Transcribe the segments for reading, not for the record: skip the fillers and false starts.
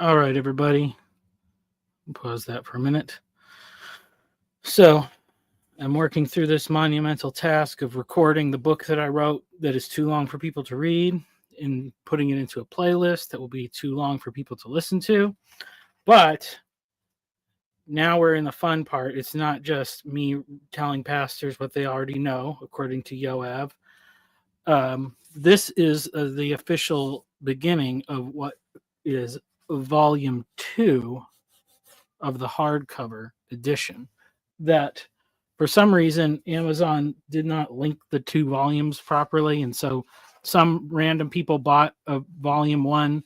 All right, everybody. Pause that for a minute. So, I'm working through this monumental task of recording the book that I wrote that is too long for people to read and putting it into a playlist that will be too long for people to listen to. But now we're in the fun part. It's not just me telling pastors what they already know, according to Yoav. This is the official beginning of what is volume 2 of the hardcover edition that for some reason Amazon did not link the 2 volumes properly, and so some random people bought a volume 1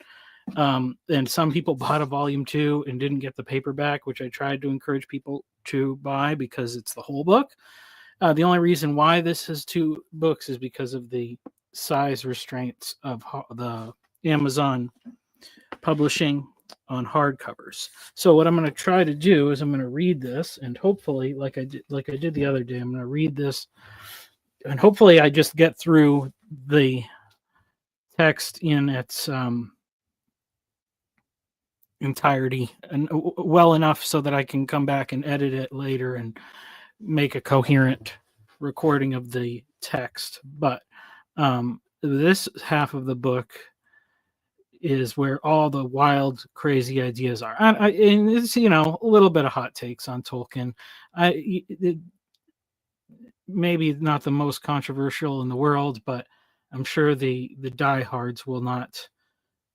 and some people bought a volume 2 and didn't get the paperback, which I tried to encourage people to buy because it's the whole book. The only reason why this is 2 books is because of the size restraints of the Amazon publishing on hardcovers. So what I'm going to try to do is I'm going to read this, and hopefully, like I did the other day, I'm going to read this, and hopefully I just get through the text in its entirety and well enough so that I can come back and edit it later and make a coherent recording of the text. But this half of the book is where all the wild, crazy ideas are. And it's, a little bit of hot takes on Tolkien. Maybe not the most controversial in the world, but I'm sure the diehards will not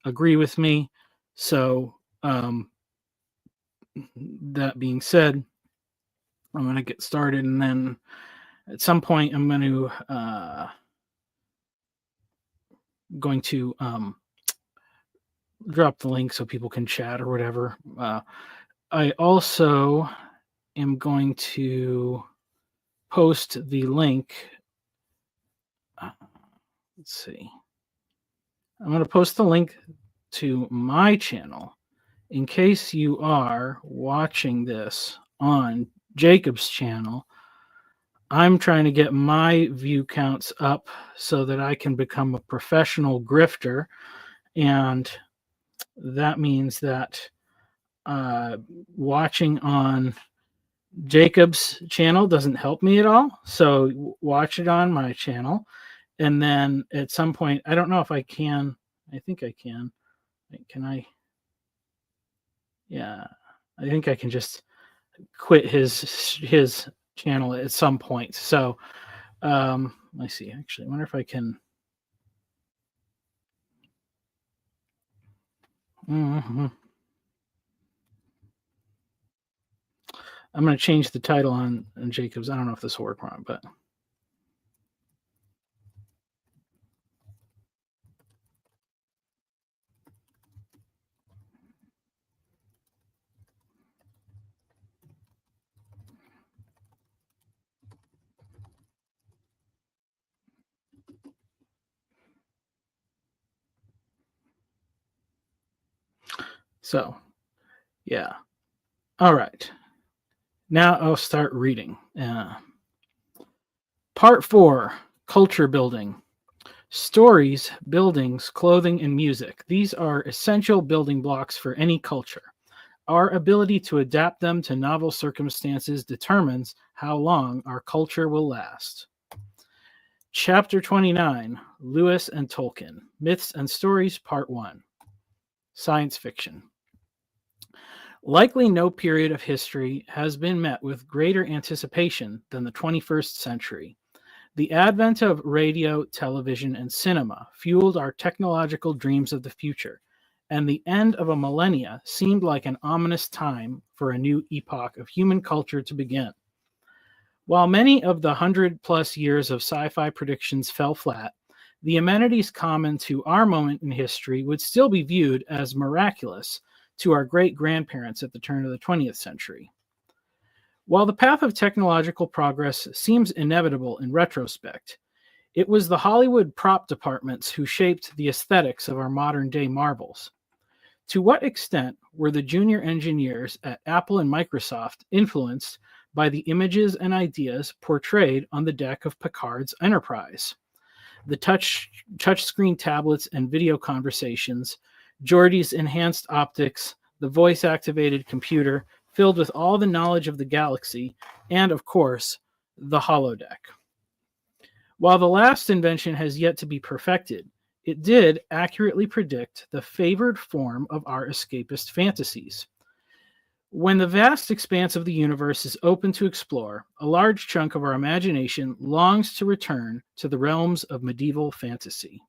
agree with me. So that being said, I'm going to get started, and then at some point I'm going to drop the link so people can chat or whatever. I also am going to post the link. Let's see. I'm going to post the link to my channel in case you are watching this on Jacob's channel. I'm trying to get my view counts up so that I can become a professional grifter, and that means that watching on Jacob's channel doesn't help me at all. So watch it on my channel, and then at some point, I don't know if I can. I think I can. Can I? Yeah, I think I can just quit his channel at some point. So let's see. Actually, I wonder if I can. Mm-hmm. I'm going to change the title on Jacob's. I don't know if this will work wrong, but. So, yeah. All right. Now I'll start reading. Part 4, Culture Building. Stories, buildings, clothing, and music. These are essential building blocks for any culture. Our ability to adapt them to novel circumstances determines how long our culture will last. Chapter 29, Lewis and Tolkien, Myths and Stories, Part 1. Science fiction. Likely no period of history has been met with greater anticipation than the 21st century. The advent of radio, television, and cinema fueled our technological dreams of the future, and the end of a millennia seemed like an ominous time for a new epoch of human culture to begin. While many of the 100-plus years of sci-fi predictions fell flat, the amenities common to our moment in history would still be viewed as miraculous to our great-grandparents at the turn of the 20th century. While the path of technological progress seems inevitable in retrospect, it was the Hollywood prop departments who shaped the aesthetics of our modern-day marvels. To what extent were the junior engineers at Apple and Microsoft influenced by the images and ideas portrayed on the deck of Picard's Enterprise? The touchscreen tablets and video conversations Geordie's enhanced optics, the voice-activated computer filled with all the knowledge of the galaxy, and, of course, the holodeck. While the last invention has yet to be perfected, it did accurately predict the favored form of our escapist fantasies. When the vast expanse of the universe is open to explore, a large chunk of our imagination longs to return to the realms of medieval fantasy.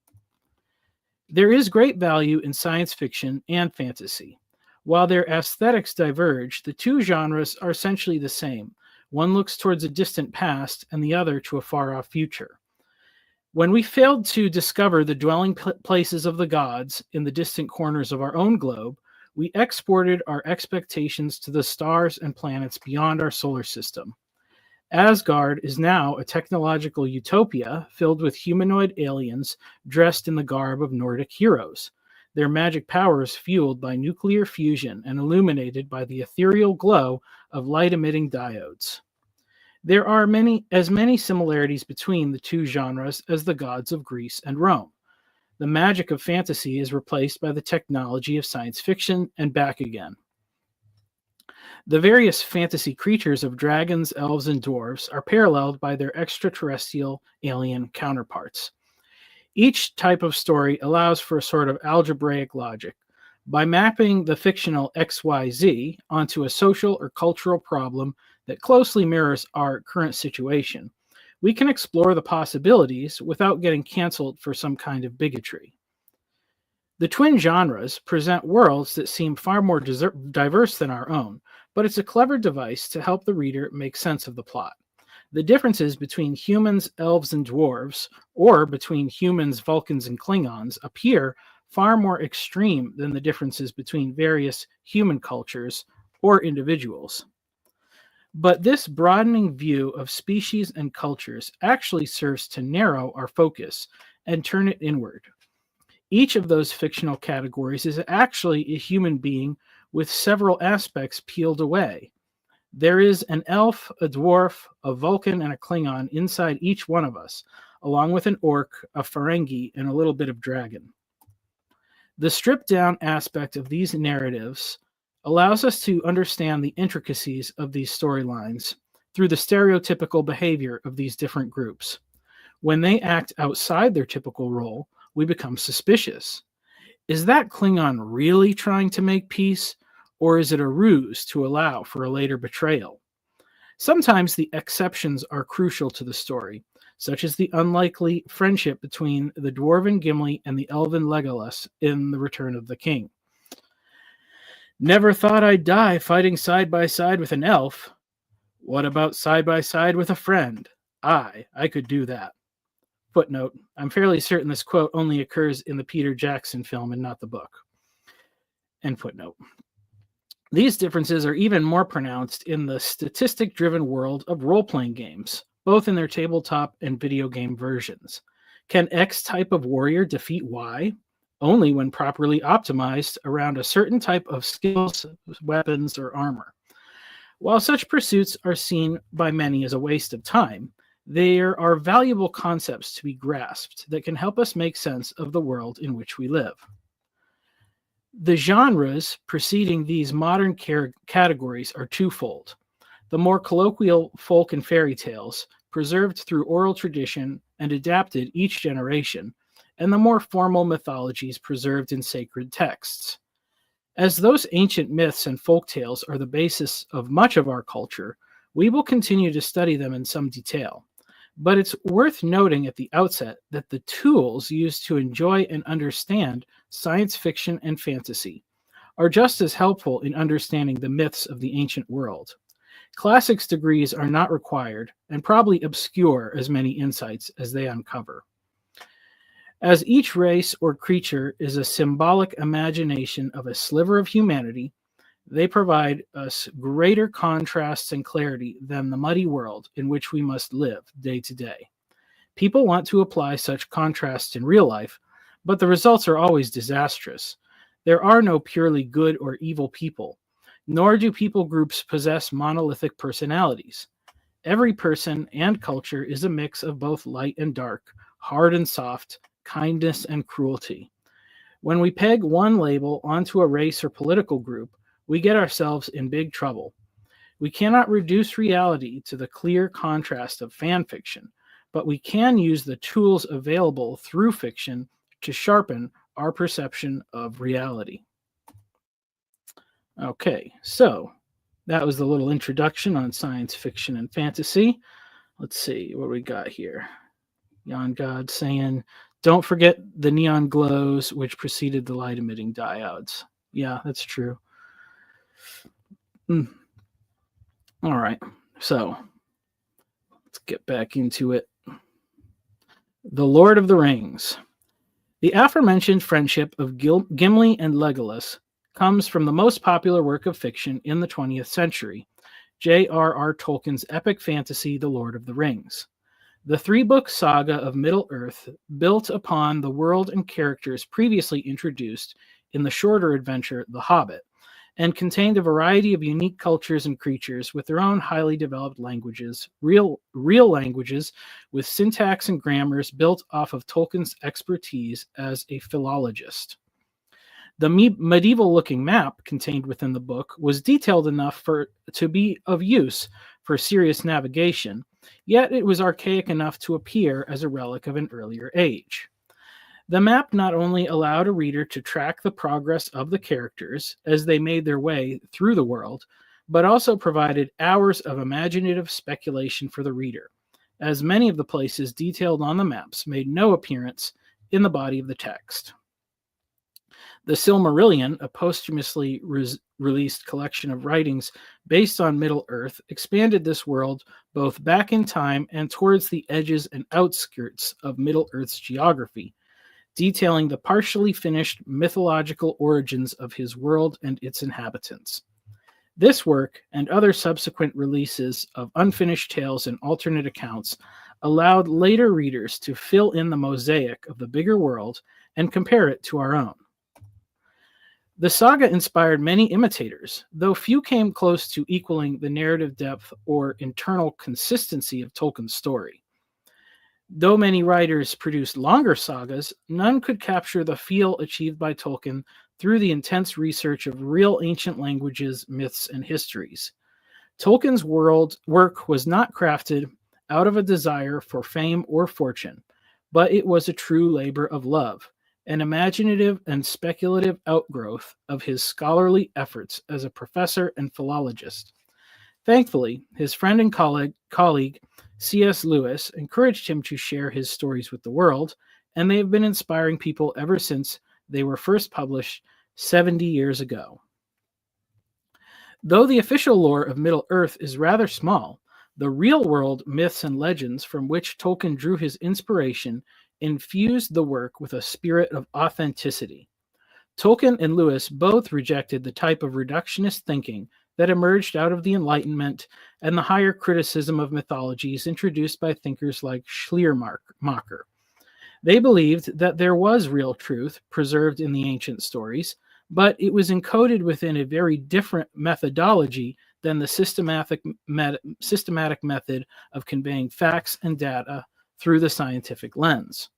There is great value in science fiction and fantasy. While their aesthetics diverge, the two genres are essentially the same. One looks towards a distant past and the other to a far-off future. When we failed to discover the dwelling places of the gods in the distant corners of our own globe, we exported our expectations to the stars and planets beyond our solar system. Asgard is now a technological utopia filled with humanoid aliens dressed in the garb of Nordic heroes, their magic powers fueled by nuclear fusion and illuminated by the ethereal glow of light-emitting diodes. There are as many similarities between the two genres as the gods of Greece and Rome. The magic of fantasy is replaced by the technology of science fiction and back again. The various fantasy creatures of dragons, elves, and dwarves are paralleled by their extraterrestrial alien counterparts. Each type of story allows for a sort of algebraic logic. By mapping the fictional XYZ onto a social or cultural problem that closely mirrors our current situation, we can explore the possibilities without getting canceled for some kind of bigotry. The twin genres present worlds that seem far more diverse than our own, but it's a clever device to help the reader make sense of the plot. The differences between humans, elves, and dwarves, or between humans, Vulcans, and Klingons, appear far more extreme than the differences between various human cultures or individuals. But this broadening view of species and cultures actually serves to narrow our focus and turn it inward. Each of those fictional categories is actually a human being with several aspects peeled away. There is an elf, a dwarf, a Vulcan, and a Klingon inside each one of us, along with an orc, a Ferengi, and a little bit of dragon. The stripped-down aspect of these narratives allows us to understand the intricacies of these storylines through the stereotypical behavior of these different groups. When they act outside their typical role, we become suspicious. Is that Klingon really trying to make peace, or is it a ruse to allow for a later betrayal? Sometimes the exceptions are crucial to the story, such as the unlikely friendship between the dwarven Gimli and the elven Legolas in The Return of the King. Never thought I'd die fighting side by side with an elf. What about side by side with a friend? I could do that. Footnote, I'm fairly certain this quote only occurs in the Peter Jackson film and not the book. End footnote. These differences are even more pronounced in the statistic-driven world of role-playing games, both in their tabletop and video game versions. Can X type of warrior defeat Y? Only when properly optimized around a certain type of skills, weapons, or armor. While such pursuits are seen by many as a waste of time, there are valuable concepts to be grasped that can help us make sense of the world in which we live. The genres preceding these modern categories are twofold. The more colloquial folk and fairy tales, preserved through oral tradition and adapted each generation, and the more formal mythologies preserved in sacred texts. As those ancient myths and folk tales are the basis of much of our culture, we will continue to study them in some detail. But it's worth noting at the outset that the tools used to enjoy and understand science fiction and fantasy are just as helpful in understanding the myths of the ancient world. Classics degrees are not required and probably obscure as many insights as they uncover. As each race or creature is a symbolic imagination of a sliver of humanity, they provide us greater contrasts and clarity than the muddy world in which we must live day to day. People want to apply such contrasts in real life, but the results are always disastrous. There are no purely good or evil people, nor do people groups possess monolithic personalities. Every person and culture is a mix of both light and dark, hard and soft, kindness and cruelty. When we peg one label onto a race or political group, we get ourselves in big trouble. We cannot reduce reality to the clear contrast of fan fiction, but we can use the tools available through fiction to sharpen our perception of reality. Okay, so that was the little introduction on science fiction and fantasy. Let's see what we got here. Yon God saying, don't forget the neon glows which preceded the light emitting diodes. Yeah, that's true. All right, so let's get back into it. The Lord of the Rings. The aforementioned friendship of Gimli and Legolas comes from the most popular work of fiction in the 20th century, J.R.R. Tolkien's epic fantasy, The Lord of the Rings. The three-book saga of Middle-earth built upon the world and characters previously introduced in the shorter adventure, The Hobbit, and contained a variety of unique cultures and creatures with their own highly developed languages, real languages with syntax and grammars built off of Tolkien's expertise as a philologist. The medieval-looking map contained within the book was detailed enough to be of use for serious navigation, yet it was archaic enough to appear as a relic of an earlier age. The map not only allowed a reader to track the progress of the characters as they made their way through the world, but also provided hours of imaginative speculation for the reader, as many of the places detailed on the maps made no appearance in the body of the text. The Silmarillion, a posthumously released collection of writings based on Middle-earth, expanded this world both back in time and towards the edges and outskirts of Middle-earth's geography, detailing the partially finished mythological origins of his world and its inhabitants. This work, and other subsequent releases of unfinished tales and alternate accounts, allowed later readers to fill in the mosaic of the bigger world and compare it to our own. The saga inspired many imitators, though few came close to equaling the narrative depth or internal consistency of Tolkien's story. Though many writers produced longer sagas, none could capture the feel achieved by Tolkien through the intense research of real ancient languages, myths, and histories. Tolkien's work was not crafted out of a desire for fame or fortune, but it was a true labor of love, an imaginative and speculative outgrowth of his scholarly efforts as a professor and philologist. Thankfully, his friend and colleague C.S. Lewis encouraged him to share his stories with the world, and they have been inspiring people ever since they were first published 70 years ago. Though the official lore of Middle-earth is rather small, the real-world myths and legends from which Tolkien drew his inspiration infused the work with a spirit of authenticity. Tolkien and Lewis both rejected the type of reductionist thinking that emerged out of the Enlightenment and the higher criticism of mythologies introduced by thinkers like Schleiermacher. They believed that there was real truth preserved in the ancient stories, but it was encoded within a very different methodology than the systematic method of conveying facts and data through the scientific lens.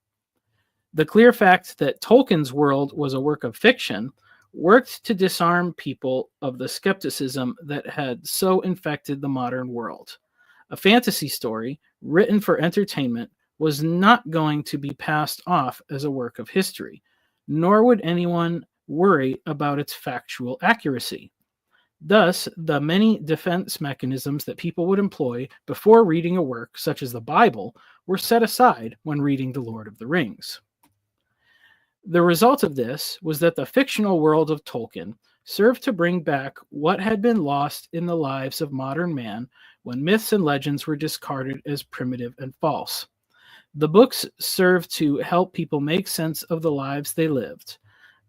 The clear fact that Tolkien's world was a work of fiction worked to disarm people of the skepticism that had so infected the modern world. A fantasy story, written for entertainment, was not going to be passed off as a work of history, nor would anyone worry about its factual accuracy. Thus, the many defense mechanisms that people would employ before reading a work such as the Bible were set aside when reading The Lord of the Rings. The result of this was that the fictional world of Tolkien served to bring back what had been lost in the lives of modern man when myths and legends were discarded as primitive and false. The books served to help people make sense of the lives they lived,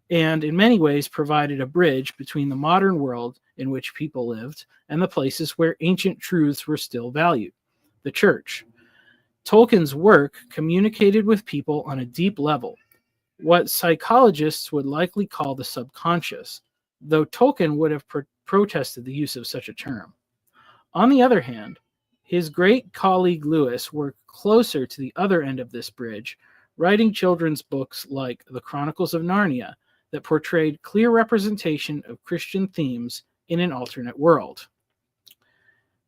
and in many ways provided a bridge between the modern world in which people lived and the places where ancient truths were still valued, the church. Tolkien's work communicated with people on a deep level, what psychologists would likely call the subconscious, though Tolkien would have protested the use of such a term. On the other hand, his great colleague Lewis worked closer to the other end of this bridge, writing children's books like The Chronicles of Narnia, that portrayed clear representation of Christian themes in an alternate world.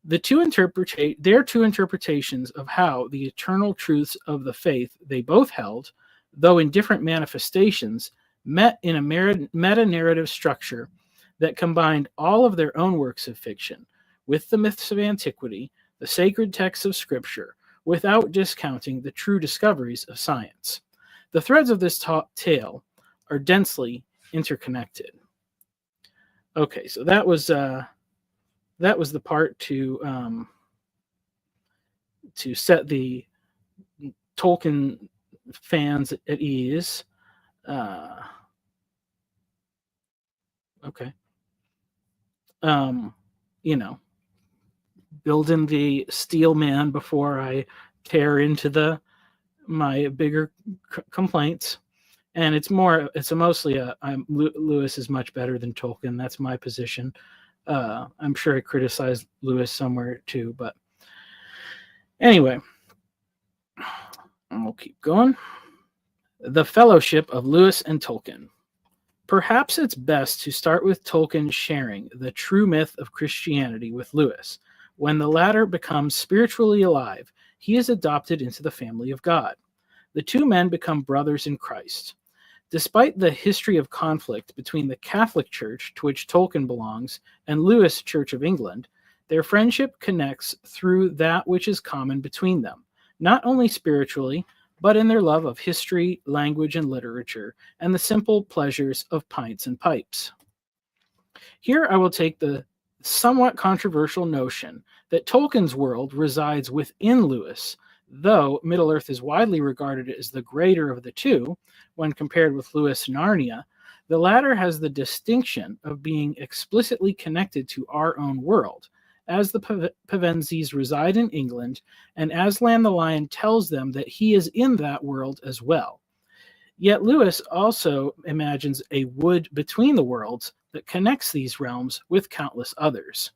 Their two interpretations of how the eternal truths of the faith they both held, though in different manifestations, met in a meta-narrative structure that combined all of their own works of fiction with the myths of antiquity, the sacred texts of Scripture, without discounting the true discoveries of science. The threads of this tale are densely interconnected. Okay, so that was the part to set the Tolkien fans at ease. Okay. Building the steel man before I tear into my bigger complaints. And it's mostly Lewis is much better than Tolkien. That's my position. I'm sure I criticized Lewis somewhere too, but anyway, I'll keep going. The Fellowship of Lewis and Tolkien. Perhaps it's best to start with Tolkien sharing the true myth of Christianity with Lewis. When the latter becomes spiritually alive, he is adopted into the family of God. The two men become brothers in Christ. Despite the history of conflict between the Catholic Church, to which Tolkien belongs, and Lewis Church of England, their friendship connects through that which is common between them, not only spiritually, but in their love of history, language, and literature, and the simple pleasures of pints and pipes. Here I will take the somewhat controversial notion that Tolkien's world resides within Lewis, though Middle-earth is widely regarded as the greater of the two, when compared with Lewis' Narnia. The latter has the distinction of being explicitly connected to our own world, as the Pevensies reside in England, and Aslan the Lion tells them that he is in that world as well. Yet Lewis also imagines a wood between the worlds that connects these realms with countless others.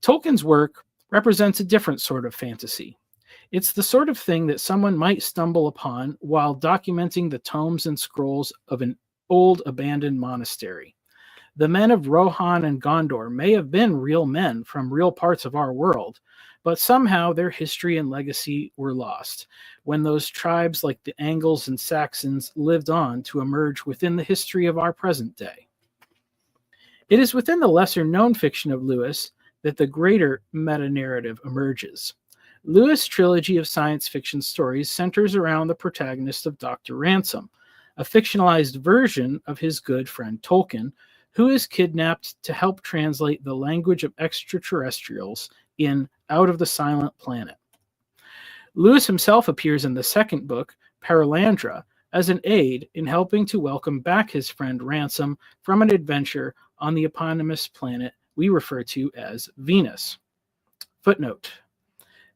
Tolkien's work represents a different sort of fantasy. It's the sort of thing that someone might stumble upon while documenting the tomes and scrolls of an old abandoned monastery. The men of Rohan and Gondor may have been real men from real parts of our world, but somehow their history and legacy were lost when those tribes like the Angles and Saxons lived on to emerge within the history of our present day. It is within the lesser-known fiction of Lewis that the greater meta-narrative emerges. Lewis' trilogy of science fiction stories centers around the protagonist of Dr. Ransom, a fictionalized version of his good friend Tolkien, who is kidnapped to help translate the language of extraterrestrials in Out of the Silent Planet. Lewis himself appears in the second book, Paralandra, as an aide in helping to welcome back his friend Ransom from an adventure on the eponymous planet we refer to as Venus. Footnote.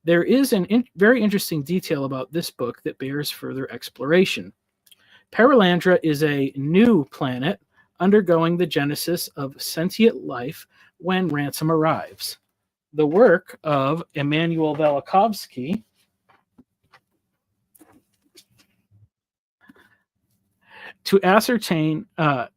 There is a very interesting detail about this book that bears further exploration. Paralandra is a new planet undergoing the genesis of sentient life when Ransom arrives. The work of Immanuel Velikovsky to ascertain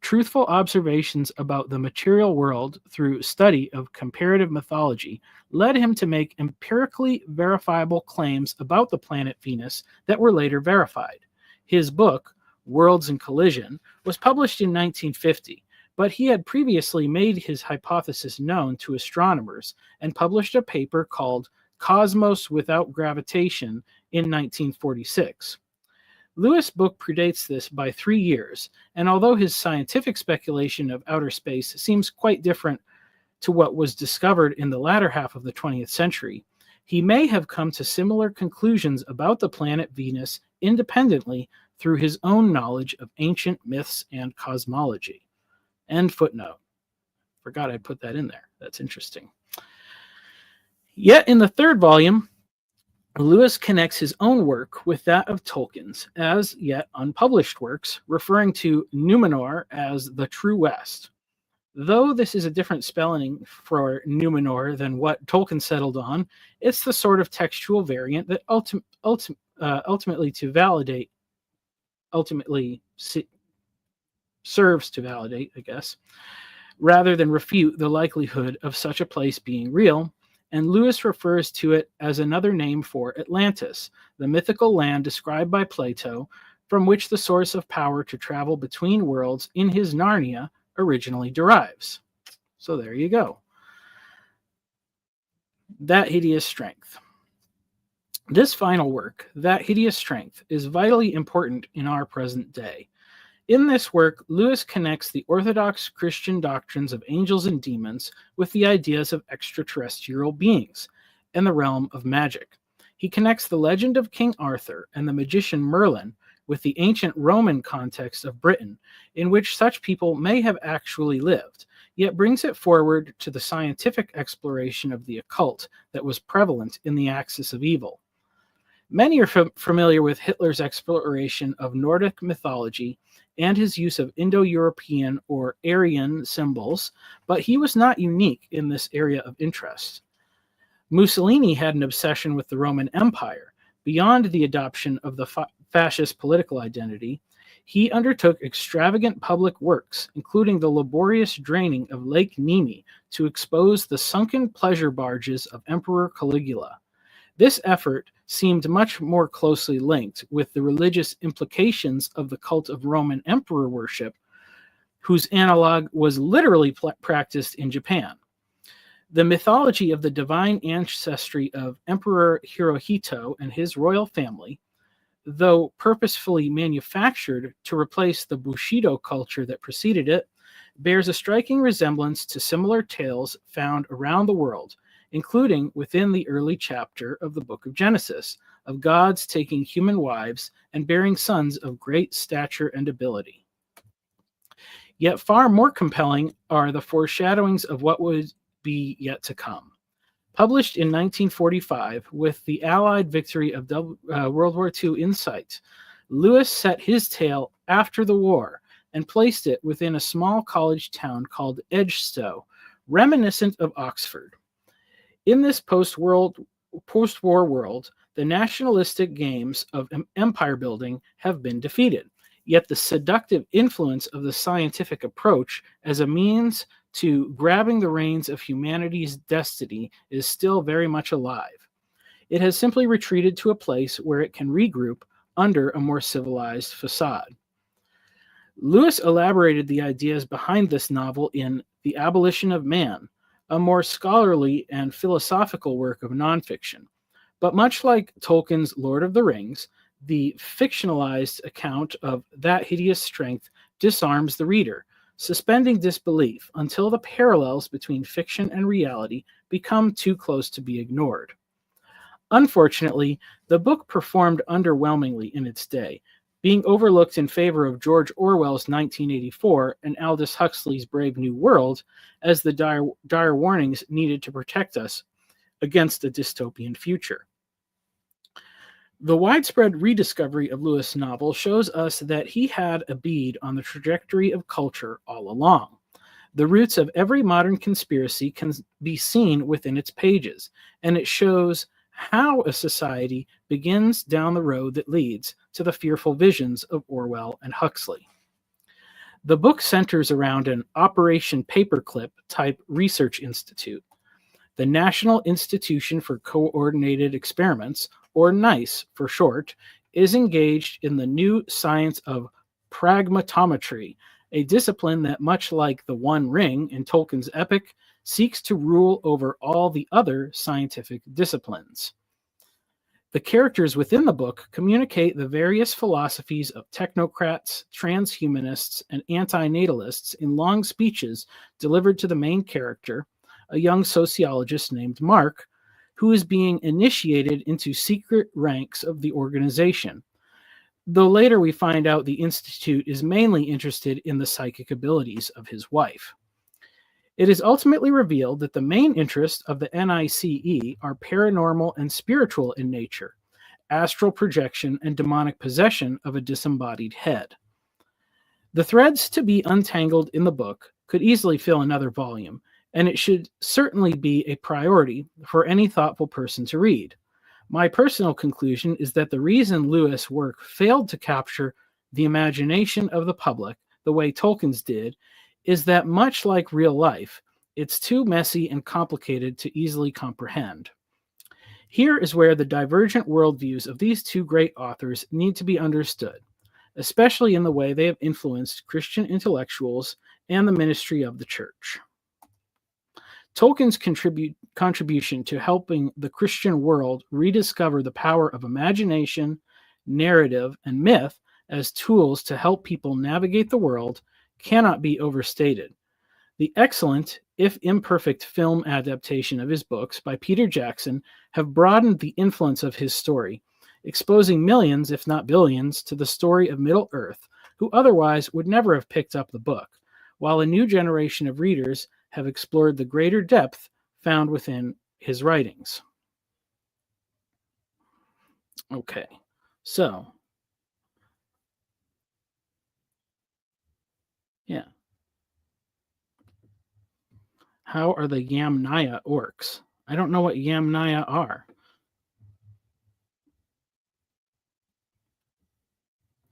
truthful observations about the material world through study of comparative mythology led him to make empirically verifiable claims about the planet Venus that were later verified. His book, Worlds in Collision, was published in 1950, but he had previously made his hypothesis known to astronomers and published a paper called Cosmos Without Gravitation in 1946. Lewis' book predates this by 3 years, and although his scientific speculation of outer space seems quite different to what was discovered in the latter half of the 20th century, he may have come to similar conclusions about the planet Venus independently through his own knowledge of ancient myths and cosmology. End footnote. Forgot I'd put that in there. That's interesting. Yet in the third volume, Lewis connects his own work with that of Tolkien's as yet unpublished works, referring to Numenor as the True West. Though this is a different spelling for Numenor than what Tolkien settled on, it's the sort of textual variant that ultimately serves to validate, I guess, rather than refute the likelihood of such a place being real, and Lewis refers to it as another name for Atlantis, the mythical land described by Plato, from which the source of power to travel between worlds in his Narnia originally derives. So there you go. That Hideous Strength. This final work, That Hideous Strength, is vitally important in our present day. In this work, Lewis connects the orthodox Christian doctrines of angels and demons with the ideas of extraterrestrial beings and the realm of magic. He connects the legend of King Arthur and the magician Merlin with the ancient Roman context of Britain, in which such people may have actually lived, yet brings it forward to the scientific exploration of the occult that was prevalent in the axis of evil. Many are familiar with Hitler's exploration of Nordic mythology and his use of Indo-European or Aryan symbols, but he was not unique in this area of interest. Mussolini had an obsession with the Roman Empire. Beyond the adoption of the fascist political identity, he undertook extravagant public works, including the laborious draining of Lake Nemi to expose the sunken pleasure barges of Emperor Caligula. This effort seemed much more closely linked with the religious implications of the cult of Roman emperor worship, whose analog was literally practiced in Japan. The mythology of the divine ancestry of Emperor Hirohito and his royal family, though purposefully manufactured to replace the Bushido culture that preceded it, bears a striking resemblance to similar tales found around the world, including within the early chapter of the book of Genesis, of gods taking human wives and bearing sons of great stature and ability. Yet far more compelling are the foreshadowings of what would be yet to come. Published in 1945 with the Allied victory of World War II in sight, Lewis set his tale after the war and placed it within a small college town called Edgestowe, reminiscent of Oxford. In this post-war world, the nationalistic games of empire building have been defeated, yet the seductive influence of the scientific approach as a means to grabbing the reins of humanity's destiny is still very much alive. It has simply retreated to a place where it can regroup under a more civilized facade. Lewis elaborated the ideas behind this novel in The Abolition of Man, a more scholarly and philosophical work of nonfiction. But much like Tolkien's Lord of the Rings, the fictionalized account of That Hideous Strength disarms the reader, suspending disbelief until the parallels between fiction and reality become too close to be ignored. Unfortunately, the book performed underwhelmingly in its day, being overlooked in favor of George Orwell's 1984 and Aldous Huxley's Brave New World as the dire warnings needed to protect us against a dystopian future. The widespread rediscovery of Lewis' novel shows us that he had a bead on the trajectory of culture all along. The roots of every modern conspiracy can be seen within its pages, and it shows how a society begins down the road that leads to the fearful visions of Orwell and Huxley. The book centers around an Operation Paperclip type research institute. The National Institution for Coordinated Experiments, or NICE for short, is engaged in the new science of pragmatometry, a discipline that, much like the One Ring in Tolkien's epic, seeks to rule over all the other scientific disciplines. The characters within the book communicate the various philosophies of technocrats, transhumanists, and antinatalists in long speeches delivered to the main character, a young sociologist named Mark, who is being initiated into secret ranks of the organization, though later we find out the Institute is mainly interested in the psychic abilities of his wife. It is ultimately revealed that the main interests of the NICE are paranormal and spiritual in nature, astral projection and demonic possession of a disembodied head. The threads to be untangled in the book could easily fill another volume, and it should certainly be a priority for any thoughtful person to read. My personal conclusion is that the reason Lewis' work failed to capture the imagination of the public, the way Tolkien's did is that, much like real life, it's too messy and complicated to easily comprehend. Here is where the divergent worldviews of these two great authors need to be understood, especially in the way they have influenced Christian intellectuals and the ministry of the church. Tolkien's contribution to helping the Christian world rediscover the power of imagination, narrative, and myth as tools to help people navigate the world cannot be overstated. The excellent, if imperfect, film adaptation of his books by Peter Jackson have broadened the influence of his story, exposing millions, if not billions, to the story of Middle-earth, who otherwise would never have picked up the book, while a new generation of readers have explored the greater depth found within his writings. Okay, so, yeah. How are the Yamnaya orcs? I don't know what Yamnaya are.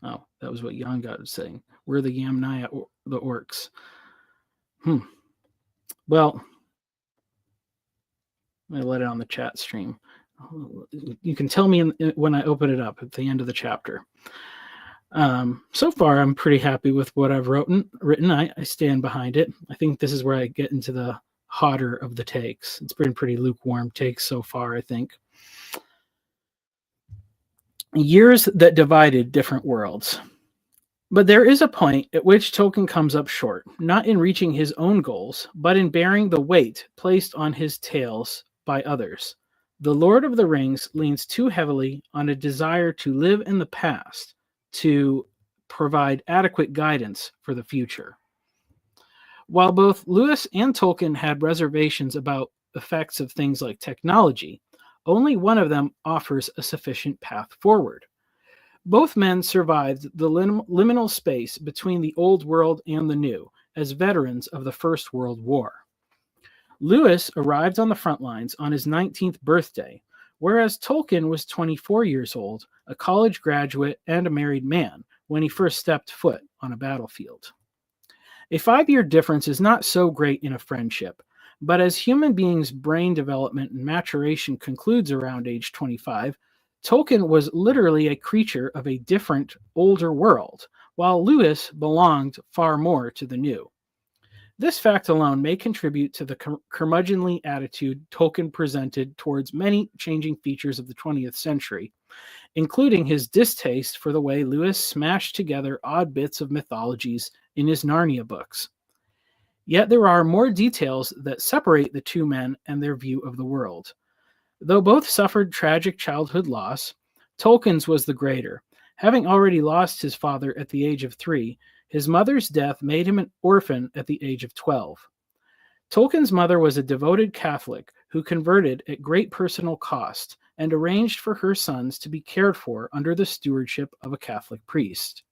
Oh, that was what Yongat was saying. We're the Yamnaya, the orcs. Well, I let it on the chat stream. You can tell me when I open it up at the end of the chapter. So far, I'm pretty happy with what I've written. I stand behind it. I think this is where I get into the hotter of the takes. It's been pretty lukewarm takes so far, I think. Years that divided different worlds. But there is a point at which Tolkien comes up short, not in reaching his own goals, but in bearing the weight placed on his tales by others. The Lord of the Rings leans too heavily on a desire to live in the past to provide adequate guidance for the future. While both Lewis and Tolkien had reservations about effects of things like technology, only one of them offers a sufficient path forward. Both men survived the liminal space between the old world and the new as veterans of the First World War. Lewis arrived on the front lines on his 19th birthday, whereas Tolkien was 24 years old, a college graduate, and a married man when he first stepped foot on a battlefield. A 5-year difference is not so great in a friendship, but as human beings' brain development and maturation concludes around age 25, Tolkien was literally a creature of a different, older world, while Lewis belonged far more to the new. This fact alone may contribute to the curmudgeonly attitude Tolkien presented towards many changing features of the 20th century, including his distaste for the way Lewis smashed together odd bits of mythologies in his Narnia books. Yet there are more details that separate the two men and their view of the world. Though both suffered tragic childhood loss, Tolkien's was the greater. Having already lost his father at the age of 3, his mother's death made him an orphan at the age of 12. Tolkien's mother was a devoted Catholic who converted at great personal cost and arranged for her sons to be cared for under the stewardship of a Catholic priest.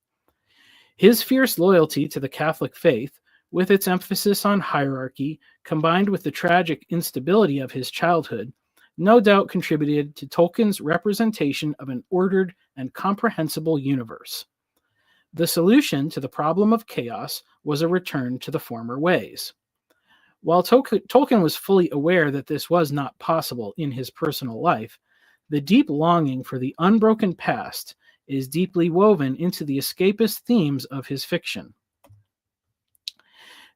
His fierce loyalty to the Catholic faith, with its emphasis on hierarchy, combined with the tragic instability of his childhood, no doubt contributed to Tolkien's representation of an ordered and comprehensible universe. The solution to the problem of chaos was a return to the former ways. While Tolkien was fully aware that this was not possible in his personal life, the deep longing for the unbroken past is deeply woven into the escapist themes of his fiction.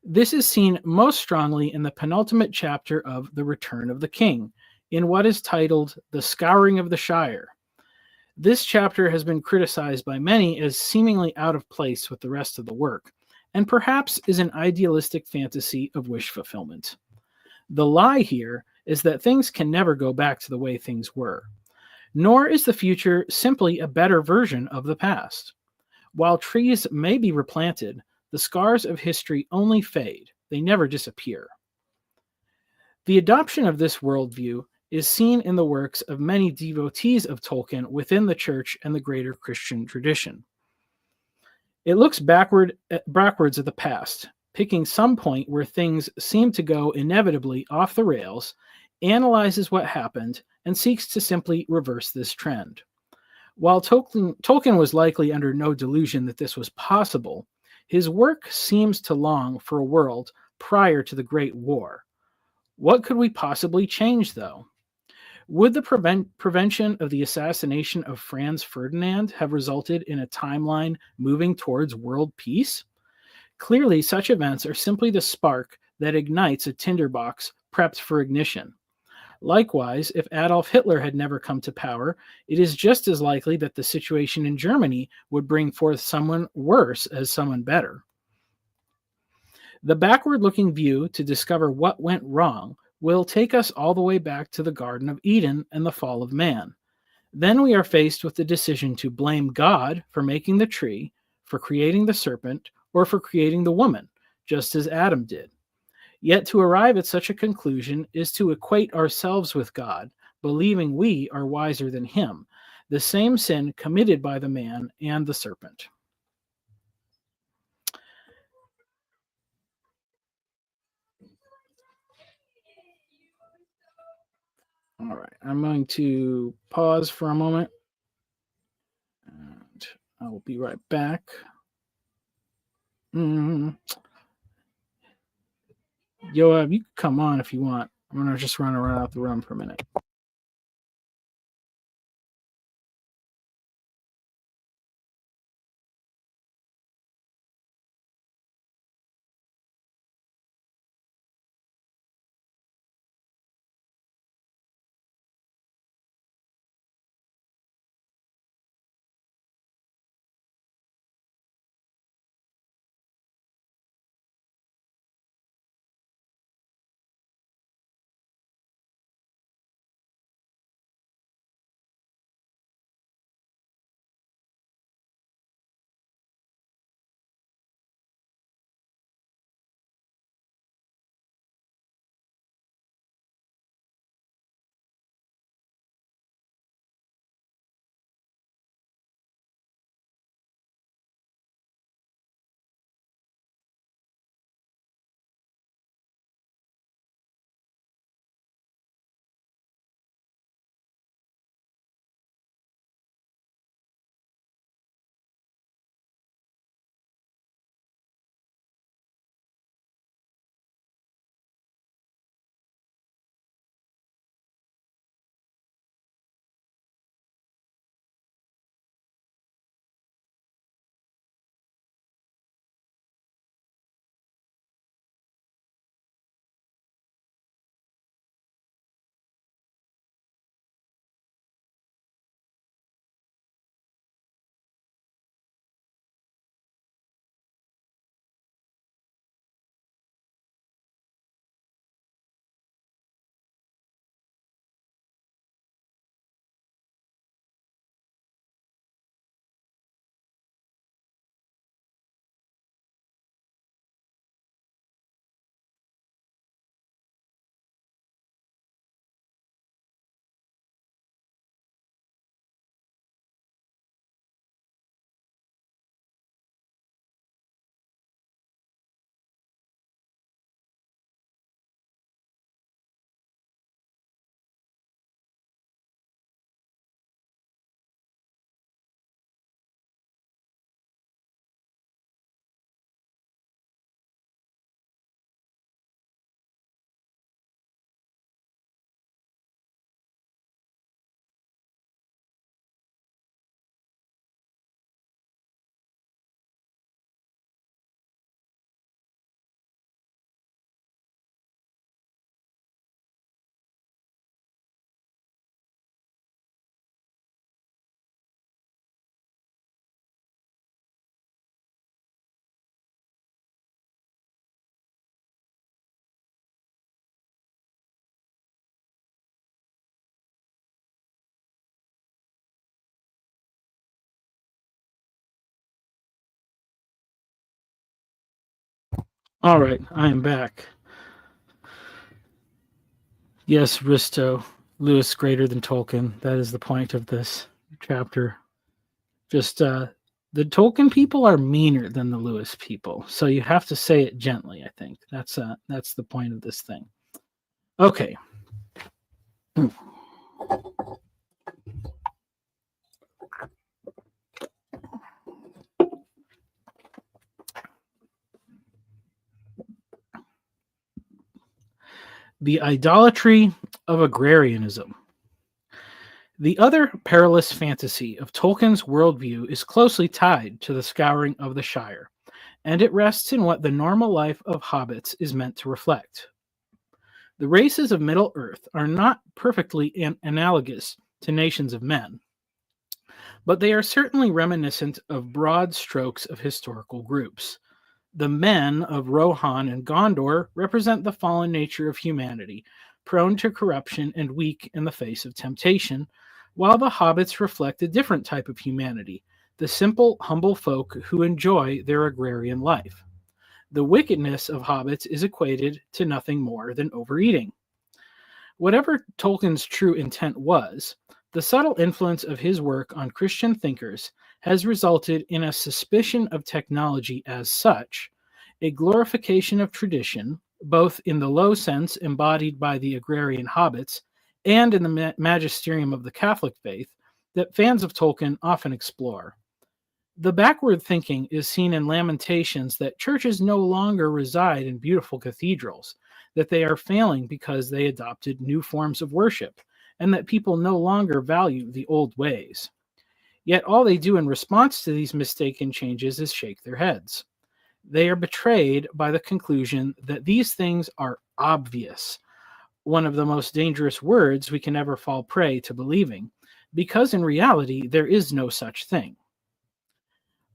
This is seen most strongly in the penultimate chapter of The Return of the King, in what is titled The Scouring of the Shire. This chapter has been criticized by many as seemingly out of place with the rest of the work, and perhaps is an idealistic fantasy of wish fulfillment. The lie here is that things can never go back to the way things were, nor is the future simply a better version of the past. While trees may be replanted, the scars of history only fade, they never disappear. The adoption of this worldview is seen in the works of many devotees of Tolkien within the church and the greater Christian tradition. It looks backwards at the past, picking some point where things seem to go inevitably off the rails, analyzes what happened, and seeks to simply reverse this trend. While Tolkien was likely under no delusion that this was possible, His work seems to long for a world prior to the Great War. What could we possibly change, though? Would the prevention of the assassination of Franz Ferdinand have resulted in a timeline moving towards world peace? Clearly, such events are simply the spark that ignites a tinderbox prepped for ignition. Likewise, if Adolf Hitler had never come to power, it is just as likely that the situation in Germany would bring forth someone worse as someone better. The backward looking view to discover what went wrong will take us all the way back to the Garden of Eden and the fall of man. Then we are faced with the decision to blame God for making the tree, for creating the serpent, or for creating the woman, just as Adam did. Yet to arrive at such a conclusion is to equate ourselves with God, believing we are wiser than him, the same sin committed by the man and the serpent. All right, I'm going to pause for a moment, and I will be right back. Yoav, you can come on if you want. I'm going to just run around out the room for a minute. All right, I am back. Yes, Risto, Lewis greater than Tolkien. That is the point of this chapter. Just the Tolkien people are meaner than the Lewis people, so you have to say it gently. I think that's the point of this thing. Okay. The idolatry of agrarianism. The other perilous fantasy of Tolkien's worldview is closely tied to the scouring of the Shire, and it rests in what the normal life of hobbits is meant to reflect. The races of Middle-earth are not perfectly analogous to nations of men, but they are certainly reminiscent of broad strokes of historical groups. The men of Rohan and Gondor represent the fallen nature of humanity, prone to corruption and weak in the face of temptation, while the hobbits reflect a different type of humanity, the simple, humble folk who enjoy their agrarian life. The wickedness of hobbits is equated to nothing more than overeating. Whatever Tolkien's true intent was, the subtle influence of his work on Christian thinkers has resulted in a suspicion of technology as such, a glorification of tradition, both in the low sense embodied by the agrarian hobbits and in the magisterium of the Catholic faith, that fans of Tolkien often explore. The backward thinking is seen in Lamentations that churches no longer reside in beautiful cathedrals, that they are failing because they adopted new forms of worship, and that people no longer value the old ways. Yet all they do in response to these mistaken changes is shake their heads. They are betrayed by the conclusion that these things are obvious, one of the most dangerous words we can ever fall prey to believing, because in reality there is no such thing.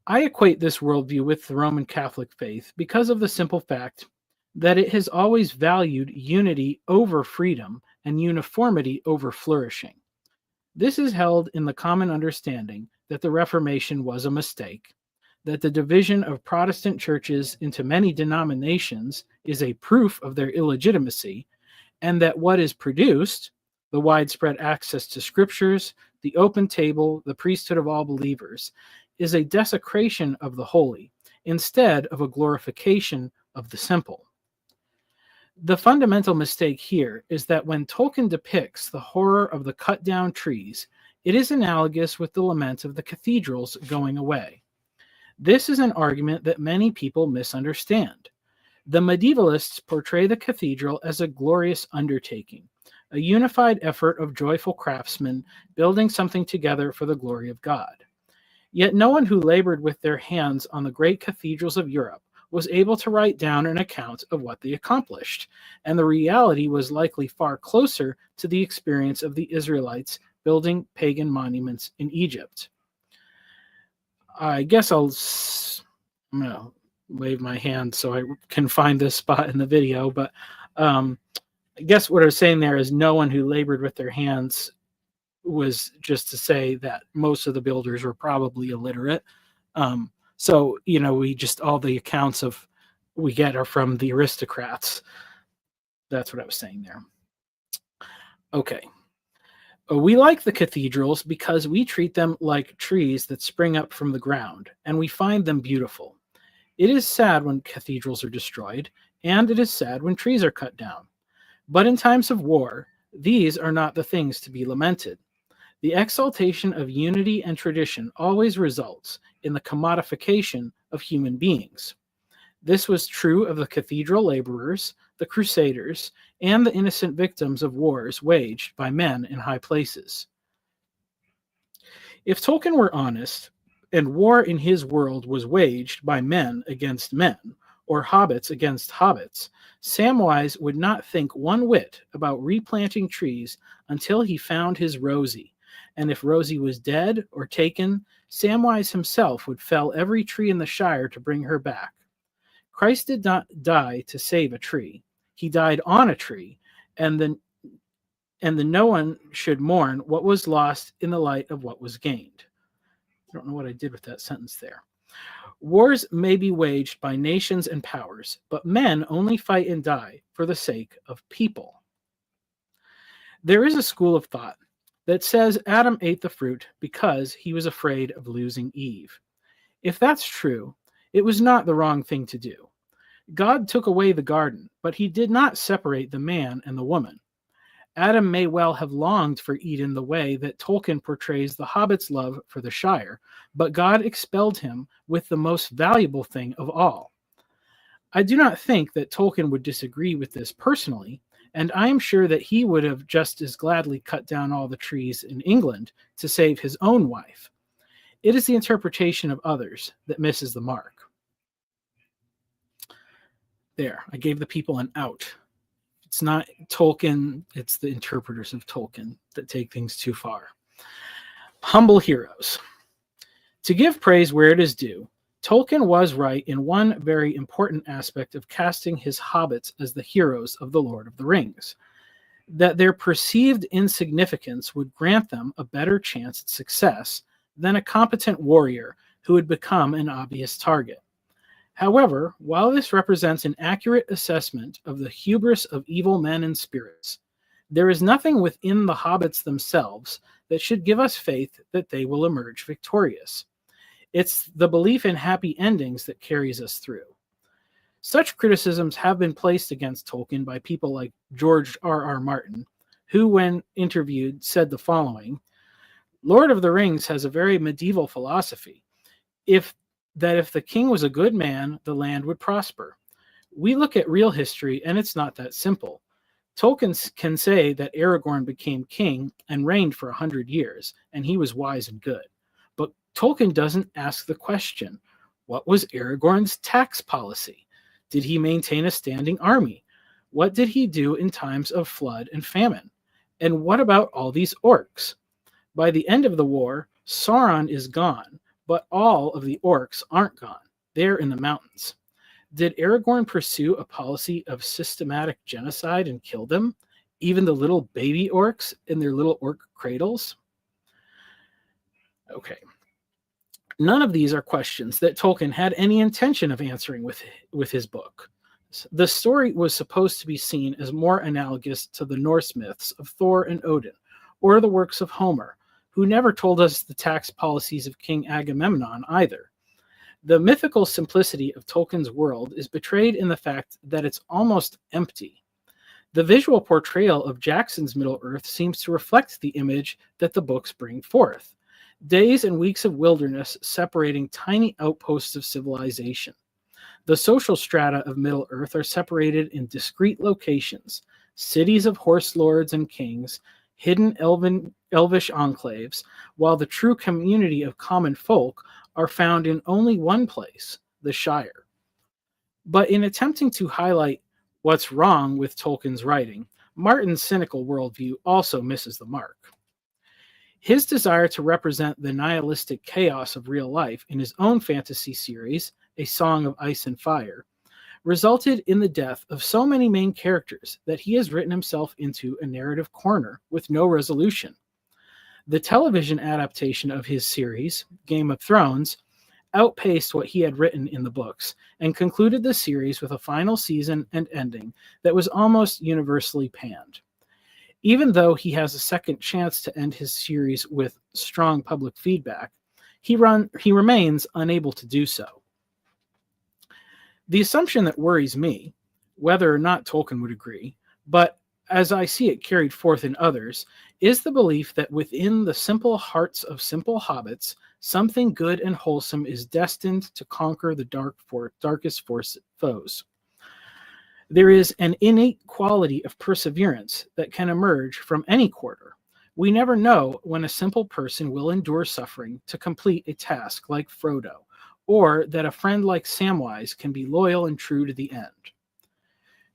I equate this worldview with the Roman Catholic faith because of the simple fact that it has always valued unity over freedom and uniformity over flourishing. This is held in the common understanding that the Reformation was a mistake, that the division of Protestant churches into many denominations is a proof of their illegitimacy, and that what is produced, the widespread access to scriptures, the open table, the priesthood of all believers, is a desecration of the holy, instead of a glorification of the simple. The fundamental mistake here is that when Tolkien depicts the horror of the cut-down trees, it is analogous with the lament of the cathedrals going away. This is an argument that many people misunderstand. The medievalists portray the cathedral as a glorious undertaking, a unified effort of joyful craftsmen building something together for the glory of God. Yet no one who labored with their hands on the great cathedrals of Europe was able to write down an account of what they accomplished, and the reality was likely far closer to the experience of the Israelites building pagan monuments in Egypt. I guess I'm going to wave my hand so I can find this spot in the video, but I guess what I was saying there is no one who labored with their hands was just to say that most of the builders were probably illiterate. So, we just, all the accounts of we get are from the aristocrats. That's what I was saying there. Okay. We like the cathedrals because we treat them like trees that spring up from the ground, and we find them beautiful. It is sad when cathedrals are destroyed, and it is sad when trees are cut down. But in times of war, these are not the things to be lamented. The exaltation of unity and tradition always results in the commodification of human beings. This was true of the cathedral laborers, the crusaders, and the innocent victims of wars waged by men in high places. If Tolkien were honest, and war in his world was waged by men against men, or hobbits against hobbits, Samwise would not think one whit about replanting trees until he found his Rosie. And if Rosie was dead or taken, Samwise himself would fell every tree in the Shire to bring her back. Christ did not die to save a tree. He died on a tree, and the no one should mourn what was lost in the light of what was gained. I don't know what I did with that sentence there. Wars may be waged by nations and powers, but men only fight and die for the sake of people. There is a school of thought that says Adam ate the fruit because he was afraid of losing Eve. If that's true, it was not the wrong thing to do. God took away the garden, but he did not separate the man and the woman. Adam may well have longed for Eden the way that Tolkien portrays the Hobbit's love for the Shire, but God expelled him with the most valuable thing of all. I do not think that Tolkien would disagree with this personally, and I am sure that he would have just as gladly cut down all the trees in England to save his own wife. It is the interpretation of others that misses the mark. There, I gave the people an out. It's not Tolkien, it's the interpreters of Tolkien that take things too far. Humble heroes. To give praise where it is due, Tolkien was right in one very important aspect of casting his hobbits as the heroes of The Lord of the Rings, that their perceived insignificance would grant them a better chance at success than a competent warrior who would become an obvious target. However, while this represents an accurate assessment of the hubris of evil men and spirits, there is nothing within the hobbits themselves that should give us faith that they will emerge victorious. It's the belief in happy endings that carries us through. Such criticisms have been placed against Tolkien by people like George R.R. Martin, who, when interviewed, said the following: Lord of the Rings has a very medieval philosophy. If the king was a good man, the land would prosper. We look at real history, and it's not that simple. Tolkien can say that Aragorn became king and reigned for 100 years, and he was wise and good. But Tolkien doesn't ask the question, what was Aragorn's tax policy? Did he maintain a standing army? What did he do in times of flood and famine? And what about all these orcs? By the end of the war, Sauron is gone, but all of the orcs aren't gone. They're in the mountains. Did Aragorn pursue a policy of systematic genocide and kill them, even the little baby orcs in their little orc cradles? Okay. None of these are questions that Tolkien had any intention of answering with his book. The story was supposed to be seen as more analogous to the Norse myths of Thor and Odin, or the works of Homer, who never told us the tax policies of King Agamemnon either. The mythical simplicity of Tolkien's world is betrayed in the fact that it's almost empty. The visual portrayal of Jackson's Middle-earth seems to reflect the image that the books bring forth. Days and weeks of wilderness separating tiny outposts of civilization. The social strata of Middle-earth are separated in discrete locations, cities of horse lords and kings, hidden elvish enclaves, while the true community of common folk are found in only one place, the Shire. But in attempting to highlight what's wrong with Tolkien's writing, Martin's cynical worldview also misses the mark. His desire to represent the nihilistic chaos of real life in his own fantasy series, A Song of Ice and Fire, resulted in the death of so many main characters that he has written himself into a narrative corner with no resolution. The television adaptation of his series, Game of Thrones, outpaced what he had written in the books and concluded the series with a final season and ending that was almost universally panned. Even though he has a second chance to end his series with strong public feedback, he remains unable to do so. The assumption that worries me, whether or not Tolkien would agree, but as I see it carried forth in others, is the belief that within the simple hearts of simple hobbits, something good and wholesome is destined to conquer the darkest foes. There is an innate quality of perseverance that can emerge from any quarter. We never know when a simple person will endure suffering to complete a task like Frodo, or that a friend like Samwise can be loyal and true to the end.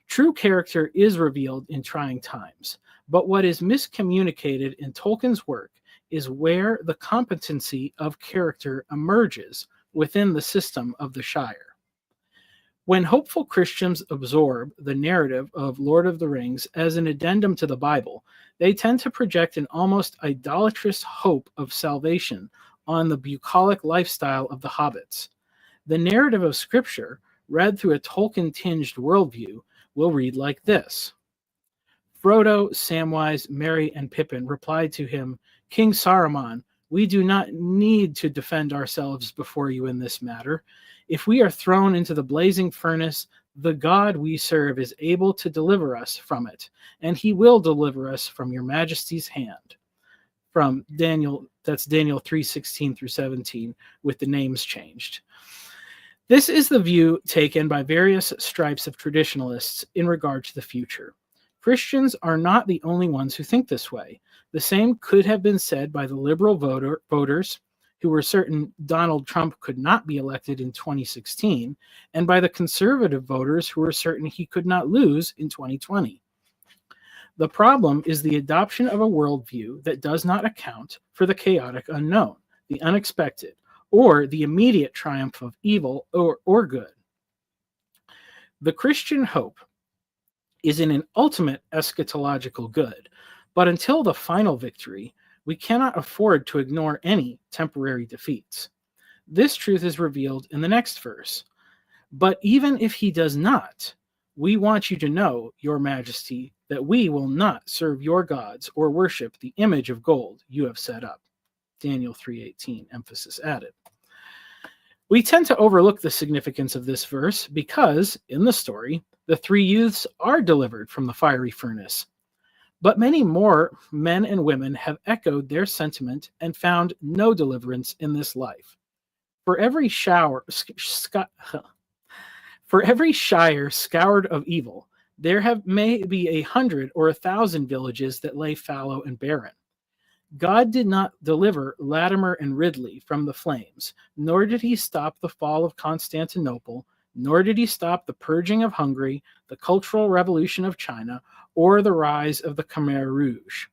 True character is revealed in trying times, but what is miscommunicated in Tolkien's work is where the competency of character emerges within the system of the Shire. When hopeful Christians absorb the narrative of Lord of the Rings as an addendum to the Bible, they tend to project an almost idolatrous hope of salvation on the bucolic lifestyle of the hobbits. The narrative of Scripture, read through a Tolkien-tinged worldview, will read like this. Frodo, Samwise, Merry, and Pippin replied to him, King Saruman, we do not need to defend ourselves before you in this matter. If we are thrown into the blazing furnace, the God we serve is able to deliver us from it, and he will deliver us from your majesty's hand. From Daniel, that's Daniel 3:16 through 17, with the names changed. This is the view taken by various stripes of traditionalists in regard to the future. Christians are not the only ones who think this way. The same could have been said by the liberal voters who were certain Donald Trump could not be elected in 2016, and by the conservative voters who were certain he could not lose in 2020. The problem is the adoption of a worldview that does not account for the chaotic unknown, the unexpected, or the immediate triumph of evil or good. The Christian hope is in an ultimate eschatological good, but until the final victory, we cannot afford to ignore any temporary defeats. This truth is revealed in the next verse. But even if he does not, we want you to know, Your Majesty, that we will not serve your gods or worship the image of gold you have set up. Daniel 3:18, emphasis added. We tend to overlook the significance of this verse because, in the story, the three youths are delivered from the fiery furnace. But many more men and women have echoed their sentiment and found no deliverance in this life. For every shire scoured of evil, there may be 100 or 1,000 villages that lay fallow and barren. God did not deliver Latimer and Ridley from the flames, nor did he stop the fall of Constantinople, nor did he stop the purging of Hungary, the Cultural Revolution of China, or the rise of the Khmer Rouge.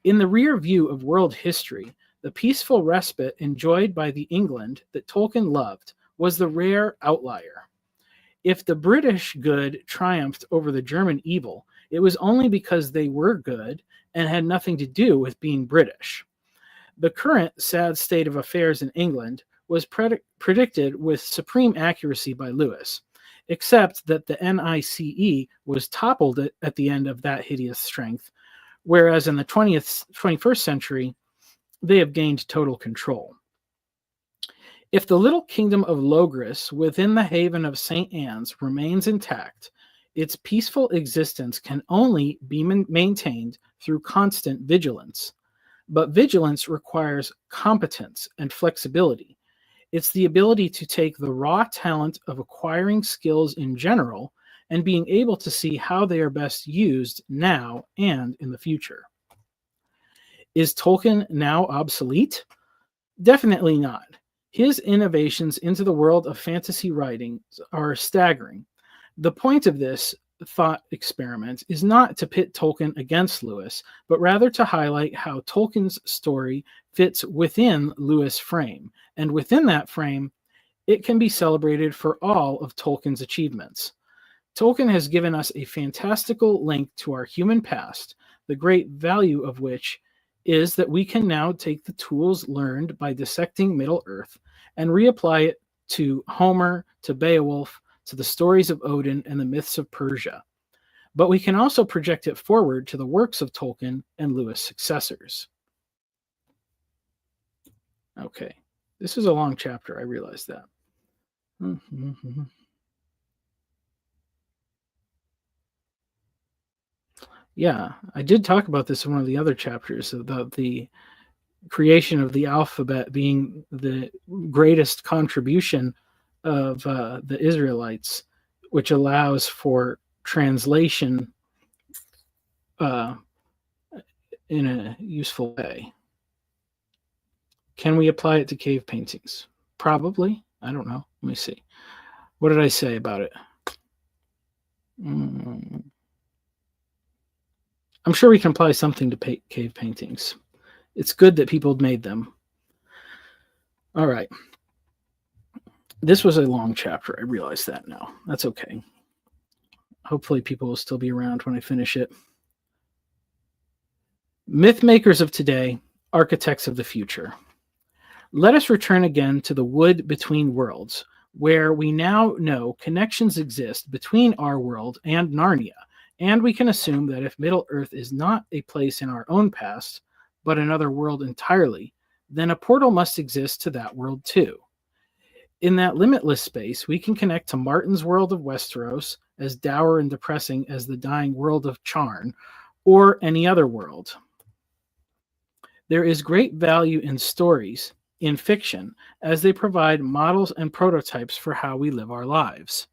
In the rear view of world history, the peaceful respite enjoyed by the England that Tolkien loved was the rare outlier. If the British good triumphed over the German evil, it was only because they were good and had nothing to do with being British. The current sad state of affairs in England was predicted with supreme accuracy by Lewis, except that the NICE was toppled at the end of that hideous strength, whereas in the 21st century, they have gained total control. If the little kingdom of Logres within the haven of St. Anne's remains intact, its peaceful existence can only be maintained through constant vigilance. But vigilance requires competence and flexibility. It's the ability to take the raw talent of acquiring skills in general and being able to see how they are best used now and in the future. Is Tolkien now obsolete? Definitely not. His innovations into the world of fantasy writing are staggering. The point of this thought experiment is not to pit Tolkien against Lewis, but rather to highlight how Tolkien's story fits within Lewis' frame, and within that frame, it can be celebrated for all of Tolkien's achievements. Tolkien has given us a fantastical link to our human past, the great value of which is that we can now take the tools learned by dissecting Middle-earth and reapply it to Homer, to Beowulf, to the stories of Odin and the myths of Persia. But we can also project it forward to the works of Tolkien and Lewis' successors. Okay, this is a long chapter, I realize that. Yeah, I did talk about this in one of the other chapters about the creation of the alphabet being the greatest contribution of the Israelites, which allows for translation in a useful way. Can we apply it to cave paintings? Probably. I don't know. Let me see. What did I say about it? I'm sure we can apply something to cave paintings. It's good that people made them. All right. This was a long chapter. I realize that now. That's okay. Hopefully people will still be around when I finish it. Myth makers of today, architects of the future. Let us return again to the wood between worlds, where we now know connections exist between our world and Narnia, and we can assume that if Middle-earth is not a place in our own past, but another world entirely, then a portal must exist to that world too. In that limitless space, we can connect to Martin's world of Westeros, as dour and depressing as the dying world of Charn, or any other world. There is great value in stories, in fiction, as they provide models and prototypes for how we live our lives.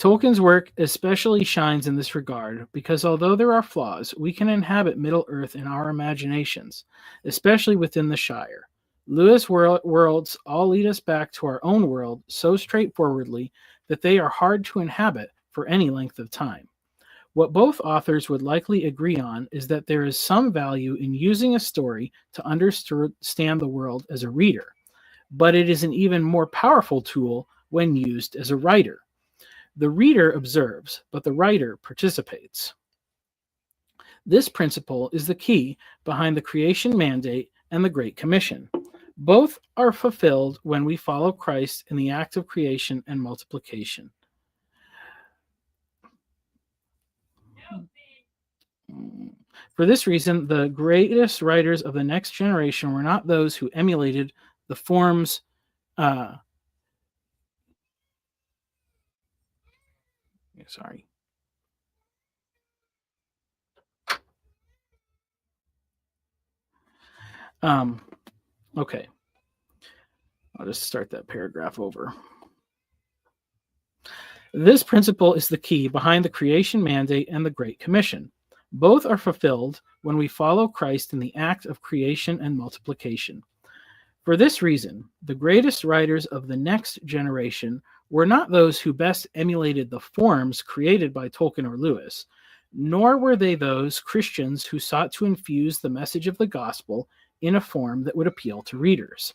Tolkien's work especially shines in this regard because although there are flaws, we can inhabit Middle-earth in our imaginations, especially within the Shire. Lewis' worlds all lead us back to our own world so straightforwardly that they are hard to inhabit for any length of time. What both authors would likely agree on is that there is some value in using a story to understand the world as a reader, but it is an even more powerful tool when used as a writer. The reader observes, but the writer participates. This principle is the key behind the creation mandate and the Great Commission. Both are fulfilled when we follow Christ in the act of creation and multiplication. For this reason, the greatest writers of the next generation were not those who emulated the forms sorry. Okay. I'll just start that paragraph over. This principle is the key behind the creation mandate and the Great Commission. Both are fulfilled when we follow Christ in the act of creation and multiplication. For this reason, the greatest writers of the next generation were not those who best emulated the forms created by Tolkien or Lewis, nor were they those Christians who sought to infuse the message of the gospel in a form that would appeal to readers.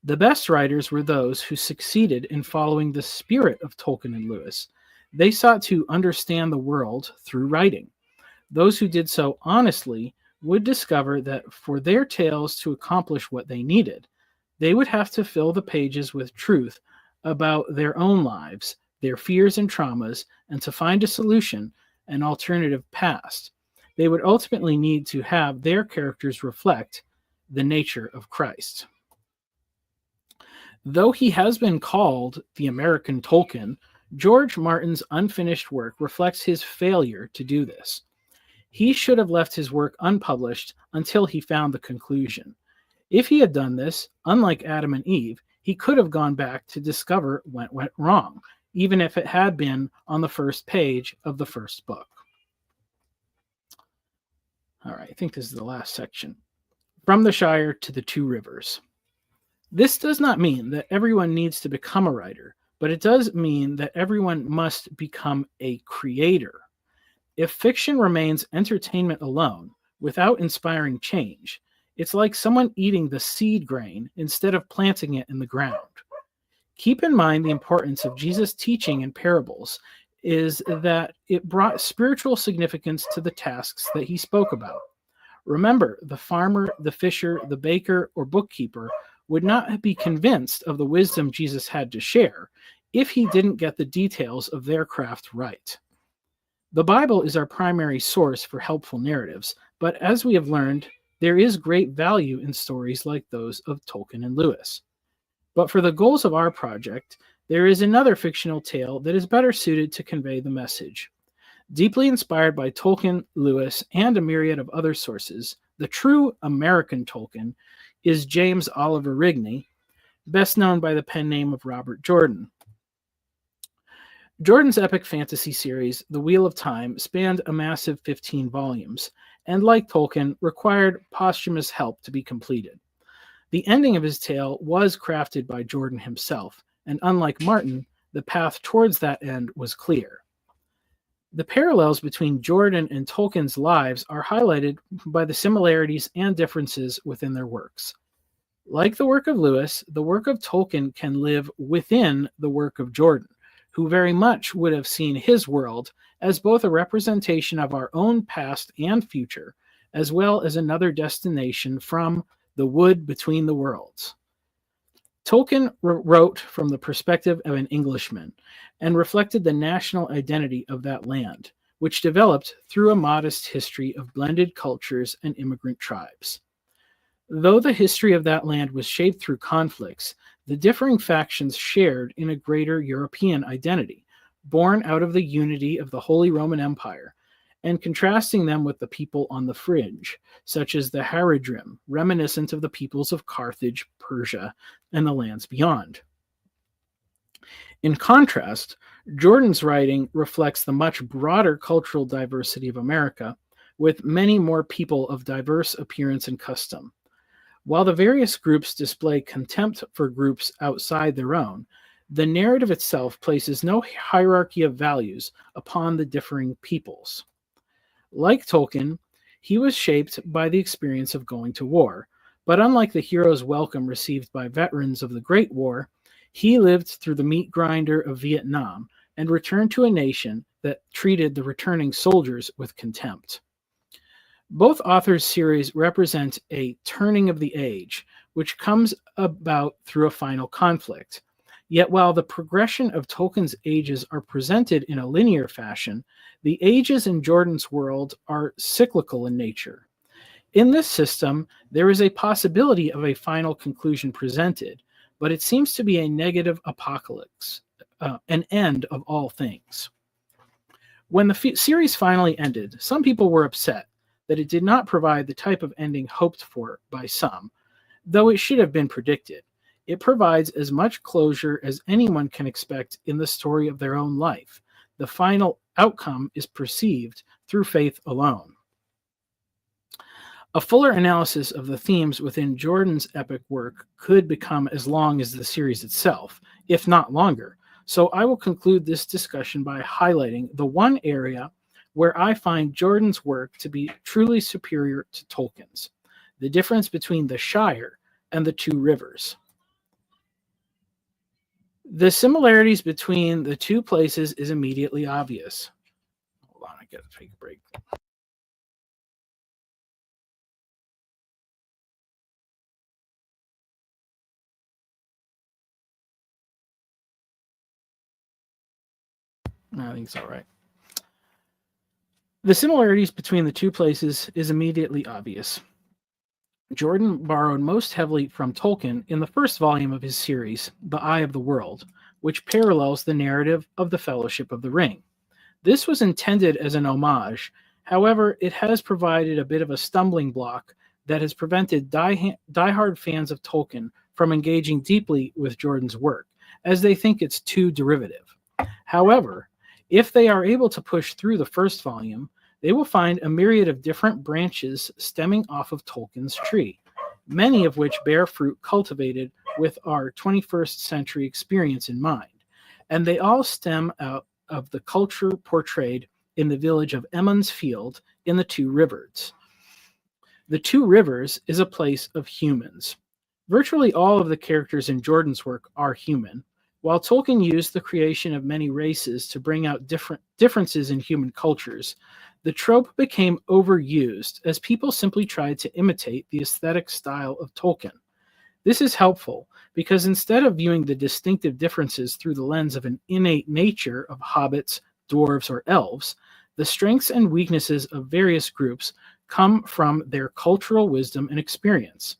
The best writers were those who succeeded in following the spirit of Tolkien and Lewis. They sought to understand the world through writing. Those who did so honestly would discover that for their tales to accomplish what they needed, they would have to fill the pages with truth about their own lives, their fears and traumas, and to find a solution, an alternative past. They would ultimately need to have their characters reflect the nature of Christ. Though he has been called the American Tolkien, George Martin's unfinished work reflects his failure to do this. He should have left his work unpublished until he found the conclusion. If he had done this, unlike Adam and Eve, he could have gone back to discover what went wrong, even if it had been on the first page of the first book. All right, I think this is the last section. From the Shire to the Two Rivers. This does not mean that everyone needs to become a writer, but it does mean that everyone must become a creator. If fiction remains entertainment alone, without inspiring change, it's like someone eating the seed grain instead of planting it in the ground. Keep in mind the importance of Jesus' teaching in parables is that it brought spiritual significance to the tasks that he spoke about. Remember, the farmer, the fisher, the baker, or bookkeeper would not be convinced of the wisdom Jesus had to share if he didn't get the details of their craft right. The Bible is our primary source for helpful narratives, but as we have learned, there is great value in stories like those of Tolkien and Lewis. But for the goals of our project, there is another fictional tale that is better suited to convey the message. Deeply inspired by Tolkien, Lewis, and a myriad of other sources, the true American Tolkien is James Oliver Rigney, best known by the pen name of Robert Jordan. Jordan's epic fantasy series, The Wheel of Time, spanned a massive 15 volumes, and like Tolkien, required posthumous help to be completed. The ending of his tale was crafted by Jordan himself, and unlike Martin, the path towards that end was clear. The parallels between Jordan and Tolkien's lives are highlighted by the similarities and differences within their works. Like the work of Lewis, the work of Tolkien can live within the work of Jordan, who very much would have seen his world as both a representation of our own past and future, as well as another destination from the wood between the worlds. Tolkien wrote from the perspective of an Englishman and reflected the national identity of that land, which developed through a modest history of blended cultures and immigrant tribes. Though the history of that land was shaped through conflicts, the differing factions shared in a greater European identity, born out of the unity of the Holy Roman Empire, and contrasting them with the people on the fringe, such as the Haradrim, reminiscent of the peoples of Carthage, Persia, and the lands beyond. In contrast, Jordan's writing reflects the much broader cultural diversity of America, with many more people of diverse appearance and custom. While the various groups display contempt for groups outside their own, the narrative itself places no hierarchy of values upon the differing peoples. Like Tolkien, he was shaped by the experience of going to war, but unlike the hero's welcome received by veterans of the Great War, he lived through the meat grinder of Vietnam and returned to a nation that treated the returning soldiers with contempt. Both authors' series represent a turning of the age, which comes about through a final conflict. Yet while the progression of Tolkien's ages are presented in a linear fashion, the ages in Jordan's world are cyclical in nature. In this system, there is a possibility of a final conclusion presented, but it seems to be a negative apocalypse, an end of all things. When the series finally ended, some people were upset that it did not provide the type of ending hoped for by some, though it should have been predicted. It provides as much closure as anyone can expect in the story of their own life. The final outcome is perceived through faith alone. A fuller analysis of the themes within Jordan's epic work could become as long as the series itself, if not longer. So I will conclude this discussion by highlighting the one area where I find Jordan's work to be truly superior to Tolkien's: the difference between the Shire and the two rivers. The similarities between the two places is immediately obvious. Hold on, I gotta take a break. I think it's all right. The similarities between the two places is immediately obvious. Jordan borrowed most heavily from Tolkien in the first volume of his series, The Eye of the World, which parallels the narrative of the Fellowship of the Ring. This was intended as an homage, however, it has provided a bit of a stumbling block that has prevented diehard fans of Tolkien from engaging deeply with Jordan's work, as they think it's too derivative. However, if they are able to push through the first volume, they will find a myriad of different branches stemming off of Tolkien's tree, many of which bear fruit cultivated with our 21st century experience in mind, and they all stem out of the culture portrayed in the village of Emond's Field in the Two Rivers. The Two Rivers is a place of humans. Virtually all of the characters in Jordan's work are human. While Tolkien used the creation of many races to bring out differences in human cultures, the trope became overused as people simply tried to imitate the aesthetic style of Tolkien. This is helpful because instead of viewing the distinctive differences through the lens of an innate nature of hobbits, dwarves, or elves, the strengths and weaknesses of various groups come from their cultural wisdom and experience.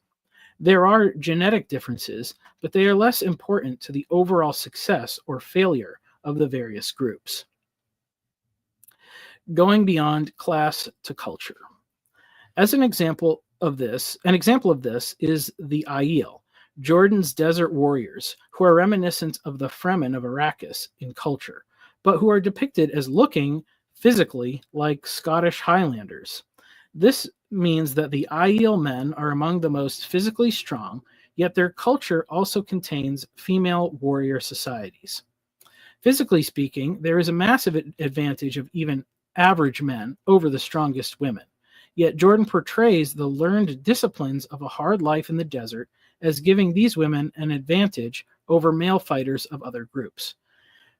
There are genetic differences, but they are less important to the overall success or failure of the various groups. Going beyond class to culture. As an example of this is the Aiel, Jordan's desert warriors, who are reminiscent of the Fremen of Arrakis in culture, but who are depicted as looking physically like Scottish Highlanders. This means that the Aiel men are among the most physically strong, yet their culture also contains female warrior societies. Physically speaking, there is a massive advantage of even average men over the strongest women. Yet Jordan portrays the learned disciplines of a hard life in the desert as giving these women an advantage over male fighters of other groups.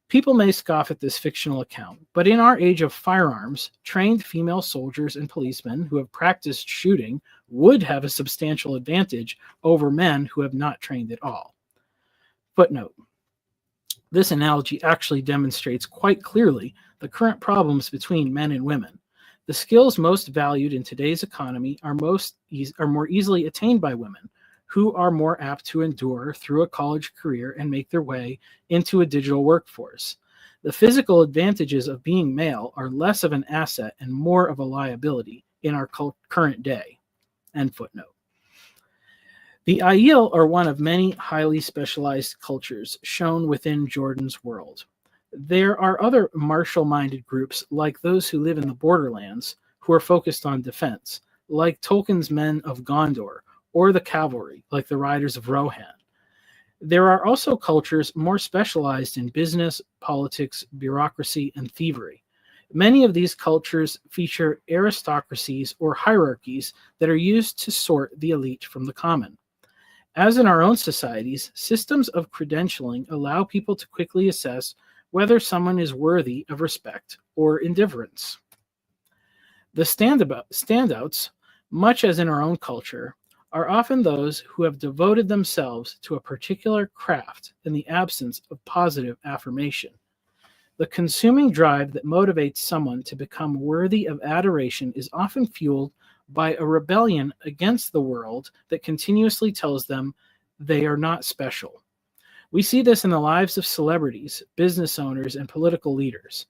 People may scoff at this fictional account, but in our age of firearms, trained female soldiers and policemen who have practiced shooting would have a substantial advantage over men who have not trained at all. Footnote: this analogy actually demonstrates quite clearly the current problems between men and women. The skills most valued in today's economy are more easily attained by women, who are more apt to endure through a college career and make their way into a digital workforce. The physical advantages of being male are less of an asset and more of a liability in our current day. End footnote. The Aiel are one of many highly specialized cultures shown within Jordan's world. There are other martial-minded groups like those who live in the borderlands who are focused on defense, like Tolkien's men of Gondor, or the cavalry, like the riders of Rohan. There are also cultures more specialized in business, politics, bureaucracy, and thievery. Many of these cultures feature aristocracies or hierarchies that are used to sort the elite from the common. As in our own societies, systems of credentialing allow people to quickly assess whether someone is worthy of respect or indifference. The standouts, much as in our own culture, are often those who have devoted themselves to a particular craft in the absence of positive affirmation. The consuming drive that motivates someone to become worthy of adoration is often fueled by a rebellion against the world that continuously tells them they are not special. We see this in the lives of celebrities, business owners, and political leaders.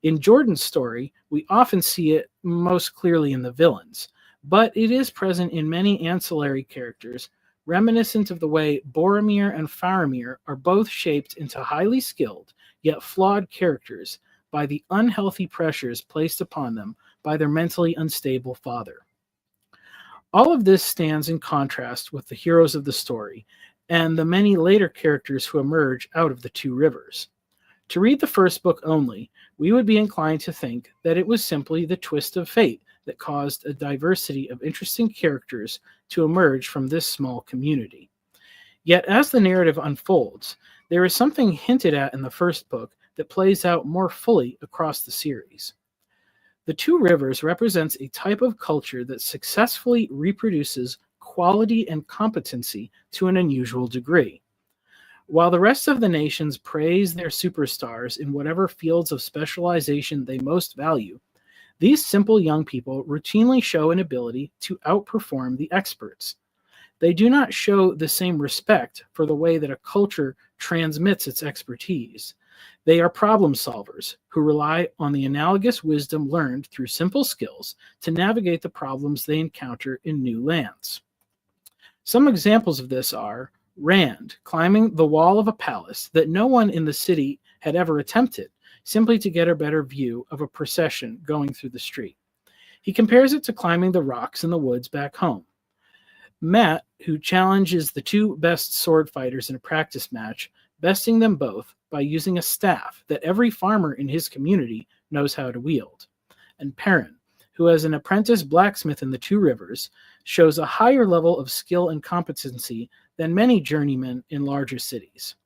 In Jordan's story, we often see it most clearly in the villains, but it is present in many ancillary characters, reminiscent of the way Boromir and Faramir are both shaped into highly skilled, yet flawed characters by the unhealthy pressures placed upon them by their mentally unstable father. All of this stands in contrast with the heroes of the story and the many later characters who emerge out of the two rivers. To read the first book only, we would be inclined to think that it was simply the twist of fate that caused a diversity of interesting characters to emerge from this small community. Yet as the narrative unfolds, there is something hinted at in the first book that plays out more fully across the series. The Two Rivers represents a type of culture that successfully reproduces quality and competency to an unusual degree. While the rest of the nations praise their superstars in whatever fields of specialization they most value, these simple young people routinely show an ability to outperform the experts. They do not show the same respect for the way that a culture transmits its expertise. They are problem solvers who rely on the analogous wisdom learned through simple skills to navigate the problems they encounter in new lands. Some examples of this are Rand climbing the wall of a palace that no one in the city had ever attempted, simply to get a better view of a procession going through the street. He compares it to climbing the rocks in the woods back home. Matt, who challenges the two best sword fighters in a practice match, besting them both by using a staff that every farmer in his community knows how to wield. And Perrin, who as an apprentice blacksmith in the Two Rivers, shows a higher level of skill and competency than many journeymen in larger cities.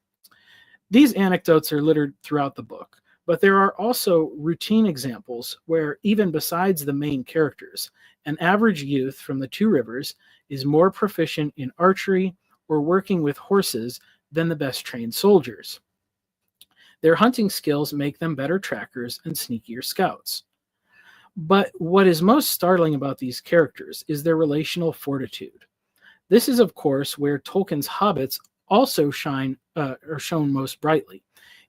These anecdotes are littered throughout the book, but there are also routine examples where, even besides the main characters, an average youth from the Two Rivers is more proficient in archery or working with horses than the best trained soldiers. Their hunting skills make them better trackers and sneakier scouts. But what is most startling about these characters is their relational fortitude. This is, of course, where Tolkien's hobbits also are shown most brightly,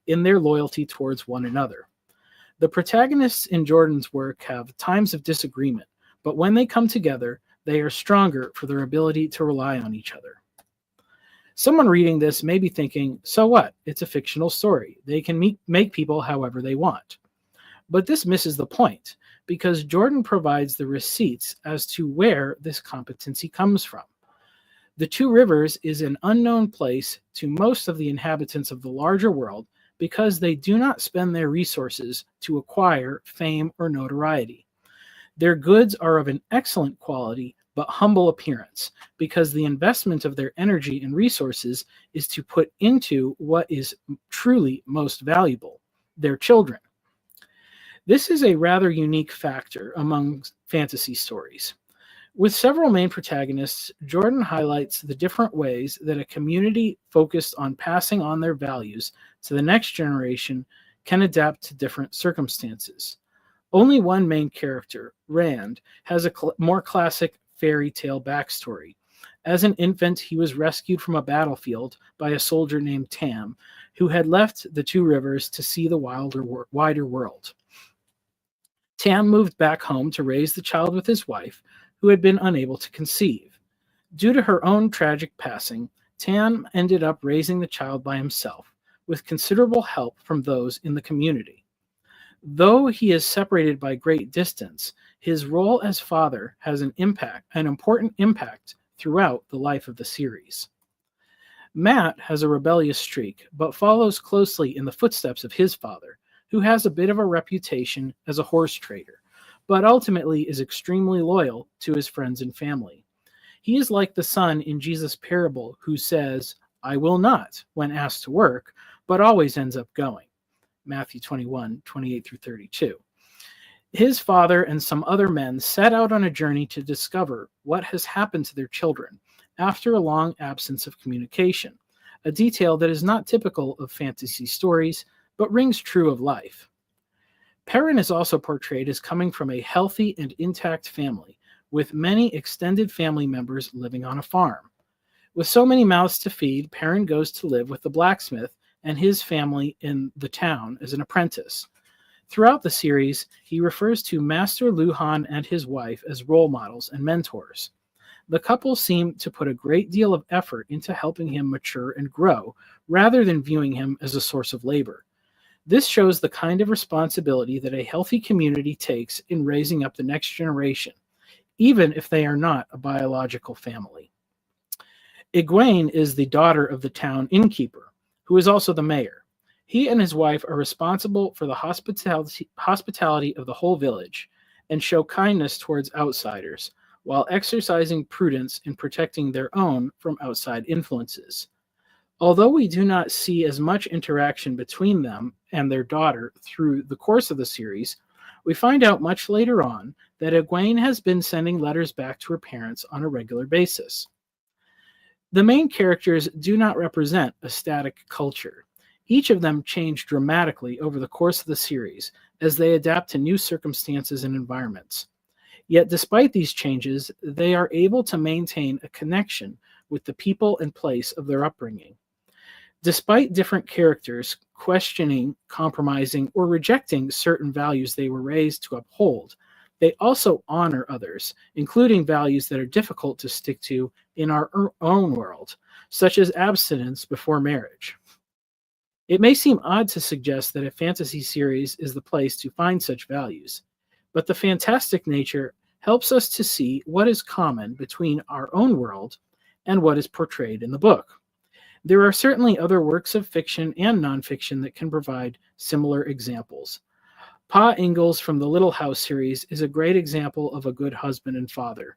in their loyalty towards one another. The protagonists in Jordan's work have times of disagreement, but when they come together, they are stronger for their ability to rely on each other. Someone reading this may be thinking, so what? It's a fictional story. They can make people however they want. But this misses the point, because Jordan provides the receipts as to where this competency comes from. The Two Rivers is an unknown place to most of the inhabitants of the larger world because they do not spend their resources to acquire fame or notoriety. Their goods are of an excellent quality but humble appearance because the investment of their energy and resources is to put into what is truly most valuable, their children. This is a rather unique factor among fantasy stories. With several main protagonists, Jordan highlights the different ways that a community focused on passing on their values to the next generation can adapt to different circumstances. Only one main character, Rand, has a more classic fairy tale backstory. As an infant, he was rescued from a battlefield by a soldier named Tam, who had left the Two Rivers to see the wider world. Tam moved back home to raise the child with his wife, who had been unable to conceive. Due to her own tragic passing, Tam ended up raising the child by himself, with considerable help from those in the community. Though he is separated by great distance, his role as father has an important impact throughout the life of the series. Matt has a rebellious streak, but follows closely in the footsteps of his father, who has a bit of a reputation as a horse trader, but ultimately is extremely loyal to his friends and family. He is like the son in Jesus' parable who says, "I will not," when asked to work, but always ends up going. Matthew 21:28 through 32. His father and some other men set out on a journey to discover what has happened to their children after a long absence of communication, a detail that is not typical of fantasy stories, but rings true of life. Perrin is also portrayed as coming from a healthy and intact family, with many extended family members living on a farm. With so many mouths to feed, Perrin goes to live with the blacksmith and his family in the town as an apprentice. Throughout the series, he refers to Master Luhan and his wife as role models and mentors. The couple seem to put a great deal of effort into helping him mature and grow, rather than viewing him as a source of labor. This shows the kind of responsibility that a healthy community takes in raising up the next generation, even if they are not a biological family. Egwene is the daughter of the town innkeeper, who is also the mayor. He and his wife are responsible for the hospitality of the whole village and show kindness towards outsiders, while exercising prudence in protecting their own from outside influences. Although we do not see as much interaction between them and their daughter through the course of the series, we find out much later on that Egwene has been sending letters back to her parents on a regular basis. The main characters do not represent a static culture. Each of them change dramatically over the course of the series as they adapt to new circumstances and environments. Yet despite these changes, they are able to maintain a connection with the people and place of their upbringing. Despite different characters questioning, compromising, or rejecting certain values they were raised to uphold, they also honor others, including values that are difficult to stick to in our own world, such as abstinence before marriage. It may seem odd to suggest that a fantasy series is the place to find such values, but the fantastic nature helps us to see what is common between our own world and what is portrayed in the book. There are certainly other works of fiction and nonfiction that can provide similar examples. Pa Ingalls from the Little House series is a great example of a good husband and father.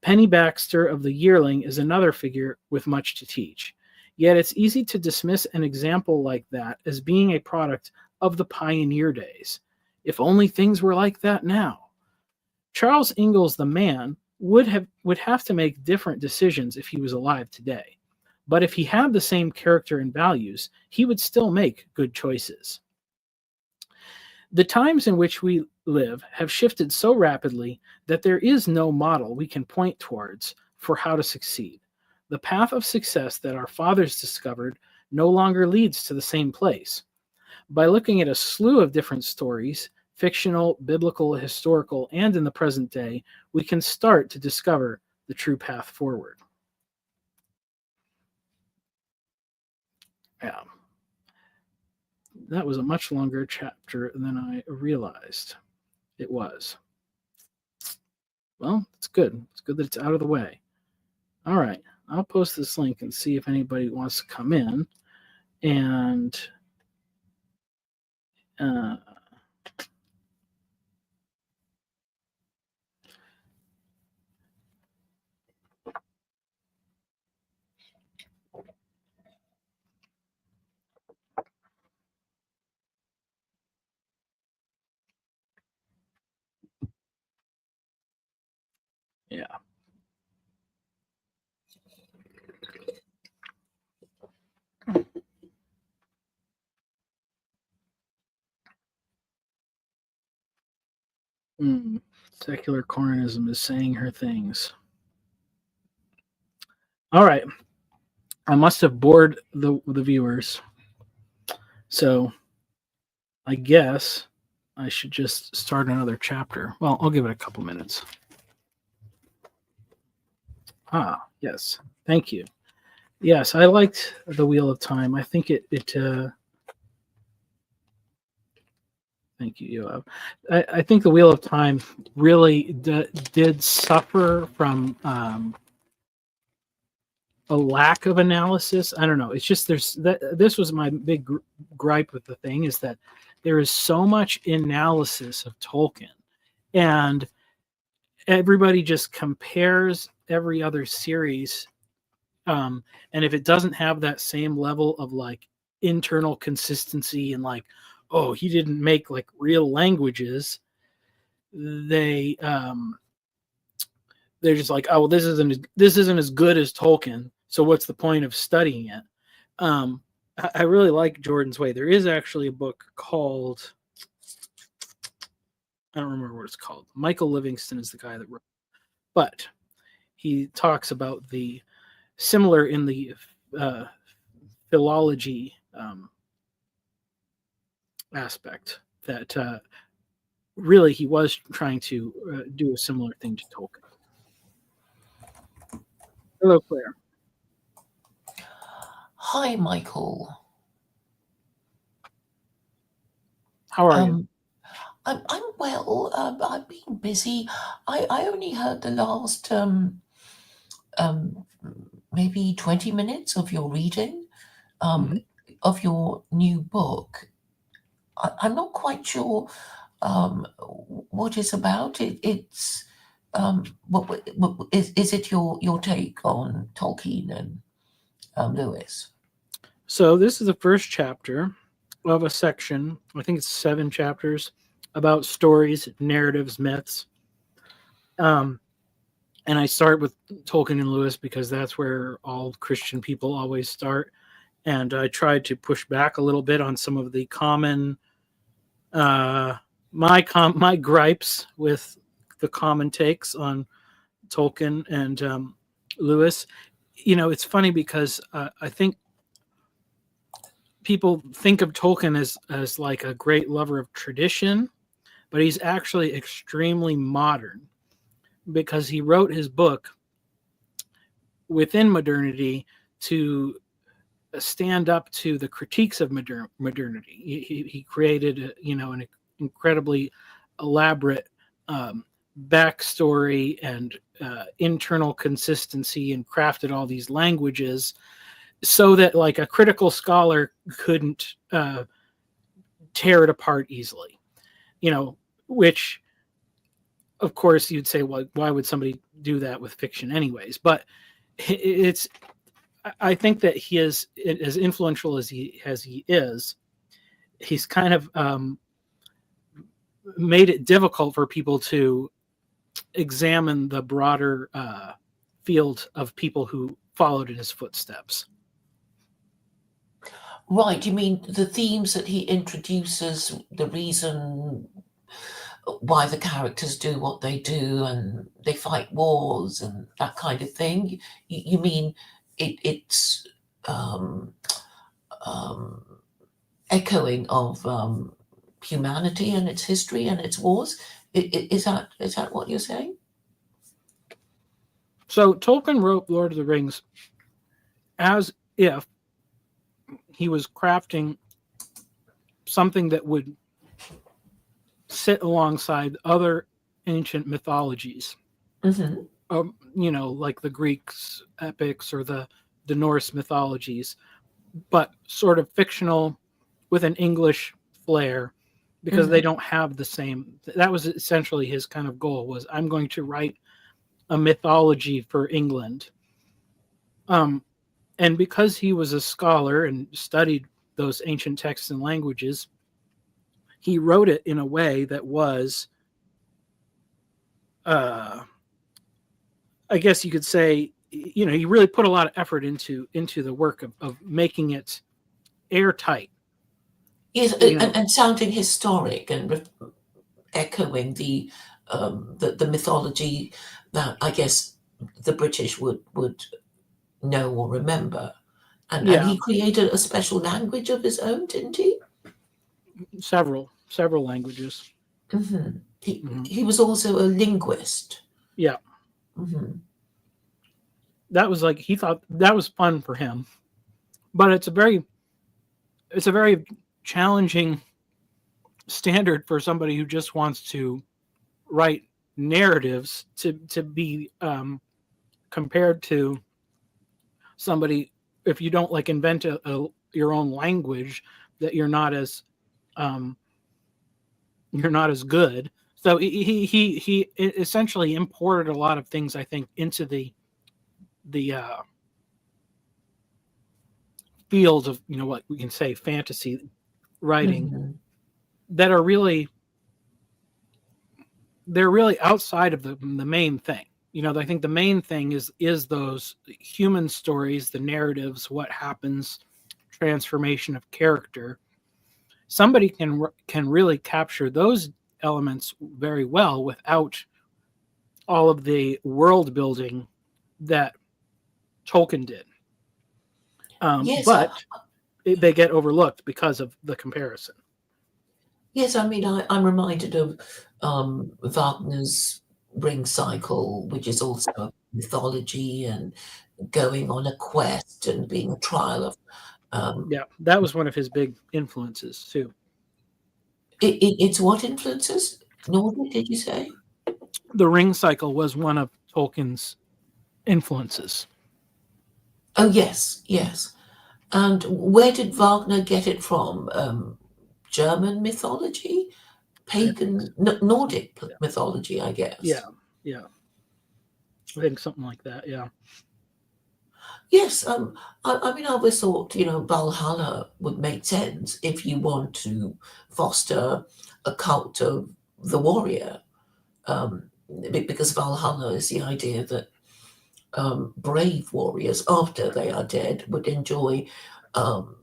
Penny Baxter of The Yearling is another figure with much to teach. Yet it's easy to dismiss an example like that as being a product of the pioneer days. If only things were like that now. Charles Ingalls the man would have to make different decisions if he was alive today. But if he had the same character and values, he would still make good choices. The times in which we live have shifted so rapidly that there is no model we can point towards for how to succeed. The path of success that our fathers discovered no longer leads to the same place. By looking at a slew of different stories, fictional, biblical, historical, and in the present day, we can start to discover the true path forward. Yeah. That was a much longer chapter than I realized it was. Well, it's good. It's good that it's out of the way. All right. I'll post this link and see if anybody wants to come in and yeah. Secular Cornism is saying her things. All right. I must have bored the viewers. So I guess I should just start another chapter. Well, I'll give it a couple minutes. Yes. Thank you. Yes, I liked The Wheel of Time. I think it thank you, Yoav. I think The Wheel of Time really did suffer from a lack of analysis. I don't know. It's just this was my big gripe with the thing, is that there is so much analysis of Tolkien, and everybody just compares every other series, and if it doesn't have that same level of like internal consistency and like, oh, he didn't make like real languages, they're just like, oh, well, this isn't as good as Tolkien, so what's the point of studying it? I really like Jordan's Way. There is actually a book called, I don't remember what it's called. Michael Livingston is the guy that wrote, but he talks about the similar in the philology aspect, that really he was trying to do a similar thing to Tolkien. Hello, Claire. Hi, Michael. How are you? I'm well. I've been busy. I only heard the last maybe 20 minutes of your reading Mm-hmm. of your new book. I'm not quite sure what it's about. It's what is it your take on Tolkien and Lewis? So this is the first chapter of a section. I think it's 7 chapters about stories, narratives, myths. And I start with Tolkien and Lewis because that's where all Christian people always start. And I tried to push back a little bit on some of the common my gripes with the common takes on Tolkien and Lewis. It's funny because I think people think of Tolkien as like a great lover of tradition, but he's actually extremely modern, because he wrote his book within modernity to stand up to the critiques of modernity. He created, an incredibly elaborate backstory and internal consistency, and crafted all these languages so that like a critical scholar couldn't tear it apart easily. Which of course you'd say, well, why would somebody do that with fiction anyways? But it's I think that he is, as influential as he is, he's kind of made it difficult for people to examine the broader field of people who followed in his footsteps. Right, you mean the themes that he introduces, the reason why the characters do what they do and they fight wars and that kind of thing? You mean it's um, um, echoing of humanity and its history and its wars? Is that what you're saying? So Tolkien wrote Lord of the Rings as if he was crafting something that would sit alongside other ancient mythologies, Mm-hmm. like the Greeks epics or the Norse mythologies, but sort of fictional with an English flair, because they Mm-hmm. don't have the same. That was essentially his kind of goal, was I'm going to write a mythology for England. And because he was a scholar and studied those ancient texts and languages, he wrote it in a way that was, I guess you could say, he really put a lot of effort into the work of making it airtight. Yes, You know, and sounding historic and echoing the mythology that I guess the British would know or remember. And yeah, he created a special language of his own, didn't he? several languages. Hmm. He Hmm. he was also a linguist. Yeah. Hmm. that was like he thought that was fun for him. But it's a very challenging standard for somebody who just wants to write narratives to be compared to somebody. If you don't like invent your own language, that you're not as good. So he essentially imported a lot of things, I think, into the fields of, you know, what we can say fantasy writing, Mhm. that are really, they're really outside of the main thing. You know, I think the main thing is those human stories, the narratives, what happens, transformation of character. Somebody can really capture those elements very well without all of the world building that Tolkien did. Yes, But they get overlooked because of the comparison. yes. I mean, I'm reminded of Wagner's Ring Cycle, which is also a mythology and going on a quest and being a trial of. Um, Yeah, that was one of his big influences too. it's what influences Nordic? Did you say? The Ring Cycle was one of Tolkien's influences. Oh yes, yes. And where did Wagner get it from? German mythology, I pagan, Nordic mythology, I Yeah, guess. yeah, I think something like that. Yeah, Yes, I mean, I always thought, Valhalla would make sense if you want to foster a cult of the warrior, because Valhalla is the idea that brave warriors, after they are dead, would enjoy um,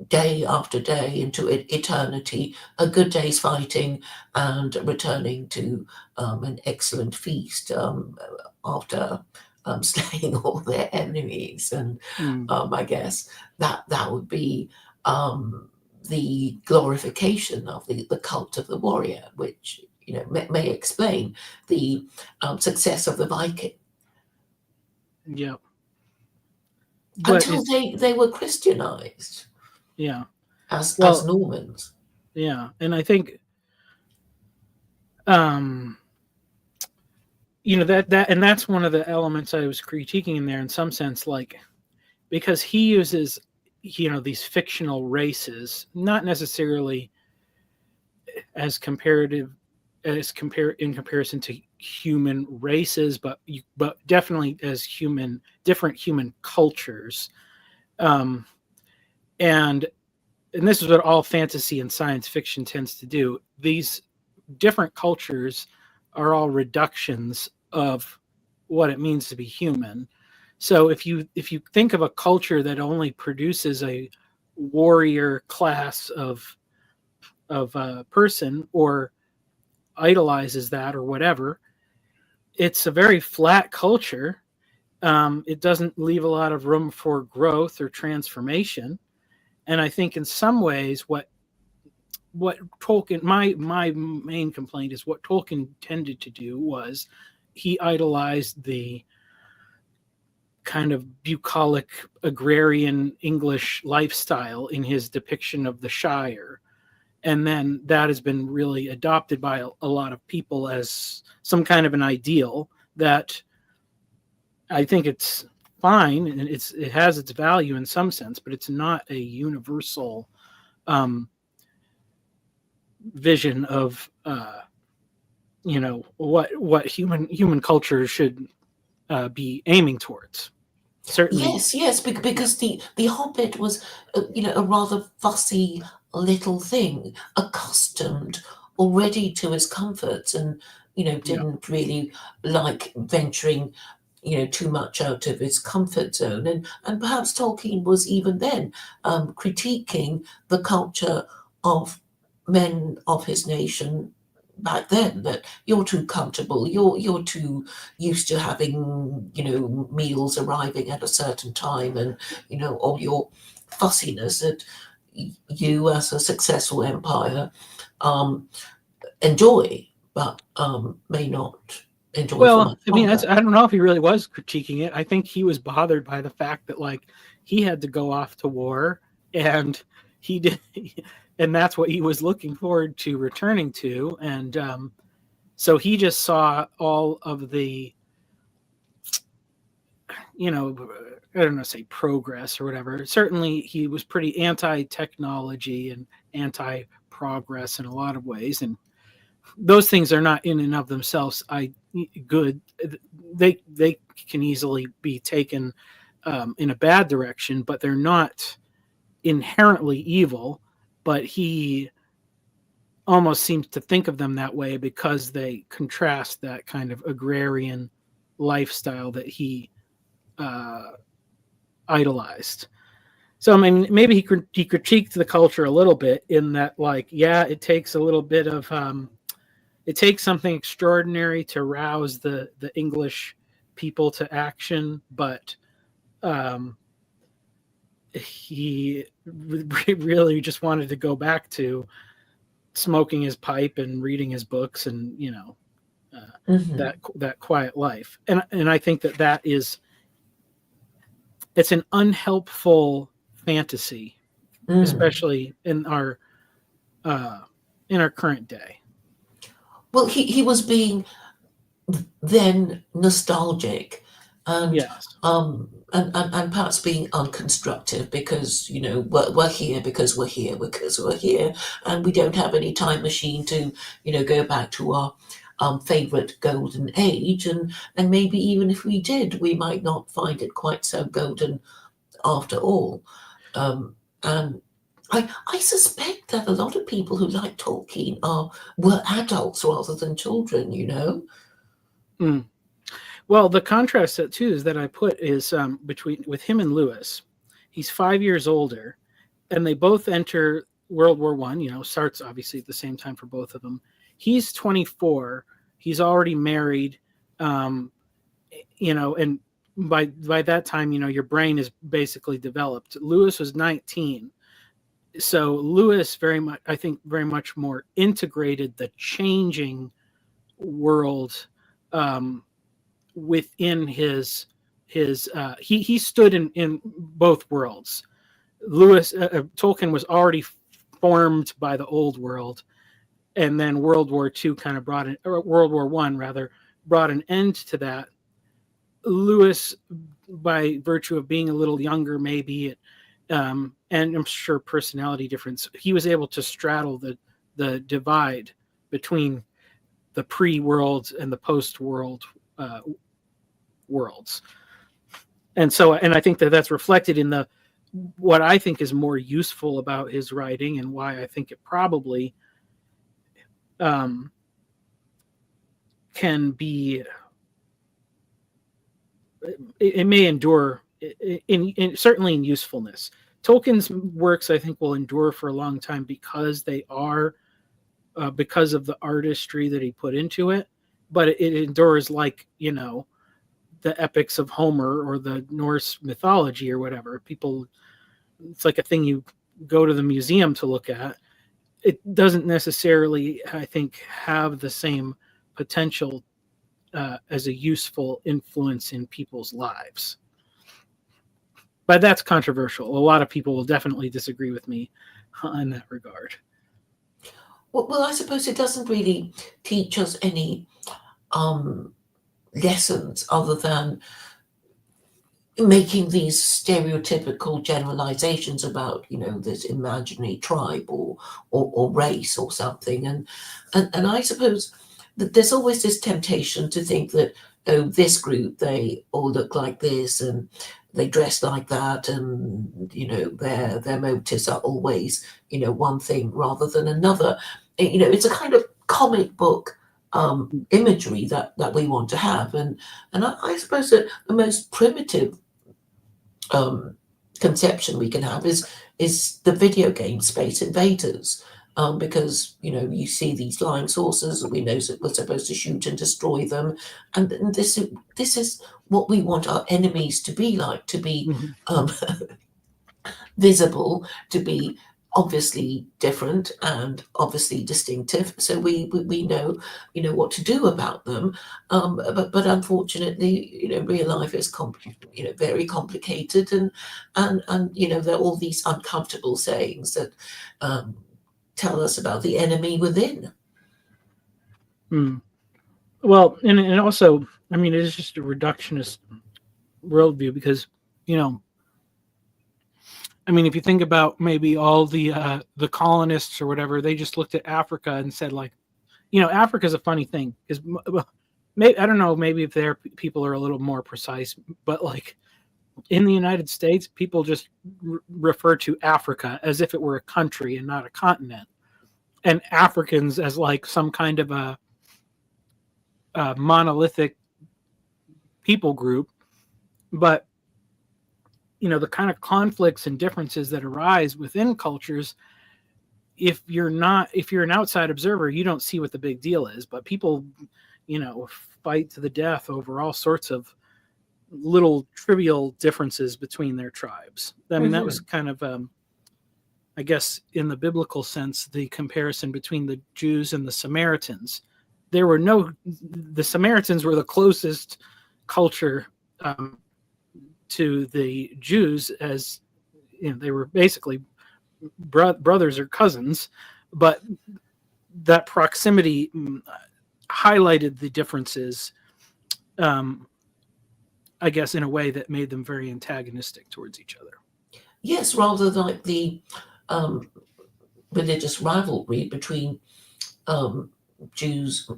day after day into eternity, a good day's fighting and returning to an excellent feast after slaying all their enemies. And mm, I guess that would be the glorification of the cult of the warrior, which may explain the success of the Viking yeah. But until it's they were Christianized yeah. as Well, Normans. yeah, and I think um, and that's one of the elements I was critiquing in there in some sense, like because he uses these fictional races, not necessarily as comparative as compare in comparison to human races, but definitely as different human cultures. Um, and and this is what all fantasy and science fiction tends to do. These different cultures are all reductions of what it means to be human. So if you think of a culture that only produces a warrior class of person, or idolizes that or whatever, it's a very flat culture. It doesn't leave a lot of room for growth or transformation. And I think in some ways, what Tolkien, my main complaint is what Tolkien tended to do was he idolized the kind of bucolic agrarian English lifestyle in his depiction of the Shire. And then that has been really adopted by a lot of people as some kind of an ideal that I think it's fine and it has its value in some sense, but it's not a universal um, vision of what human culture should be aiming towards. Certainly, Yes, yes, yeah, because the Hobbit was, a rather fussy little thing, accustomed already to his comforts, and yeah, didn't really like venturing, too much out of his comfort zone, and perhaps Tolkien was even then critiquing the culture of men of his nation back then, that you're too comfortable, you're too used to having meals arriving at a certain time, and all your fussiness that you as a successful empire um, enjoy, but may not. enjoy for Well, much I mean, longer. I don't know if he really was critiquing it. I think he was bothered by the fact that like he had to go off to war, and he did, and that's what he was looking forward to returning to, and so he just saw all of the, you know, I don't know, say progress or whatever. Certainly, he was pretty anti-technology and anti-progress in a lot of ways, and those things are not in and of themselves good. They can easily be taken in a bad direction, but they're not inherently evil. But he almost seems to think of them that way because they contrast that kind of agrarian lifestyle that he uh, idolized. So I mean, maybe he critiqued the culture a little bit in that, like, yeah, it takes a little bit of it takes something extraordinary to rouse the English people to action, but um, he really just wanted to go back to smoking his pipe and reading his books, and Hmm. that quiet life. And I think that is it's an unhelpful fantasy, Mm. especially uh, in our current day. Well, he was being then nostalgic and Yes. and perhaps being unconstructive because we're here because we're here because we're here, and we don't have any time machine to go back to our favorite golden age, and maybe even if we did, we might not find it quite so golden after all. And I suspect that a lot of people who like Tolkien were adults rather than children. Mm. Well, the contrast that too is that I put is between with him and Lewis. He's 5 years older, and they both enter World War One. Starts obviously at the same time for both of them. He's 24. He's already married. Um, and by that time, your brain is basically developed. Lewis was 19, so Lewis I think, very much more integrated the changing world um, within he stood in both worlds. Tolkien was already formed by the old world, and then World War II kind of World War One rather brought an end to that. Lewis, by virtue of being a little younger, maybe, and I'm sure personality difference, he was able to straddle the divide between the pre-world and the post-world uh, worlds. And I think that's reflected in the what I think is more useful about his writing, and why I think it probably um, can be it may endure certainly in usefulness. Tolkien's works, I think, will endure for a long time because they are because of the artistry that he put into it. But it endures like the epics of Homer or the Norse mythology or whatever. People, it's like a thing you go to the museum to look at. It doesn't necessarily, I think, have the same potential as a useful influence in people's lives. But that's controversial. A lot of people will definitely disagree with me in that regard. Well, I suppose it doesn't really teach us any um, lessons other than making these stereotypical generalizations about this imaginary tribe or race or something, and I suppose that there's always this temptation to think that, oh, this group, they all look like this and they dress like that, and their motives are always one thing rather than another. It's a kind of comic book imagery that we want to have, and I suppose that the most primitive um, conception we can have is the video game Space Invaders, because you see these flying saucers, and we know that we're supposed to shoot and destroy them, and this is what we want our enemies to be like, to be Mhm. um, visible, to be obviously different and obviously distinctive. So we know, what to do about them. But unfortunately, real life is very complicated, and there are all these uncomfortable sayings that tell us about the enemy within. Well, and also, I mean, it is just a reductionist worldview because, I mean, if you think about maybe all the colonists or whatever, they just looked at Africa and said, like, Africa is a funny thing because maybe, I don't know, maybe if their people are a little more precise, but like in the United States, people just refer to Africa as if it were a country and not a continent, and Africans as like some kind of a monolithic people group. But the kind of conflicts and differences that arise within cultures, if you're an outside observer, you don't see what the big deal is, but people fight to the death over all sorts of little trivial differences between their tribes. I mean, that was kind of I guess in the biblical sense, the comparison between the Jews and the Samaritans. The Samaritans were the closest culture to the Jews, as they were basically brothers or cousins, but that proximity highlighted the differences, I guess, in a way that made them very antagonistic towards each other. Yes, rather like the religious rivalry between Jews,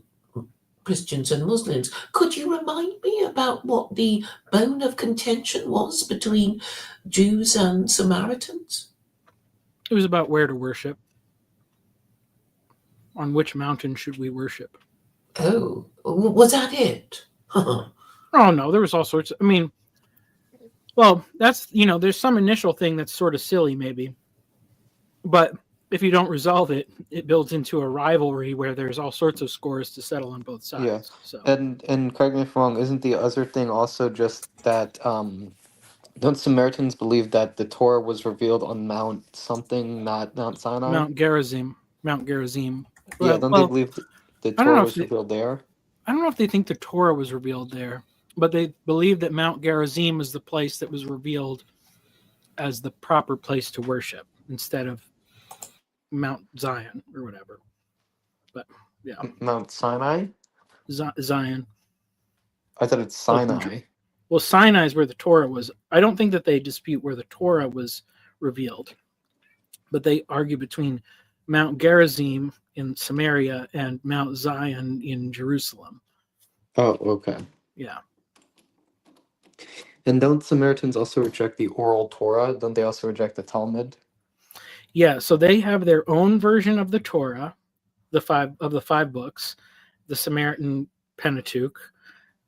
Christians and Muslims. Could you remind me about what the bone of contention was between Jews and Samaritans? It was about where to worship. On which mountain should we worship? Oh, was that it? Oh, no, there was all sorts of, I mean, well, that's, there's some initial thing that's sort of silly maybe, but if you don't resolve it, it builds into a rivalry where there's all sorts of scores to settle on both sides. Yeah. So, And correct me if I'm wrong, isn't the other thing also just that don't Samaritans believe that the Torah was revealed on Mount something, not Mount Sinai? Mount Gerizim. Yeah, don't they believe the I don't know Torah if was revealed there? I don't know if they think the Torah was revealed there, but they believe that Mount Gerizim was the place that was revealed as the proper place to worship instead of Mount Zion or whatever. But yeah, Mount Sinai? Zion. I thought it's Sinai. Well, Sinai is where the Torah was. I don't think that they dispute where the Torah was revealed, but they argue between Mount Gerizim in Samaria and Mount Zion in Jerusalem. Oh, okay. Yeah. And don't Samaritans also reject the oral Torah? Don't they also reject the Talmud? Yeah, so they have their own version of the Torah, the five books, the Samaritan Pentateuch,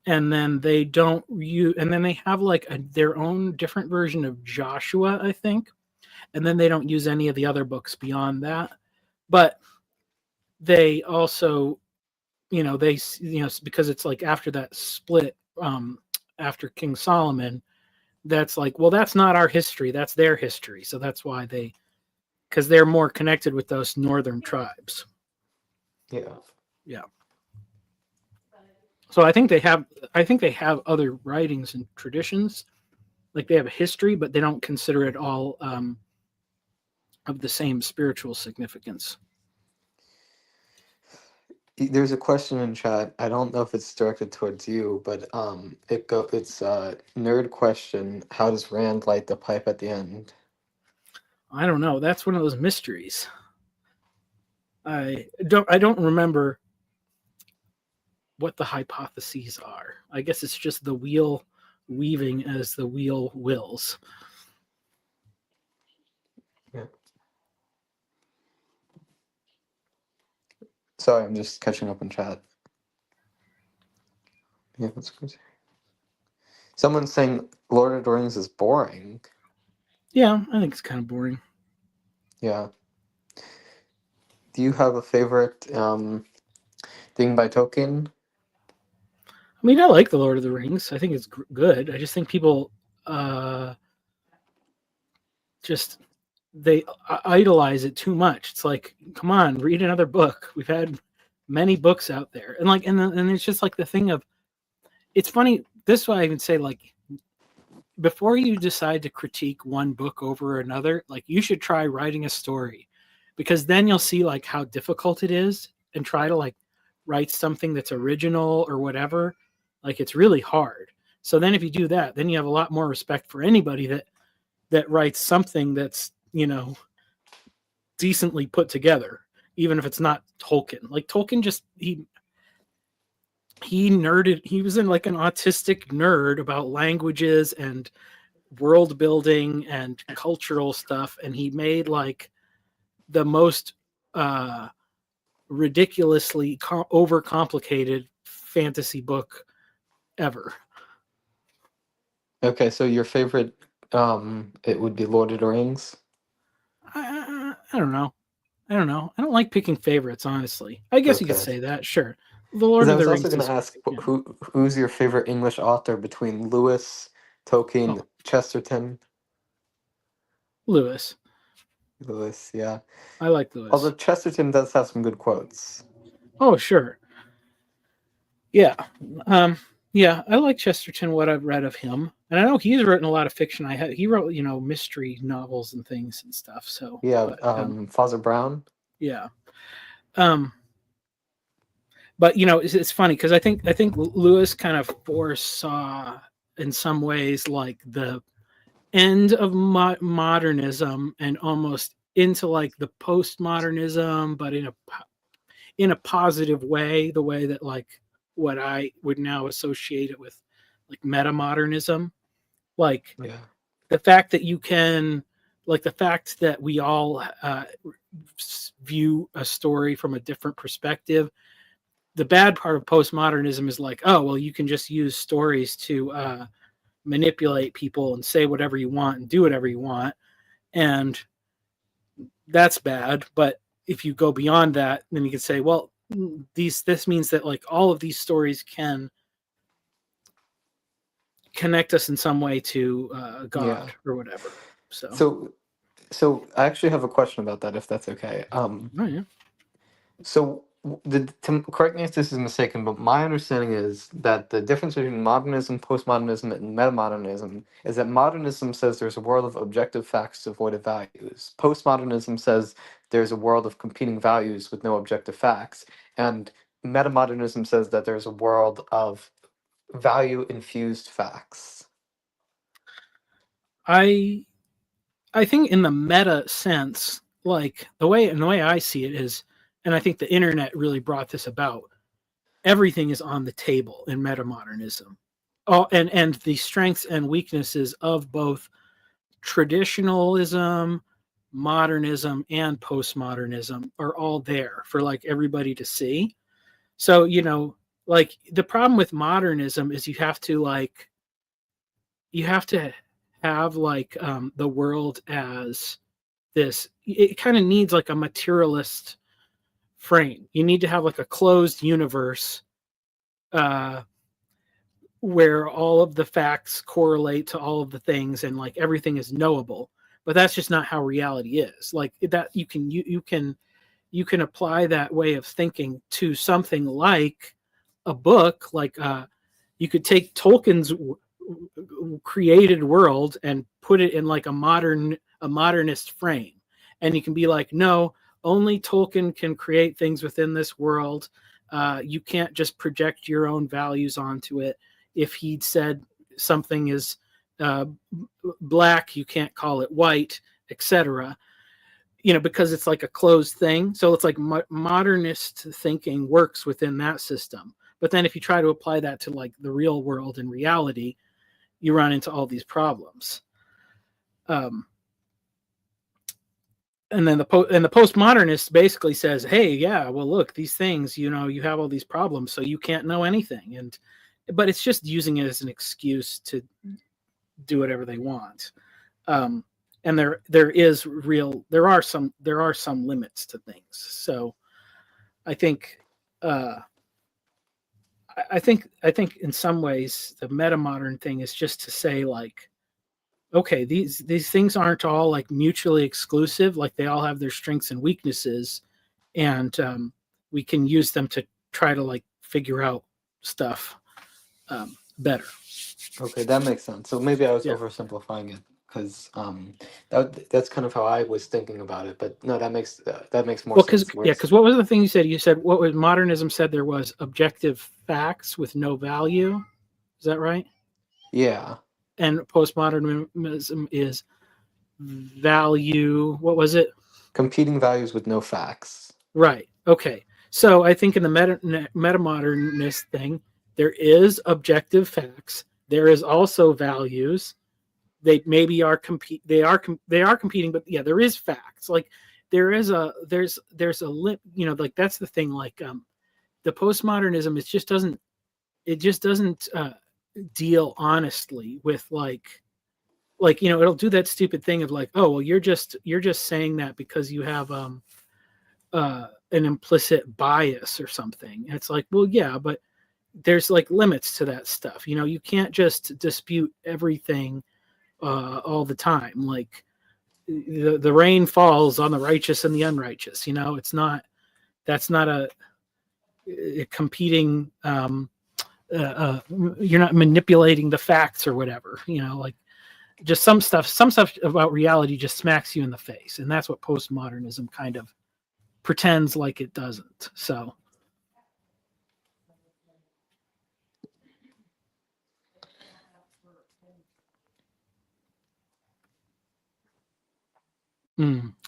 and then they don't use, and then they have like their own different version of Joshua, I think, and then they don't use any of the other books beyond that. But they also, because it's like after that split, after King Solomon, that's like, well, that's not our history, that's their history. So that's why because they're more connected with those northern tribes. Yeah. So I think they have other writings and traditions, like they have a history, but they don't consider it all of the same spiritual significance. There's a question in chat. I don't know if it's directed towards you, but it's a nerd question. How does Rand light the pipe at the end? I don't know. That's one of those mysteries. I don't remember what the hypotheses are. I guess it's just the wheel weaving as the wheel wills. Yeah. Sorry, I'm just catching up in chat. Yeah, that's good. Someone's saying Lord of the Rings is boring. Yeah, I think it's kind of boring. Yeah. Do you have a favorite thing by Tolkien? I mean, I like the Lord of the Rings. I think it's good. I just think people just they idolize it too much. It's like, come on, read another book. We've had many books out there, and like, and it's just like the thing of, it's funny. This is why I even say, like, before you decide to critique one book over another, like, you should try writing a story, because then you'll see like how difficult it is, and try to like write something that's original or whatever. Like, it's really hard. So then if you do that, then you have a lot more respect for anybody that writes something that's, decently put together, even if it's not Tolkien. Like, Tolkien just he nerded. He was in like an autistic nerd about languages and world building and cultural stuff, and he made like the most ridiculously overcomplicated fantasy book ever. Okay, so your favorite, it would be Lord of the Rings. I don't know. I don't like picking favorites, honestly. I guess you could Okay. say that. Sure. The Because Lord I of the was also Rings going to is ask great. Yeah. who's your favorite English author between Lewis, Tolkien, Oh, Chesterton. Lewis. Lewis, yeah. I like Although Lewis. Chesterton does have some good quotes. Oh, sure. Yeah. Um, yeah, I like Chesterton, what I've read of him. And I know he's written a lot of fiction. He wrote, mystery novels and things and stuff. So, Yeah, but Father Brown. yeah. Um, but it's funny because I think Lewis kind of foresaw in some ways like the end of modernism, and almost into like the postmodernism, but in a positive way, the way that like what I would now associate it with, like metamodernism, like Yeah. the fact that you can, like the fact that we all view a story from a different perspective. The bad part of postmodernism is like, oh well, you can just use stories to manipulate people and say whatever you want and do whatever you want, and that's bad. But if you go beyond that, then you can say, well, this means that like all of these stories can connect us in some way to Yeah. God or whatever. So, So, so I actually have a question about that, if that's okay. oh yeah, So, correct me if this is mistaken, but my understanding is that the difference between modernism, postmodernism, and metamodernism is that modernism says there's a world of objective facts devoid of values. Postmodernism says there's a world of competing values with no objective facts. And metamodernism says that there's a world of value infused facts. I I think in the meta sense, like the way I see it is, and I think the internet really brought this about. Everything is on the table in metamodernism. Oh, and the strengths and weaknesses of both traditionalism, modernism, and postmodernism are all there for like everybody to see. So, like the problem with modernism is you have to have like the world as this. It kind of needs like a materialist frame. You need to have like a closed universe uh where all of the facts correlate to all of the things, and like everything is knowable. But that's just not how reality is. Like that you can apply that way of thinking to something like a book. Like you could take Tolkien's created world and put it in like a modernist frame, and you can be like, no, only Tolkien can create things within this world. You can't just project your own values onto it. If he'd said something is uh, black, you can't call it white, etc. Because it's like a closed thing. So it's like modernist thinking works within that system. But then if you try to apply that to like the real world and reality, you run into all these problems. Um, and then the postmodernist basically says, hey, yeah, well, look, these things, you have all these problems, so you can't know anything. But it's just using it as an excuse to do whatever they want. Um, and there are some limits to things. So I think uh, I think in some ways the meta modern thing is just to say like okay, these things aren't all like mutually exclusive. Like they all have their strengths and weaknesses, and we can use them to try to like figure out stuff better. Okay, that makes sense. So maybe I was Yeah. oversimplifying it because that's kind of how I was thinking about it. But no, that makes more Well, because sense. yeah, because what was the thing you said? You said what was modernism said there was objective facts with no value. Is that right? Yeah, And postmodernism is value. What was it? competing values with no facts. Right. Okay. So I think in the metamodernist thing, there is objective facts. There is also values. They maybe are compete. They are competing, but yeah, there is facts. Like there's a lip. You know, like that's the thing. Like the postmodernism, it just doesn't deal honestly with like it'll do that stupid thing of like, oh well, you're just saying that because you have an implicit bias or something. And it's like, well, yeah, but there's like limits to that stuff. You can't just dispute everything all the time. Like the rain falls on the righteous and the unrighteous. It's not that's not a competing. You're not manipulating the facts or whatever. Like just some stuff about reality just smacks you in the face, and that's what postmodernism kind of pretends like it doesn't. So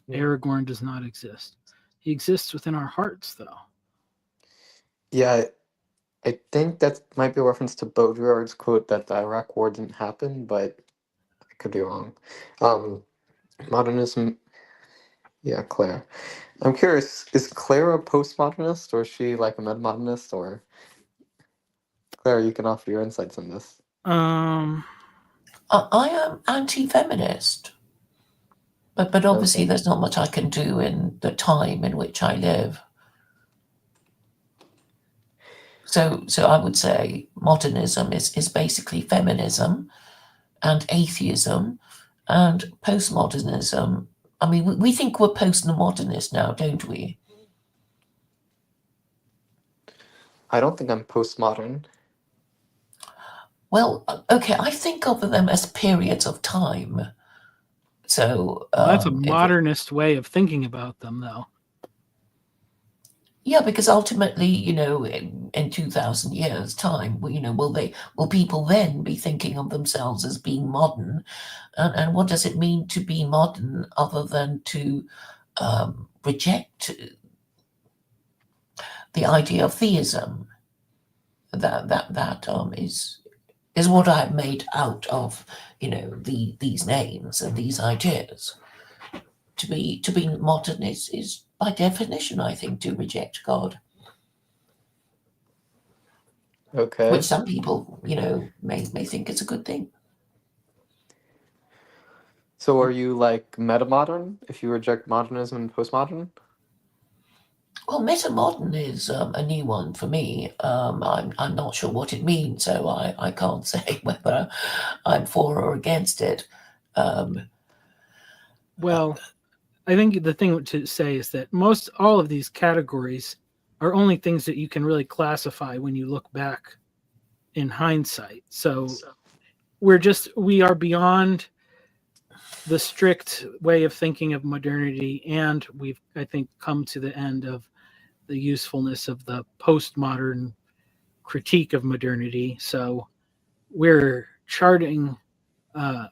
Aragorn does not exist. He exists within our hearts, though. Yeah, I think that might be a reference to Baudrillard's quote that the Iraq War didn't happen, but I could be wrong. Modernism, yeah, Claire. I'm curious, is Claire a postmodernist or is she like a metamodernist? Or Claire, you can offer your insights on this. I am anti-feminist, but obviously Okay. there's not much I can do in the time in which I live. So I would say modernism is basically feminism and atheism, and postmodernism. I mean, we think we're postmodernist now, don't we? I don't think I'm postmodern. Well, okay, I think of them as periods of time. So Well, that's a if we, modernist way of thinking about them, though. yeah, because ultimately, in 2,000 years' time, will people then be thinking of themselves as being modern? And what does it mean to be modern other than to reject the idea of theism? That is what I've made out of these names and these ideas. To be modern is by definition, I think, to reject God, Okay. which some people may think is a good thing. So are you like metamodern if you reject modernism and postmodern? Well, metamodern is a new one for me. I'm not sure what it means, so I can't say whether I'm for or against it. Well, I think the thing to say is that most all of these categories are only things that you can really classify when you look back in hindsight. So we are beyond the strict way of thinking of modernity, and we've, I think, come to the end of the usefulness of the postmodern critique of modernity. So we're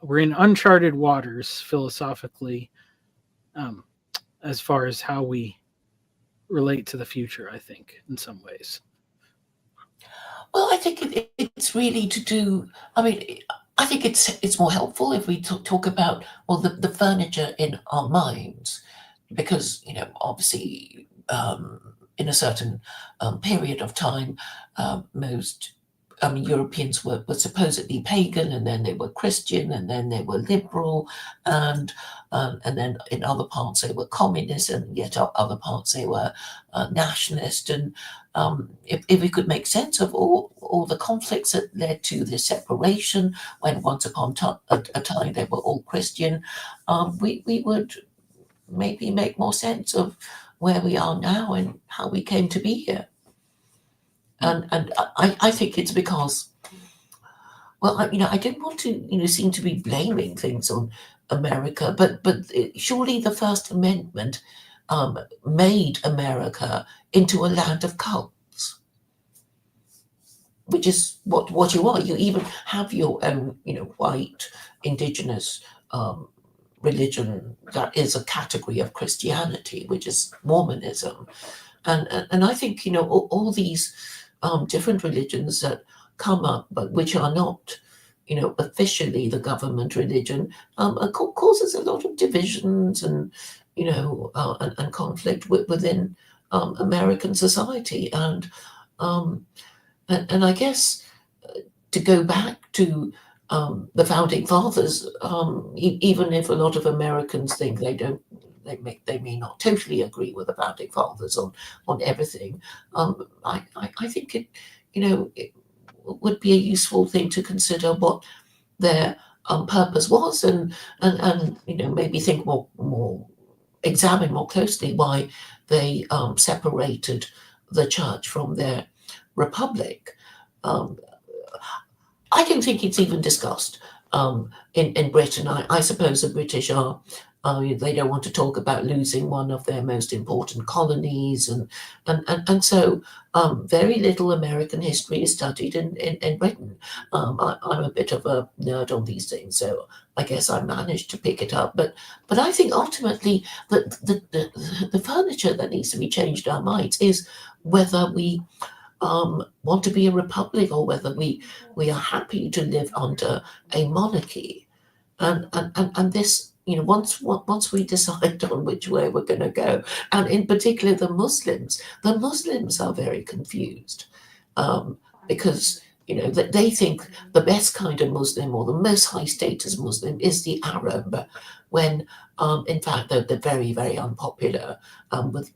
we're in uncharted waters philosophically, as far as how we relate to the future, I think, in some ways. Well, I think it's really to do. I mean, I think it's more helpful if we talk about the furniture in our minds, because obviously in a certain period of time, most Europeans were supposedly pagan, and then they were Christian, and then they were liberal, and then in other parts they were communist, and yet other parts they were nationalist. And if we could make sense of all the conflicts that led to this separation, when once upon a time they were all Christian, we would maybe make more sense of where we are now and how we came to be here. And I think it's because, well, I don't want to seem to be blaming things on America, but surely the First Amendment made America into a land of cults, which is what you are. You even have your own, white indigenous religion that is a category of Christianity, which is Mormonism, and I think all these different religions that come up, but which are not, officially the government religion, causes a lot of divisions and, and conflict within American society. And I guess to go back to the founding fathers, even if a lot of Americans think they may not totally agree with the founding fathers on everything. I think it would be a useful thing to consider what their purpose was, and maybe think more examine more closely why they separated the church from their republic. I don't think it's even discussed in Britain. I suppose the British are. They don't want to talk about losing one of their most important colonies, and so very little American history is studied in Britain. I'm a bit of a nerd on these things, so I guess I managed to pick it up. But I think ultimately the furniture that needs to be changed in our minds is whether we want to be a republic or whether we are happy to live under a monarchy, and this. Once we decide on which way we're going to go, and in particular the Muslims are very confused because they think the best kind of Muslim or the most high status Muslim is the Arab, when in fact they're very, very unpopular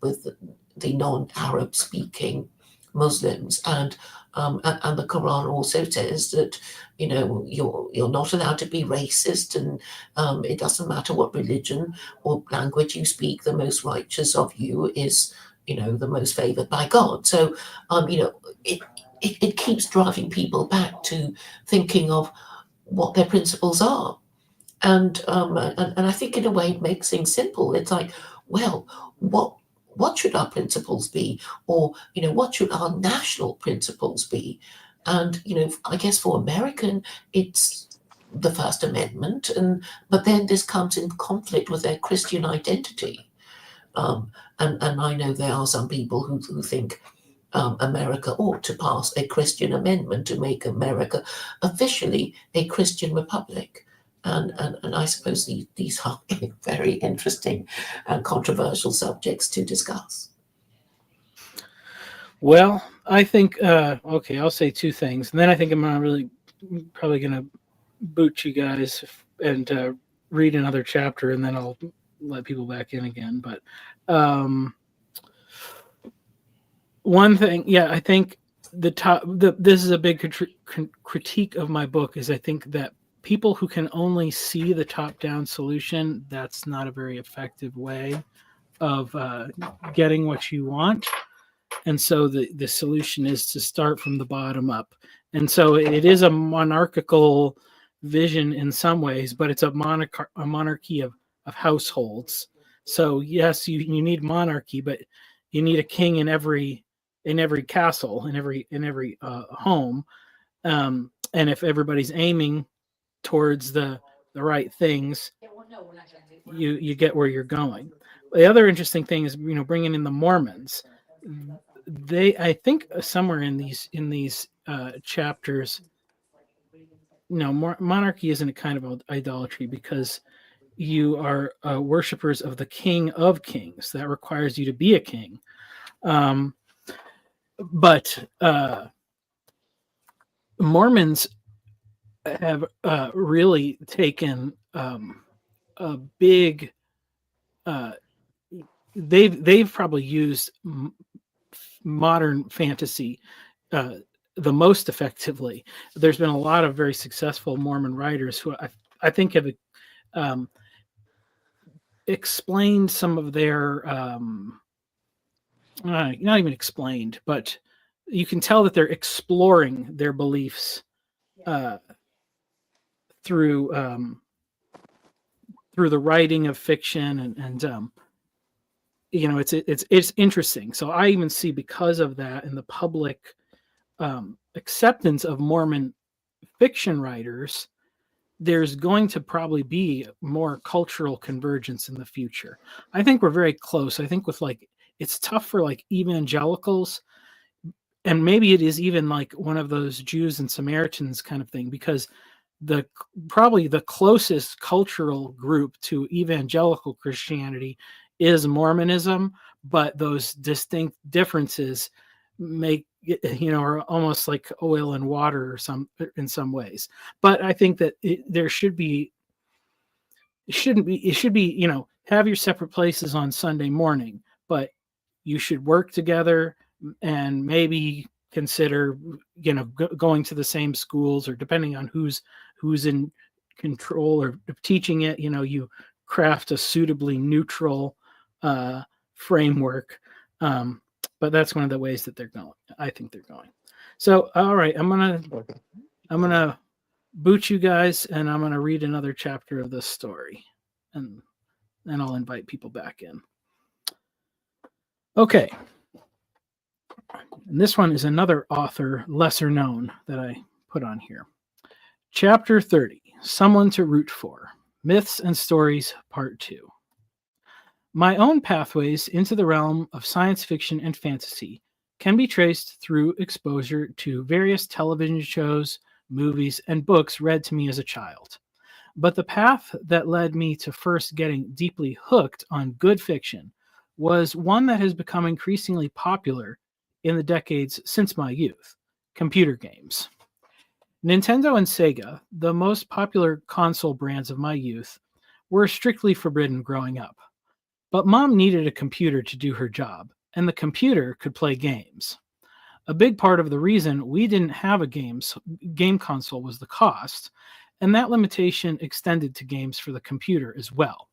with the non-Arab speaking Muslims, and the Quran also says that you're not allowed to be racist, and it doesn't matter what religion or language you speak. The most righteous of you is the most favored by God. So it keeps driving people back to thinking of what their principles are, and I think in a way it makes things simple. It's like, well, what should our principles be, or what should our national principles be? And I guess for American it's the First Amendment, but then this comes in conflict with their Christian identity, and I know there are some people who think America ought to pass a Christian amendment to make America officially a Christian republic. And I suppose these are very interesting and controversial subjects to discuss. Well, I think okay, I'll say two things, and then I think I'm probably going to boot you guys and read another chapter, and then I'll let people back in again. But one thing, yeah, I think this is a big critique of my book, is I think that people who can only see the top-down solution, that's not a very effective way of getting what you want. And so the solution is to start from the bottom up. And so it is a monarchical vision in some ways, but it's a monarchy of households. So yes, you need monarchy, but you need a king in every castle, in every home. And if everybody's aiming towards the right things, you get where you're going. The other interesting thing is bringing in the Mormons. I think somewhere in these chapters, monarchy isn't a kind of idolatry, because you are worshipers of the King of Kings. That requires you to be a king. But Mormons have really taken a big. They've probably used modern fantasy the most effectively. There's been a lot of very successful Mormon writers who I think have explained some of their not even explained, but you can tell that they're exploring their beliefs through the writing of fiction and it's interesting. So I even see, because of that, in the public acceptance of Mormon fiction writers, there's going to probably be more cultural convergence in the future. I think we're very close. I think with it's tough for evangelicals, and maybe it is even like one of those Jews and Samaritans kind of thing, because probably the closest cultural group to evangelical Christianity is Mormonism, but those distinct differences are almost like oil and water in some ways. But I think that it should be have your separate places on Sunday morning, but you should work together and maybe consider going to the same schools, or depending on who's in control or teaching it, you craft a suitably neutral framework. But that's one of the ways that they're going. I think they're going. So, all right, I'm gonna boot you guys, and I'm gonna read another chapter of this story, and then I'll invite people back in. Okay. And this one is another author, lesser known, that I put on here. Chapter 30, Someone to Root For, Myths and Stories, Part 2. My own pathways into the realm of science fiction and fantasy can be traced through exposure to various television shows, movies, and books read to me as a child. But the path that led me to first getting deeply hooked on good fiction was one that has become increasingly popular in the decades since my youth: computer games. Nintendo and Sega, the most popular console brands of my youth, were strictly forbidden growing up. But Mom needed a computer to do her job, and the computer could play games. A big part of the reason we didn't have a game console was the cost, and that limitation extended to games for the computer as well.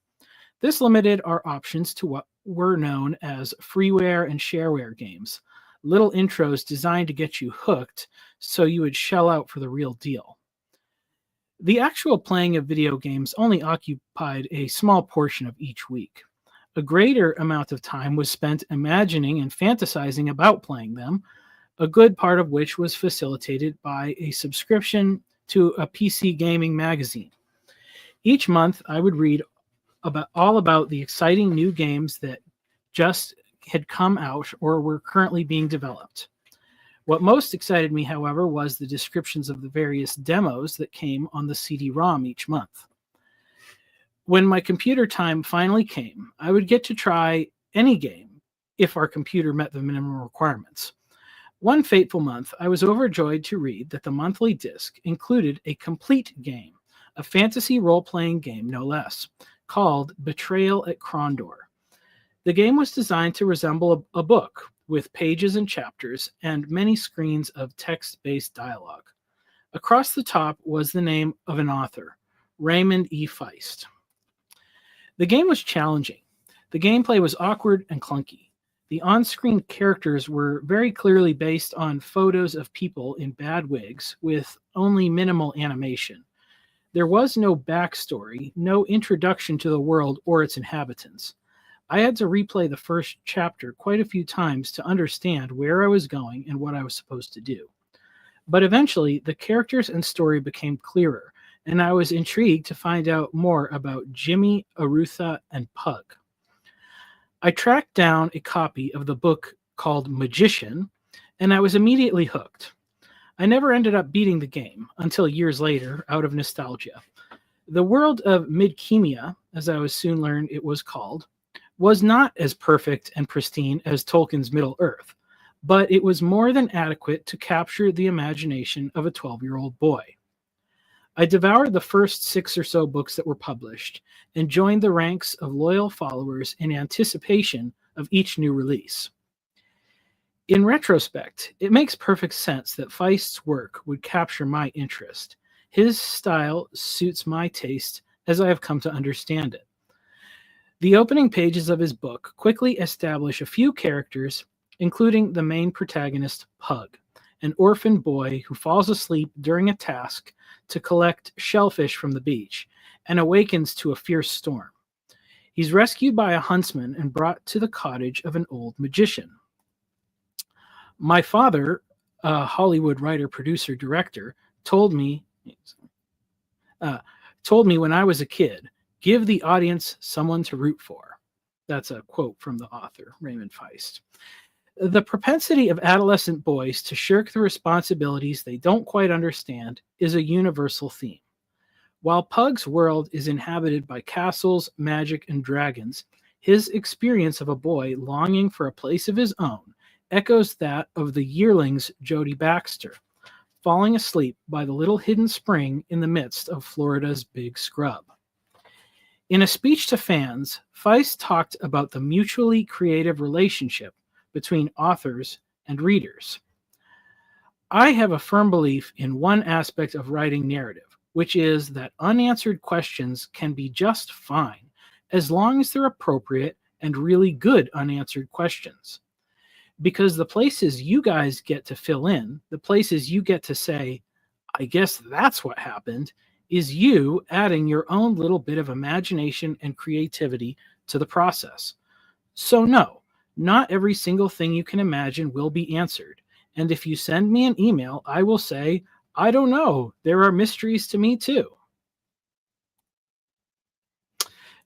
This limited our options to what were known as freeware and shareware games, little intros designed to get you hooked so you would shell out for the real deal. The actual playing of video games only occupied a small portion of each week. A greater amount of time was spent imagining and fantasizing about playing them, a good part of which was facilitated by a subscription to a PC gaming magazine. Each month, I would read all about the exciting new games that just had come out or were currently being developed. What most excited me, however, was the descriptions of the various demos that came on the CD-ROM each month. When my computer time finally came, I would get to try any game if our computer met the minimum requirements. One fateful month, I was overjoyed to read that the monthly disc included a complete game, a fantasy role-playing game no less, called Betrayal at Krondor. The game was designed to resemble a book with pages and chapters and many screens of text-based dialogue. Across the top was the name of an author, Raymond E. Feist. The game was challenging. The gameplay was awkward and clunky. The on-screen characters were very clearly based on photos of people in bad wigs with only minimal animation. There was no backstory, no introduction to the world or its inhabitants. I had to replay the first chapter quite a few times to understand where I was going and what I was supposed to do. But eventually, the characters and story became clearer, and I was intrigued to find out more about Jimmy, Arutha, and Pug. I tracked down a copy of the book called Magician, and I was immediately hooked. I never ended up beating the game until years later, out of nostalgia. The world of Midkemia, as I was soon learned it was called, was not as perfect and pristine as Tolkien's Middle-earth, but it was more than adequate to capture the imagination of a 12-year-old boy. I devoured the first 6 or so books that were published and joined the ranks of loyal followers in anticipation of each new release. In retrospect, it makes perfect sense that Feist's work would capture my interest. His style suits my taste as I have come to understand it. The opening pages of his book quickly establish a few characters, including the main protagonist, Pug, an orphan boy who falls asleep during a task to collect shellfish from the beach and awakens to a fierce storm. He's rescued by a huntsman and brought to the cottage of an old magician. My father, a Hollywood writer, producer, director, told me when I was a kid, give the audience someone to root for. That's a quote from the author, Raymond Feist. The propensity of adolescent boys to shirk the responsibilities they don't quite understand is a universal theme. While Pug's world is inhabited by castles, magic, and dragons, his experience of a boy longing for a place of his own echoes that of the yearling's Jodie Baxter, falling asleep by the little hidden spring in the midst of Florida's big scrub. In a speech to fans, Feist talked about the mutually creative relationship between authors and readers. I have a firm belief in one aspect of writing narrative, which is that unanswered questions can be just fine as long as they're appropriate and really good unanswered questions. Because the places you guys get to fill in, the places you get to say, I guess that's what happened, is you adding your own little bit of imagination and creativity to the process. So no, not every single thing you can imagine will be answered. And if you send me an email, I will say, I don't know, there are mysteries to me too.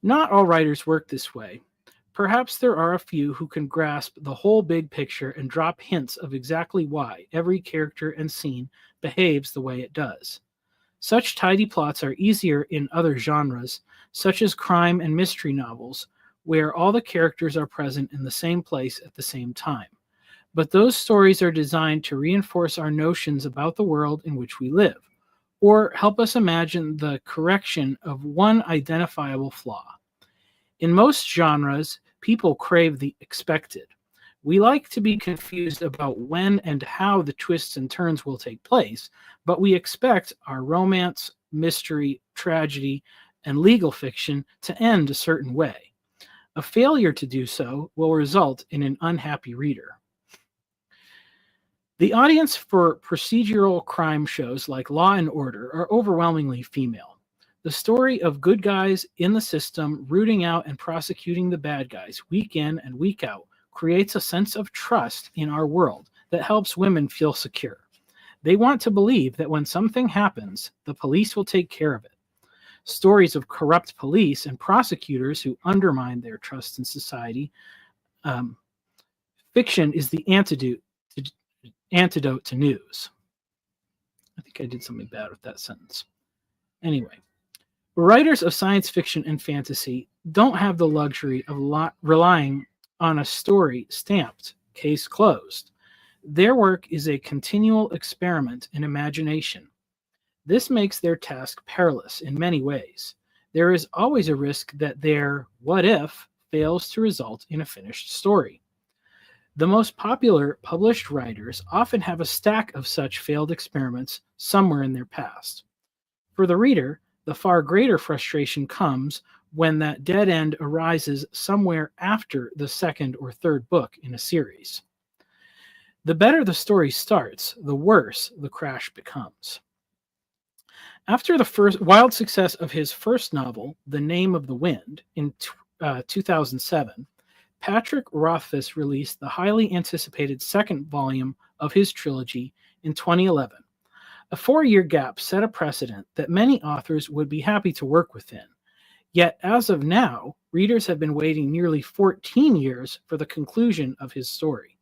Not all writers work this way. Perhaps there are a few who can grasp the whole big picture and drop hints of exactly why every character and scene behaves the way it does. Such tidy plots are easier in other genres, such as crime and mystery novels, where all the characters are present in the same place at the same time. But those stories are designed to reinforce our notions about the world in which we live, or help us imagine the correction of one identifiable flaw. In most genres, people crave the expected. We like to be confused about when and how the twists and turns will take place, but we expect our romance, mystery, tragedy, and legal fiction to end a certain way. A failure to do so will result in an unhappy reader. The audience for procedural crime shows like Law and Order are overwhelmingly female. The story of good guys in the system rooting out and prosecuting the bad guys week in and week out creates a sense of trust in our world that helps women feel secure. They want to believe that when something happens, the police will take care of it. Stories of corrupt police and prosecutors who undermine their trust in society. Fiction is the antidote to news. I think I did something bad with that sentence. Anyway, writers of science fiction and fantasy don't have the luxury of relying on a story stamped case closed. Their work is a continual experiment in imagination. This makes their task perilous in many ways. There is always a risk that their what if fails to result in a finished story. The most popular published writers often have a stack of such failed experiments somewhere in their past. For the reader, the far greater frustration comes when that dead end arises somewhere after the second or third book in a series. The better the story starts, the worse the crash becomes. After the first wild success of his first novel, The Name of the Wind, in 2007, Patrick Rothfuss released the highly anticipated second volume of his trilogy in 2011. A 4-year gap set a precedent that many authors would be happy to work within. Yet, as of now, readers have been waiting nearly 14 years for the conclusion of his story.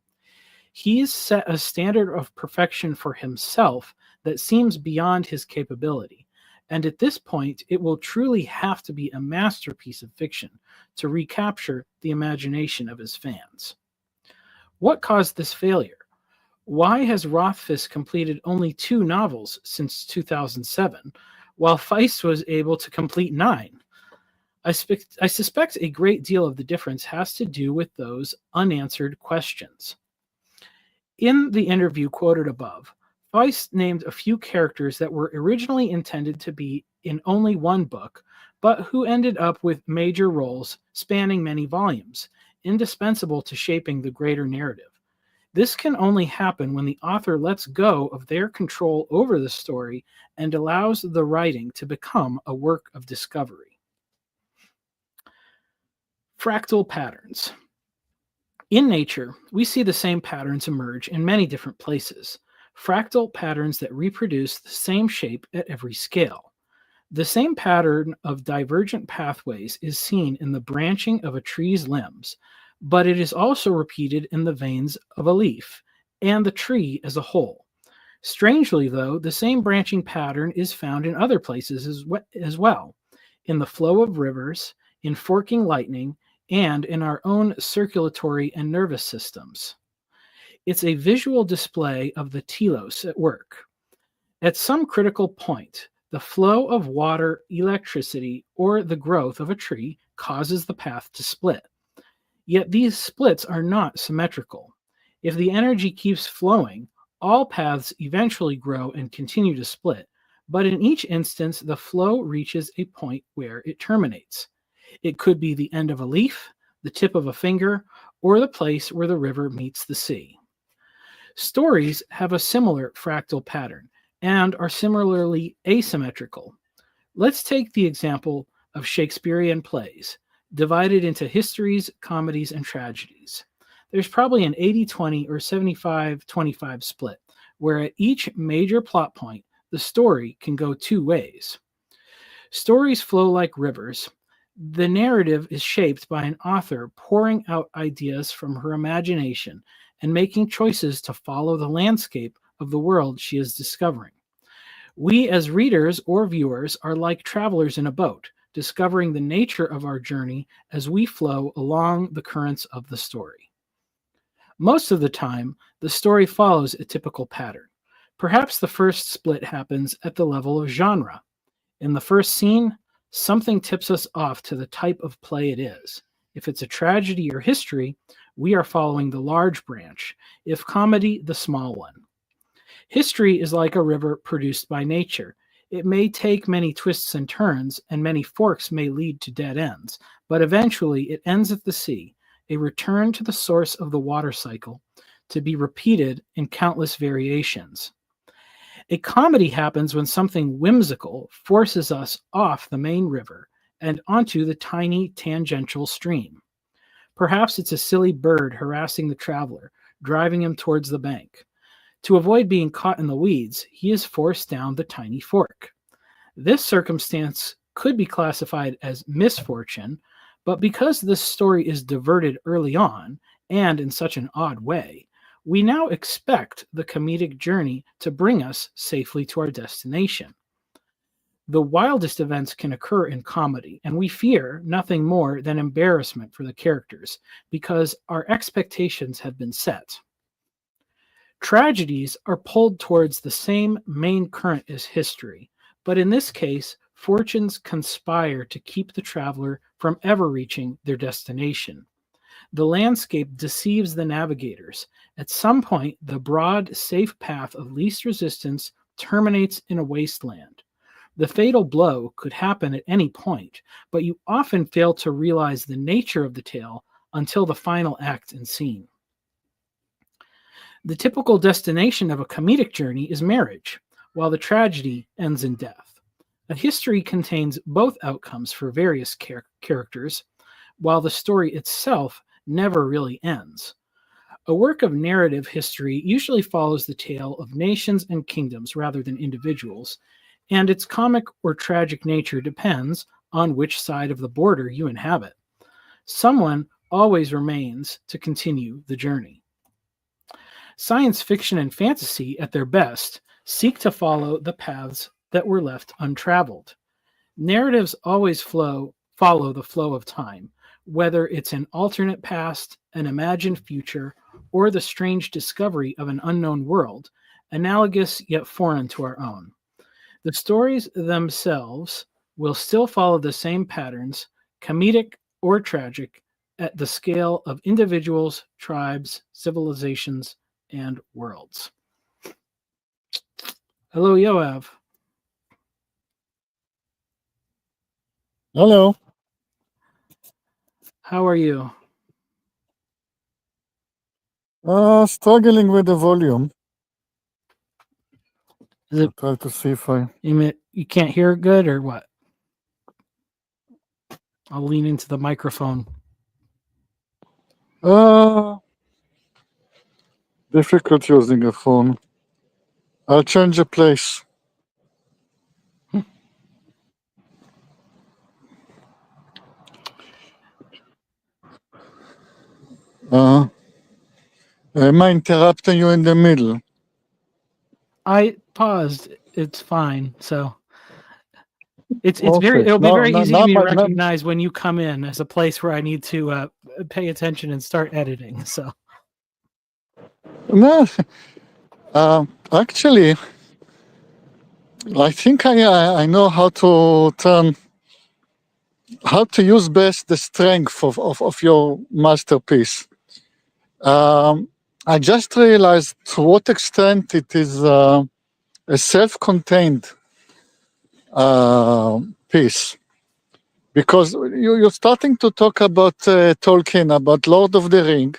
He's set a standard of perfection for himself that seems beyond his capability, and at this point, it will truly have to be a masterpiece of fiction to recapture the imagination of his fans. What caused this failure? Why has Rothfuss completed only 2 novels since 2007, while Feist was able to complete 9? I suspect a great deal of the difference has to do with those unanswered questions. In the interview quoted above, Feist named a few characters that were originally intended to be in only one book, but who ended up with major roles spanning many volumes, indispensable to shaping the greater narrative. This can only happen when the author lets go of their control over the story and allows the writing to become a work of discovery. Fractal patterns. In nature, we see the same patterns emerge in many different places, fractal patterns that reproduce the same shape at every scale. The same pattern of divergent pathways is seen in the branching of a tree's limbs, but it is also repeated in the veins of a leaf and the tree as a whole. Strangely, though, the same branching pattern is found in other places as well, in the flow of rivers, in forking lightning, and in our own circulatory and nervous systems. It's a visual display of the telos at work. At some critical point, the flow of water, electricity, or the growth of a tree causes the path to split. Yet these splits are not symmetrical. If the energy keeps flowing, all paths eventually grow and continue to split, but in each instance, the flow reaches a point where it terminates. It could be the end of a leaf, the tip of a finger, or the place where the river meets the sea. Stories have a similar fractal pattern and are similarly asymmetrical. Let's take the example of Shakespearean plays, divided into histories, comedies, and tragedies. There's probably an 80-20 or 75-25 split, where at each major plot point, the story can go 2 ways. Stories flow like rivers. The narrative is shaped by an author pouring out ideas from her imagination and making choices to follow the landscape of the world she is discovering. We as readers or viewers are like travelers in a boat, discovering the nature of our journey as we flow along the currents of the story. Most of the time, the story follows a typical pattern. Perhaps the first split happens at the level of genre. In the first scene, something tips us off to the type of play it is. If it's a tragedy or history, we are following the large branch. If comedy, the small one. History is like a river produced by nature. It may take many twists and turns, and many forks may lead to dead ends, but eventually it ends at the sea, a return to the source of the water cycle, to be repeated in countless variations. A comedy happens when something whimsical forces us off the main river and onto the tiny tangential stream. Perhaps it's a silly bird harassing the traveler, driving him towards the bank. To avoid being caught in the weeds, he is forced down the tiny fork. This circumstance could be classified as misfortune, but because this story is diverted early on, and in such an odd way, we now expect the comedic journey to bring us safely to our destination. The wildest events can occur in comedy, and we fear nothing more than embarrassment for the characters, because our expectations have been set. Tragedies are pulled towards the same main current as history, but in this case, fortunes conspire to keep the traveler from ever reaching their destination. The landscape deceives the navigators. At some point, the broad, safe path of least resistance terminates in a wasteland. The fatal blow could happen at any point, but you often fail to realize the nature of the tale until the final act and scene. The typical destination of a comedic journey is marriage, while the tragedy ends in death. A history contains both outcomes for various characters, while the story itself never really ends. A work of narrative history usually follows the tale of nations and kingdoms rather than individuals, and its comic or tragic nature depends on which side of the border you inhabit. Someone always remains to continue the journey. Science fiction and fantasy, at their best, seek to follow the paths that were left untraveled. Narratives always follow the flow of time, whether it's an alternate past, an imagined future, or the strange discovery of an unknown world, analogous yet foreign to our own. The stories themselves will still follow the same patterns, comedic or tragic, at the scale of individuals, tribes, civilizations, and worlds. Hello, Yoav. Hello. How are you? Struggling with the volume. Is it Try to see if I. you can't hear it good or what? I'll lean into the microphone. Difficult using a phone. I'll change the place. Am I interrupting you in the middle? I paused. It's fine. So it's Okay. it'll be very easy for me to now, recognize when you come in as a place where I need to pay attention and start editing. So no, actually, I think I know how to use best the strength of your masterpiece. I just realized to what extent it is a self-contained piece, because you're starting to talk about Tolkien, about Lord of the Ring.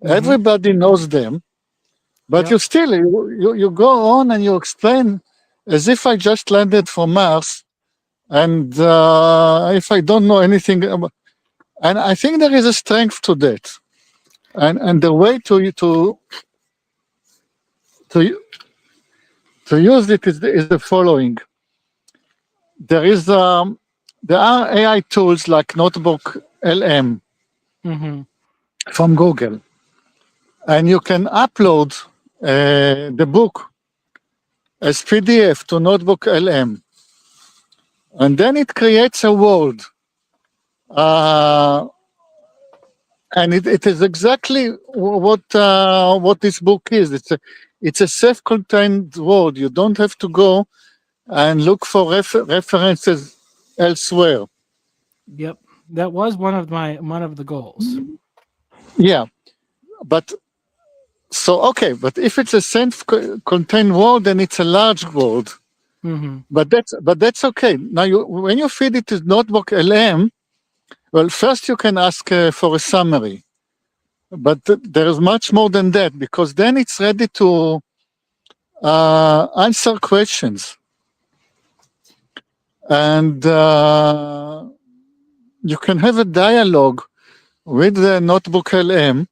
Everybody knows them, but Yep. you go on and you explain as if I just landed from Mars, and if I don't know anything about, and I think there is a strength to that, and the way to use it is the following. There are AI tools like Notebook LM from Google, and you can upload the book as PDF to Notebook LM, and then it creates a world, and it is exactly what this book is. It's a self-contained world. You don't have to go and look for references elsewhere. Yep. That was one of the goals. Yeah, but but if it's a self-contained world, then it's a large world. But that's okay. Now, when you feed it to Notebook LM, well, first you can ask for a summary, but there is much more than that, because then it's ready to answer questions, and you can have a dialogue with the Notebook LM,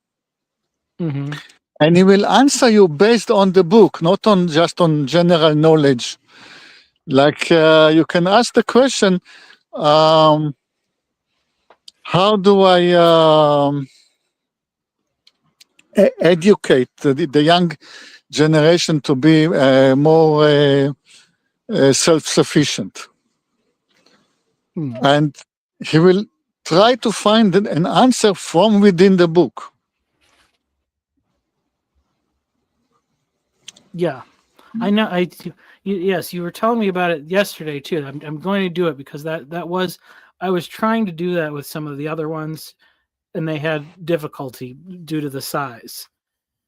and he will answer you based on the book, not on just on general knowledge. Like you can ask the question, how do I educate the young generation to be more self-sufficient? And he will try to find an answer from within the book. Yeah, I know. Yes, you were telling me about it yesterday too. I'm going to do it because I was trying to do that with some of the other ones, and they had difficulty due to the size.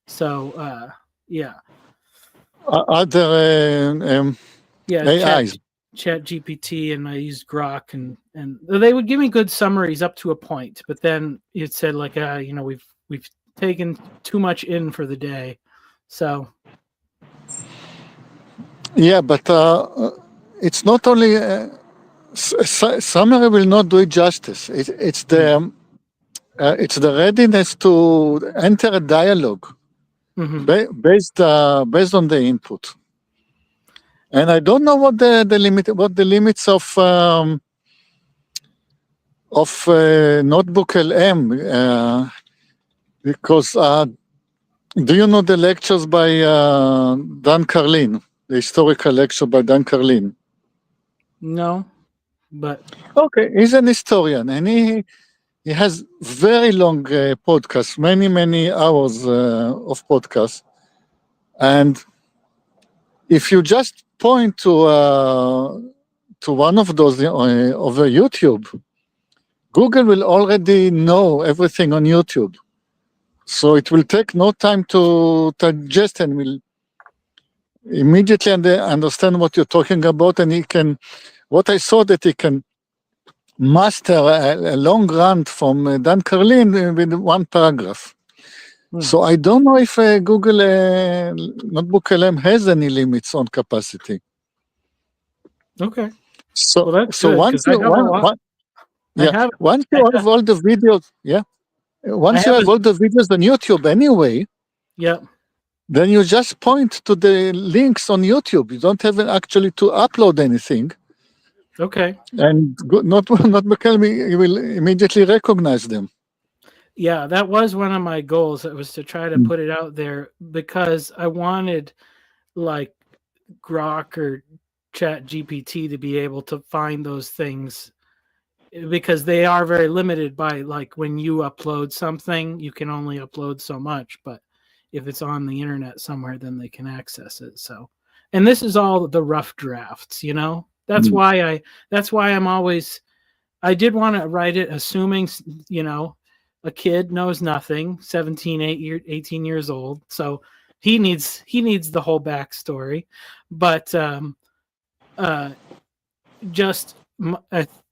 So yeah. Are there AIs? Chat GPT, and I used Grok, and they would give me good summaries up to a point, but then it said like, we've taken too much in for the day, so. Yeah, but it's not only summary will not do it justice. It's the readiness to enter a dialogue based on the input. And I don't know what the limits of Notebook LM, because do you know the lectures by Dan Carlin, the historical lecture by Dan Carlin? No, but okay, he's an historian, and he has very long podcasts, many hours of podcasts. And if you just point to one of those over YouTube, Google will already know everything on YouTube. So it will take no time to digest and will immediately understand what you're talking about. And he can, what I saw that he can master a long rant from Dan Carlin with one paragraph. So I don't know if Google Notebook LM has any limits on capacity. Okay. So, Well, that's so good, once 'cause I you have a lot. once you have all the videos, once you have have all the videos on YouTube anyway, Yep. then you just point to the links on YouTube. You don't have actually to upload anything. Okay. And not you will immediately recognize them. Yeah, that was one of my goals. It was to try to put it out there because I wanted like Grok or Chat GPT to be able to find those things, because they are very limited by, like, when you upload something, you can only upload so much, but if it's on the internet somewhere, then they can access it. So, and this is all the rough drafts, you know. That's why I'm always, I did want to write it assuming, you know, a kid knows nothing, 18 years old, so he needs the whole backstory, but just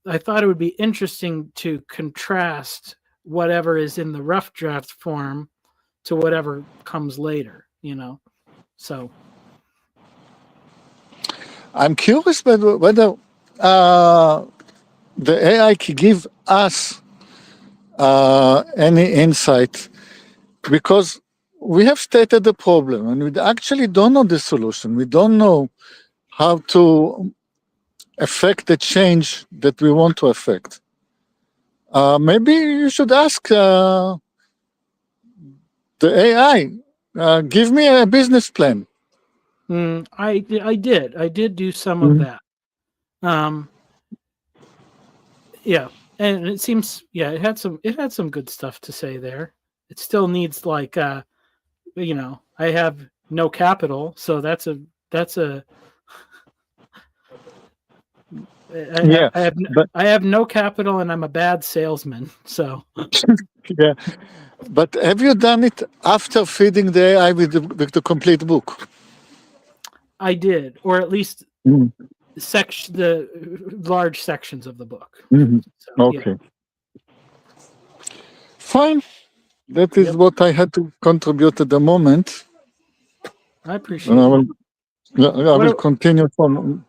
I thought it would be interesting to contrast whatever is in the rough draft form to whatever comes later, you know. So I'm curious whether the AI can give us any insight, because we have stated the problem and we actually don't know the solution. We don't know how to affect the change that we want to affect. Maybe you should ask the AI, give me a business plan. I did do some of that. Yeah, and it seems, it had some good stuff to say there. It still needs, like, you know, I have no capital, so that's a I have no capital and I'm a bad salesman. So yeah, but have you done it after feeding the AI with the complete book? I did, or at least the large sections of the book. So, okay. Fine. That is what I had to contribute at the moment. I appreciate it. I will continue from.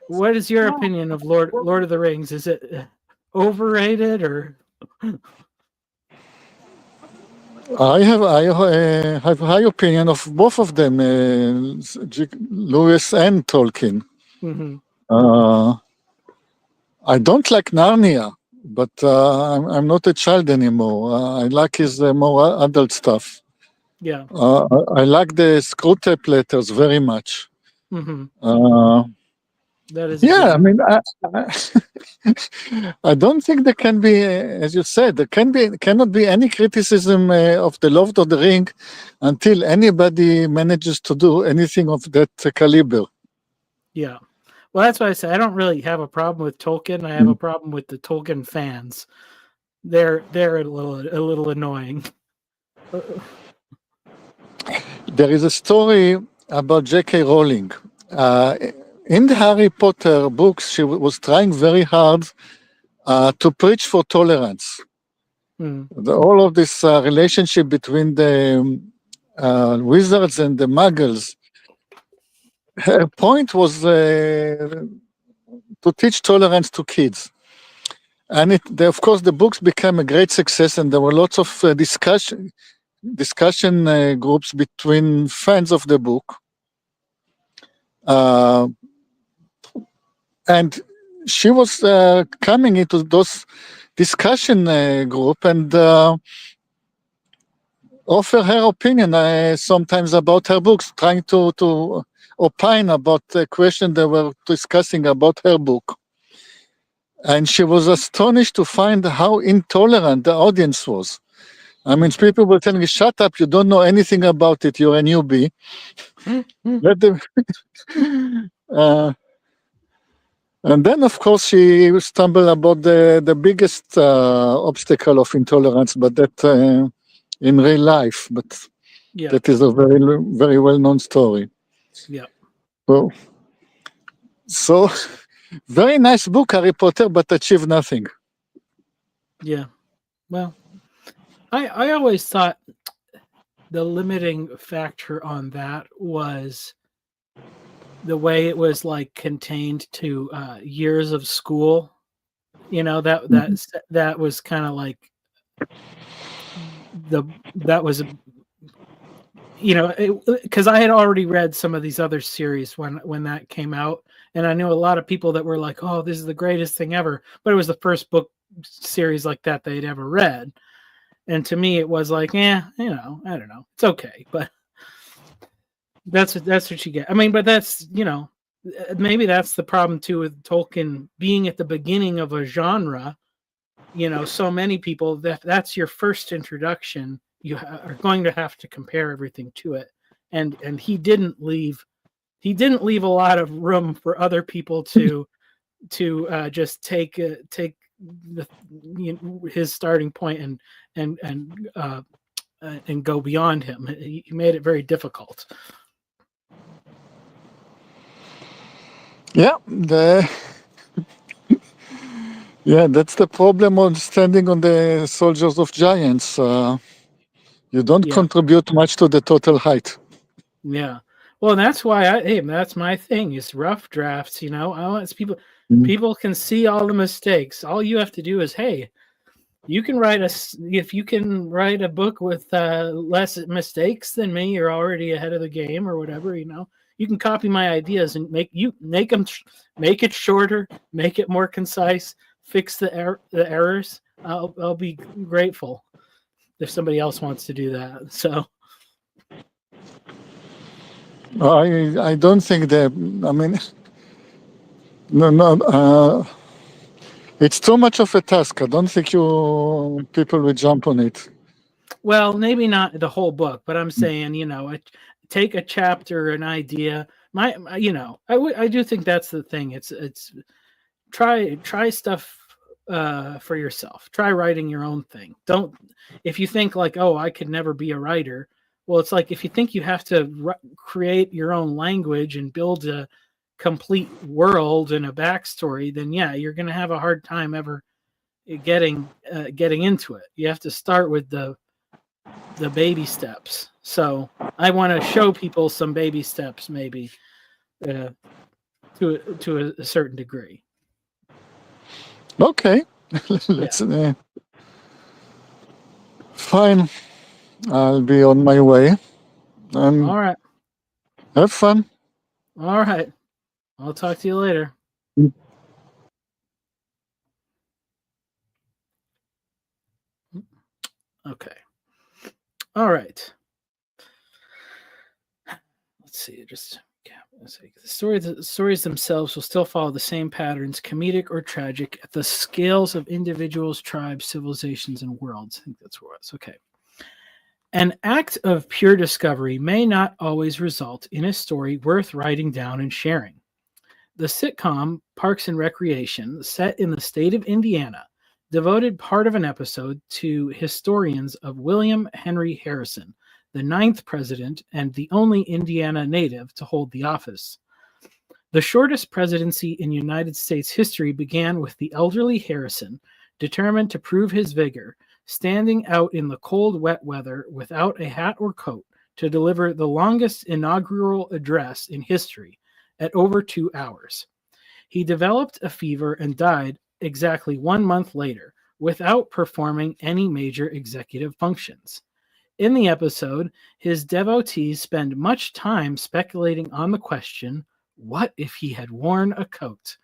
What is your opinion of Lord of the Rings? Is it overrated or? I have high opinion of both of them, Lewis and Tolkien. I don't like Narnia, but I'm not a child anymore. I like his more adult stuff. Yeah. I like the Screwtape Letters very much. That is. Yeah, I mean, I don't think there can be, as you said, cannot be any criticism of the Lord of the Ring until anybody manages to do anything of that caliber. Yeah. Well, that's why I say I don't really have a problem with Tolkien. I have a problem with the Tolkien fans. They're a little annoying. There is a story about J.K. Rowling. In the Harry Potter books, she was trying very hard to preach for tolerance. All of this relationship between the wizards and the muggles. Her point was to teach tolerance to kids. And of course, the books became a great success, and there were lots of discussion groups between fans of the book. And she was coming into those discussion group and offer her opinion sometimes about her books, trying to opine about the question they were discussing about her book. and she was astonished to find how intolerant the audience was. I mean, people were telling me, "Shut up! You don't know anything about it. You're a newbie." Let them. And then, of course, she stumbled about the biggest obstacle of intolerance, but that in real life. But that is a very, very well-known story. Yeah. So very nice book, Harry Potter, but achieved nothing. Yeah. Well, I always thought the limiting factor on that was the way it was like contained to years of school. You know, that was kind of like that was, you know, because I had already read some of these other series when that came out, and I knew a lot of people that were like, "Oh, this is the greatest thing ever," but it was the first book series like that they'd ever read, and to me, it was like, "Yeah, you know, I don't know, it's okay," but that's what you get. I mean, but that's, you know, maybe that's the problem too with Tolkien being at the beginning of a genre. You know, so many people that's your first introduction. You are going to have to compare everything to it, and he didn't leave a lot of room for other people to just take the, you know, his starting point and go beyond him. He made it very difficult. Yeah, yeah, that's the problem on standing on the Soldiers of Giants. You don't contribute much to the total height. Yeah. Well, that's why that's my thing is rough drafts. You know, I want people can see all the mistakes. All you have to do is, hey, you can if you can write a book with less mistakes than me, you're already ahead of the game or whatever. You know, you can copy my ideas and make it shorter, make it more concise, fix the errors. I'll be grateful if somebody else wants to do that. So. I don't think that. I mean, no. It's too much of a task. I don't think people will jump on it. Well, maybe not the whole book, but I'm saying, you know, take a chapter, an idea. You know, I do think that's the thing. It's try stuff for yourself. Try writing your own thing. Don't, if you think like, oh, I could never be a writer. Well, it's like if you think you have to create your own language and build a complete world and a backstory, then yeah, you're going to have a hard time ever getting into it. You have to start with the baby steps. So I want to show people some baby steps, maybe to a certain degree. Okay, let's. Fine, I'll be on my way. All right. Have fun. All right. I'll talk to you later. Okay. All right. Let's see. The stories themselves will still follow the same patterns, comedic or tragic, at the scales of individuals, tribes, civilizations, and worlds. I think that's where it was. Okay. An act of pure discovery may not always result in a story worth writing down and sharing. The sitcom Parks and Recreation, set in the state of Indiana, devoted part of an episode to historians of William Henry Harrison, the 9th president and the only Indiana native to hold the office. The shortest presidency in United States history began with the elderly Harrison, determined to prove his vigor, standing out in the cold, wet weather without a hat or coat to deliver the longest inaugural address in history at over 2 hours. He developed a fever and died exactly 1 month later without performing any major executive functions. In the episode, his devotees spend much time speculating on the question, what if he had worn a coat?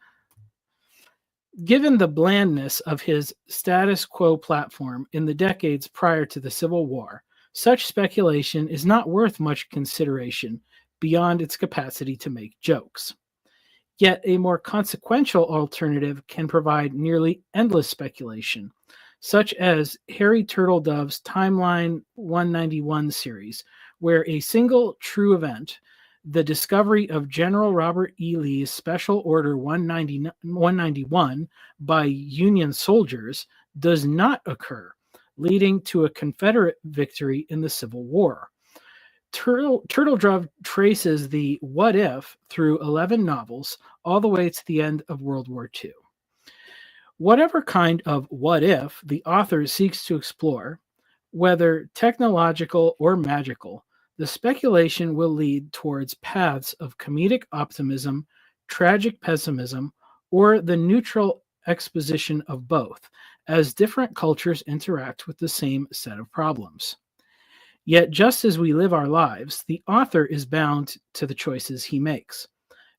Given the blandness of his status quo platform in the decades prior to the Civil War, such speculation is not worth much consideration beyond its capacity to make jokes. Yet a more consequential alternative can provide nearly endless speculation, such as Harry Turtledove's Timeline 191 series, where a single true event, the discovery of General Robert E. Lee's Special Order 191 by Union soldiers, does not occur, leading to a Confederate victory in the Civil War. Turtledove traces the what if through 11 novels all the way to the end of World War II. Whatever kind of what if the author seeks to explore, whether technological or magical, the speculation will lead towards paths of comedic optimism, tragic pessimism, or the neutral exposition of both, as different cultures interact with the same set of problems. Yet, just as we live our lives, the author is bound to the choices he makes,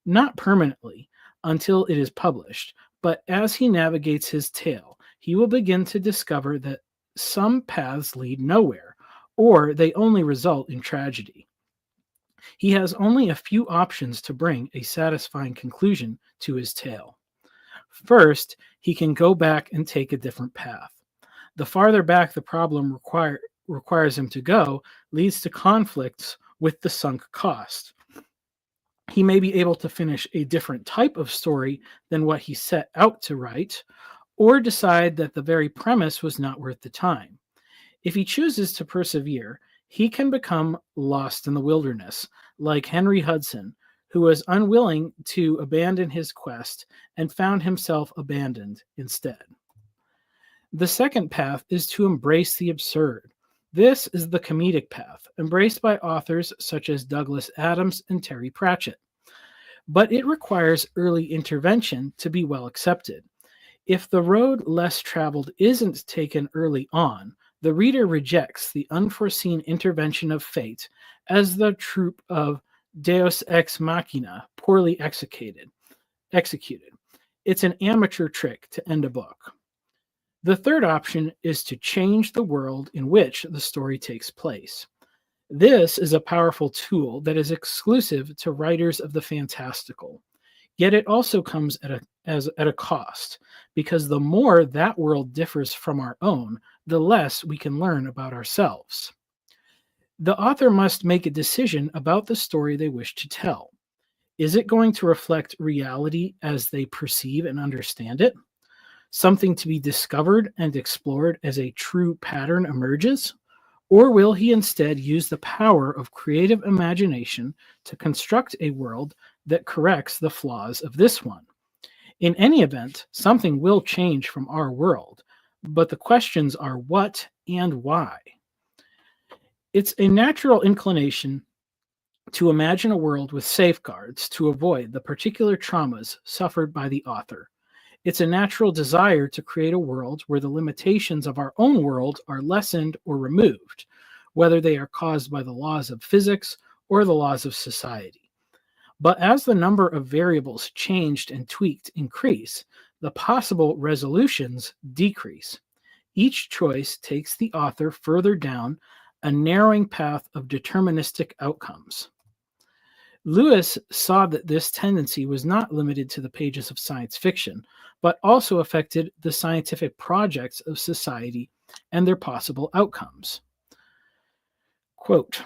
not permanently until it is published, but as he navigates his tale, he will begin to discover that some paths lead nowhere, or they only result in tragedy. He has only a few options to bring a satisfying conclusion to his tale. First, he can go back and take a different path. The farther back the problem requires him to go leads to conflicts with the sunk cost. He may be able to finish a different type of story than what he set out to write, or decide that the very premise was not worth the time. If he chooses to persevere, he can become lost in the wilderness, like Henry Hudson, who was unwilling to abandon his quest and found himself abandoned instead. The second path is to embrace the absurd. This is the comedic path, embraced by authors such as Douglas Adams and Terry Pratchett. But it requires early intervention to be well accepted. If the road less traveled isn't taken early on, the reader rejects the unforeseen intervention of fate as the trope of Deus ex machina, poorly executed. It's an amateur trick to end a book. The third option is to change the world in which the story takes place. This is a powerful tool that is exclusive to writers of the fantastical. Yet it also comes at a cost, because the more that world differs from our own, the less we can learn about ourselves. The author must make a decision about the story they wish to tell. Is it going to reflect reality as they perceive and understand it? Something to be discovered and explored as a true pattern emerges? Or will he instead use the power of creative imagination to construct a world that corrects the flaws of this one? In any event, something will change from our world, but the questions are what and why. It's a natural inclination to imagine a world with safeguards to avoid the particular traumas suffered by the author. It's a natural desire to create a world where the limitations of our own world are lessened or removed, whether they are caused by the laws of physics or the laws of society. But as the number of variables changed and tweaked increase, the possible resolutions decrease. Each choice takes the author further down a narrowing path of deterministic outcomes. Lewis saw that this tendency was not limited to the pages of science fiction, but also affected the scientific projects of society and their possible outcomes. Quote,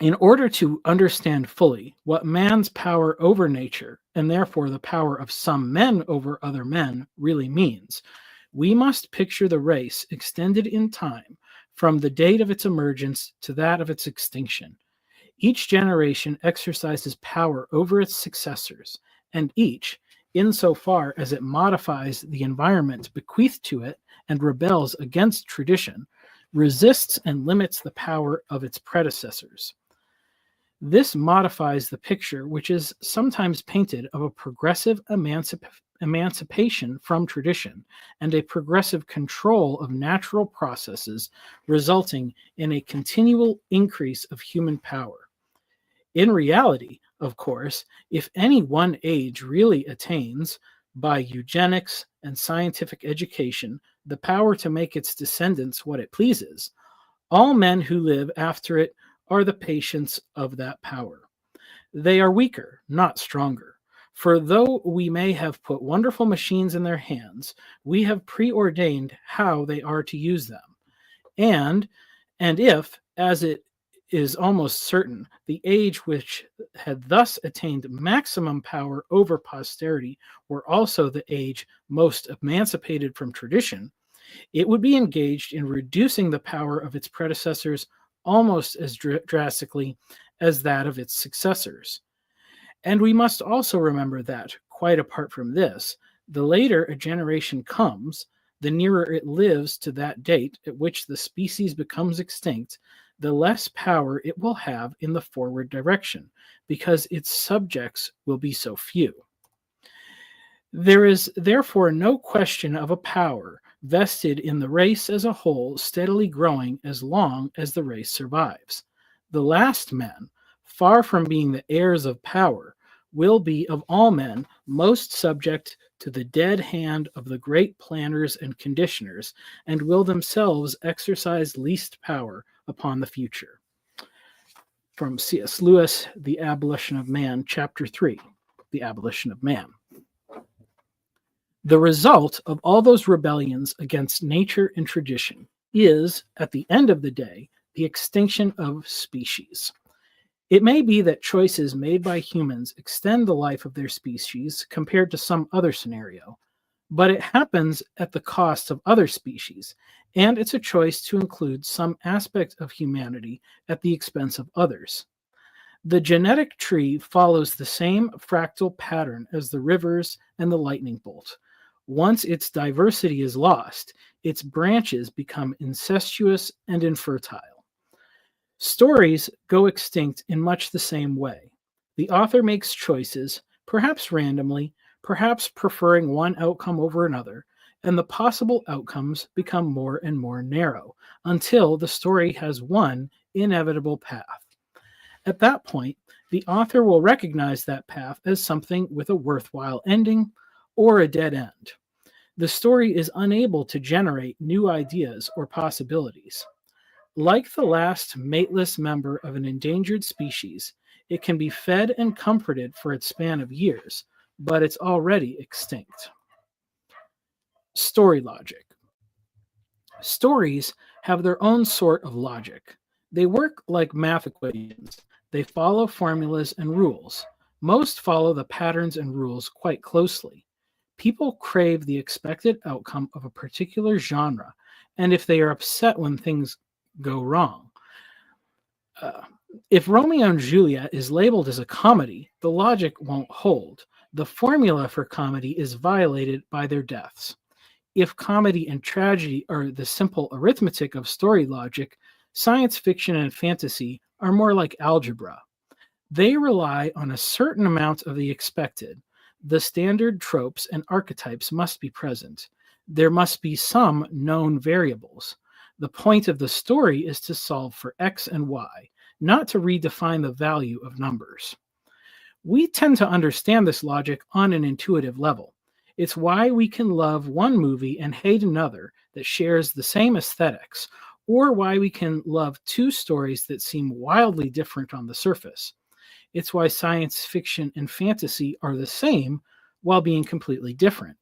"In order to understand fully what man's power over nature, and therefore the power of some men over other men, really means, we must picture the race extended in time from the date of its emergence to that of its extinction. Each generation exercises power over its successors, and each, insofar as it modifies the environment bequeathed to it and rebels against tradition, resists and limits the power of its predecessors. This modifies the picture which is sometimes painted of a progressive emancipation from tradition and a progressive control of natural processes, resulting in a continual increase of human power. In reality, of course, if any one age really attains, by eugenics and scientific education, the power to make its descendants what it pleases, all men who live after it are the patients of that power. They are weaker, not stronger, For though we may have put wonderful machines in their hands, we have preordained how they are to use them. And if, as it is almost certain, the age which had thus attained maximum power over posterity were also the age most emancipated from tradition, it would be engaged in reducing the power of its predecessors almost as drastically as that of its successors. And we must also remember that, quite apart from this, the later a generation comes, the nearer it lives to that date at which the species becomes extinct, the less power it will have in the forward direction, because its subjects will be so few. There is therefore no question of a power vested in the race as a whole steadily growing as long as the race survives. The last men, far from being the heirs of power, will be of all men most subject to the dead hand of the great planners and conditioners, and will themselves exercise least power upon the future. From C.S. Lewis, The Abolition of Man, Chapter 3, The Abolition of Man. The result of all those rebellions against nature and tradition is, at the end of the day, the extinction of species. It may be that choices made by humans extend the life of their species compared to some other scenario, but it happens at the cost of other species, and it's a choice to include some aspect of humanity at the expense of others. The genetic tree follows the same fractal pattern as the rivers and the lightning bolt. Once its diversity is lost, its branches become incestuous and infertile. Stories go extinct in much the same way. The author makes choices, perhaps randomly, perhaps preferring one outcome over another, and the possible outcomes become more and more narrow, until the story has one inevitable path. At that point, the author will recognize that path as something with a worthwhile ending or a dead end. The story is unable to generate new ideas or possibilities. Like the last mateless member of an endangered species, it can be fed and comforted for its span of years, but it's already extinct. Story logic. Stories have their own sort of logic. They work like math equations. They follow formulas and rules. Most follow the patterns and rules quite closely. People crave the expected outcome of a particular genre, and if they are upset when things go wrong. If Romeo and Juliet is labeled as a comedy, the logic won't hold. The formula for comedy is violated by their deaths. If comedy and tragedy are the simple arithmetic of story logic, science fiction and fantasy are more like algebra. They rely on a certain amount of the expected. The standard tropes and archetypes must be present. There must be some known variables. The point of the story is to solve for X and Y, not to redefine the value of numbers. We tend to understand this logic on an intuitive level. It's why we can love one movie and hate another that shares the same aesthetics, or why we can love two stories that seem wildly different on the surface. It's why science fiction and fantasy are the same while being completely different.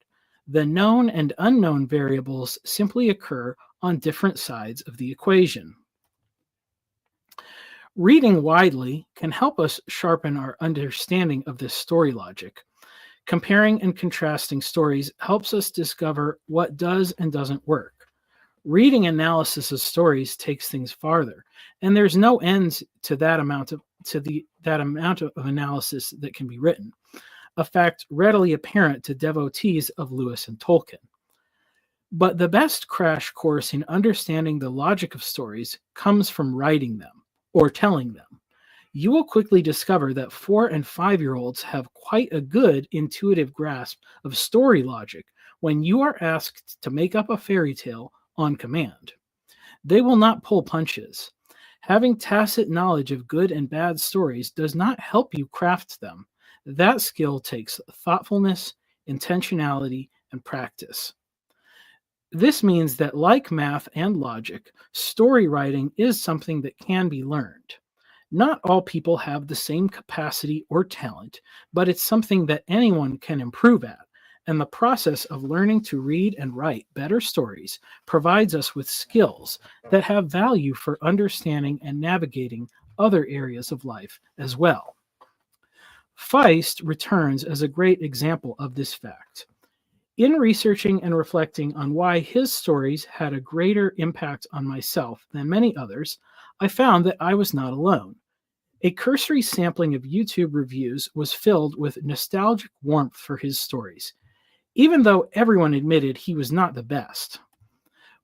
The known and unknown variables simply occur on different sides of the equation. Reading widely can help us sharpen our understanding of this story logic. Comparing and contrasting stories helps us discover what does and doesn't work. Reading analysis of stories takes things farther, and there's no end to that amount of analysis that can be written, a fact readily apparent to devotees of Lewis and Tolkien. But the best crash course in understanding the logic of stories comes from writing them or telling them. You will quickly discover that 4- and 5-year-olds have quite a good intuitive grasp of story logic when you are asked to make up a fairy tale on command. They will not pull punches. Having tacit knowledge of good and bad stories does not help you craft them. That skill takes thoughtfulness, intentionality, and practice. This means that, like math and logic, story writing is something that can be learned. Not all people have the same capacity or talent, but it's something that anyone can improve at. And the process of learning to read and write better stories provides us with skills that have value for understanding and navigating other areas of life as well. Feist returns as a great example of this fact. In researching and reflecting on why his stories had a greater impact on myself than many others, I found that I was not alone. A cursory sampling of YouTube reviews was filled with nostalgic warmth for his stories, even though everyone admitted he was not the best.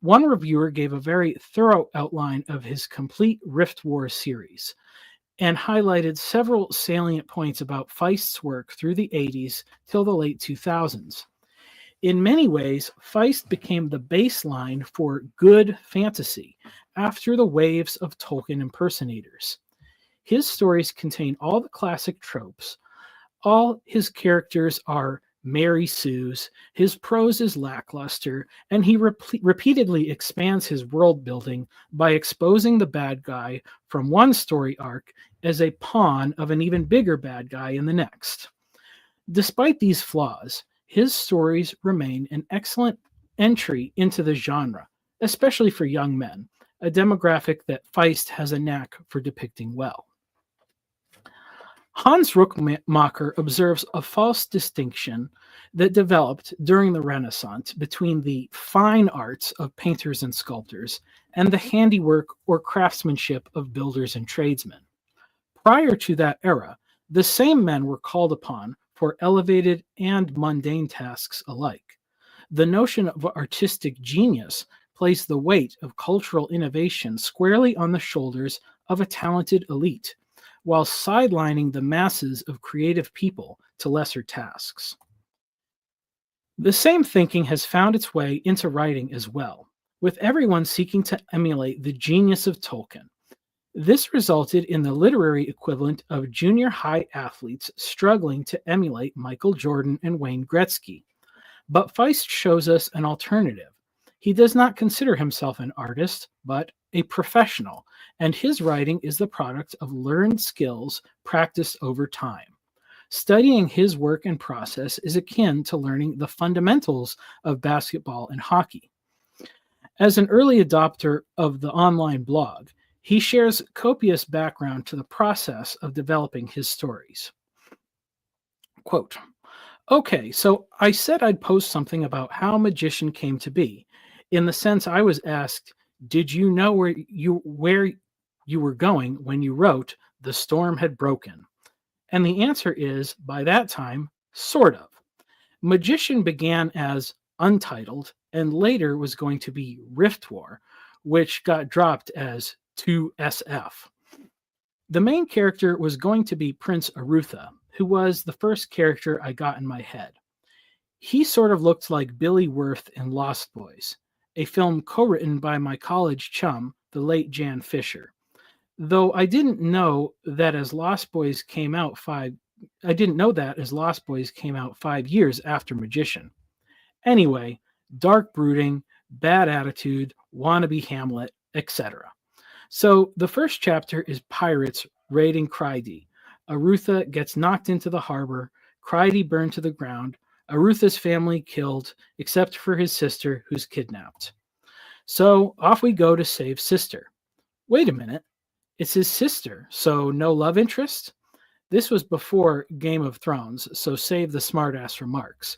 One reviewer gave a very thorough outline of his complete Rift War series and highlighted several salient points about Feist's work through the 80s till the late 2000s. In many ways, Feist became the baseline for good fantasy after the waves of Tolkien impersonators. His stories contain all the classic tropes. All his characters are Mary Sue's, his prose is lackluster, and he repeatedly expands his world building by exposing the bad guy from one story arc as a pawn of an even bigger bad guy in the next. Despite these flaws, his stories remain an excellent entry into the genre, especially for young men, a demographic that Feist has a knack for depicting well. Hans Ruckmacher observes a false distinction that developed during the Renaissance between the fine arts of painters and sculptors and the handiwork or craftsmanship of builders and tradesmen. Prior to that era, the same men were called upon for elevated and mundane tasks alike. The notion of artistic genius placed the weight of cultural innovation squarely on the shoulders of a talented elite, while sidelining the masses of creative people to lesser tasks. The same thinking has found its way into writing as well, with everyone seeking to emulate the genius of Tolkien. This resulted in the literary equivalent of junior high athletes struggling to emulate Michael Jordan and Wayne Gretzky. But Feist shows us an alternative. He does not consider himself an artist, but a professional, and his writing is the product of learned skills practiced over time. Studying his work and process is akin to learning the fundamentals of basketball and hockey. As an early adopter of the online blog, he shares copious background to the process of developing his stories. Quote, "Okay, so I said I'd post something about how Magician came to be. In the sense I was asked, did you know where you were going when you wrote The Storm Had Broken? And the answer is, by that time, sort of. Magician began as Untitled and later was going to be Rift War, which got dropped as 2SF. The main character was going to be Prince Arutha, who was the first character I got in my head. He sort of looked like Billy Wirth in Lost Boys, a film co-written by my college chum, the late Jan Fisher. Though I didn't know that as Lost Boys came out 5 years after Magician. Anyway, dark brooding, bad attitude, wannabe Hamlet, etc. So the first chapter is pirates raiding Cryde. Arutha gets knocked into the harbor, Cryde burned to the ground, Arutha's family killed, except for his sister, who's kidnapped. So off we go to save sister. Wait a minute, it's his sister, so no love interest? This was before Game of Thrones, so save the smartass remarks.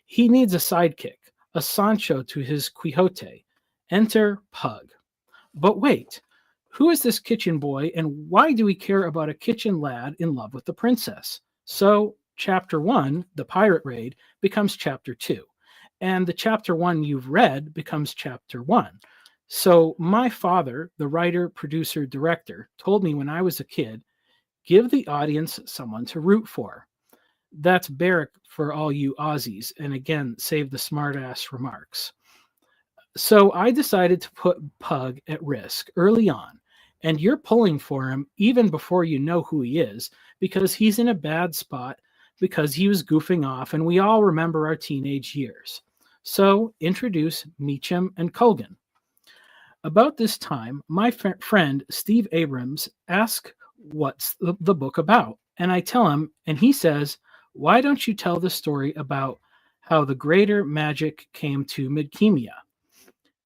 He needs a sidekick, a Sancho to his Quixote. Enter Pug. But wait, who is this kitchen boy, and why do we care about a kitchen lad in love with the princess? So Chapter 1, the pirate raid, becomes Chapter 2. And the Chapter 1 you've read becomes Chapter 1. So my father, the writer, producer, director, told me when I was a kid, give the audience someone to root for. That's Barrack for all you Aussies, and again, save the smartass remarks. So I decided to put Pug at risk early on, and you're pulling for him even before you know who he is, because he's in a bad spot because he was goofing off, and we all remember our teenage years. So introduce Meacham and Colgan. About this time, my friend Steve Abrams asked what's the book about? And I tell him, and he says, why don't you tell the story about how the greater magic came to Midkemia?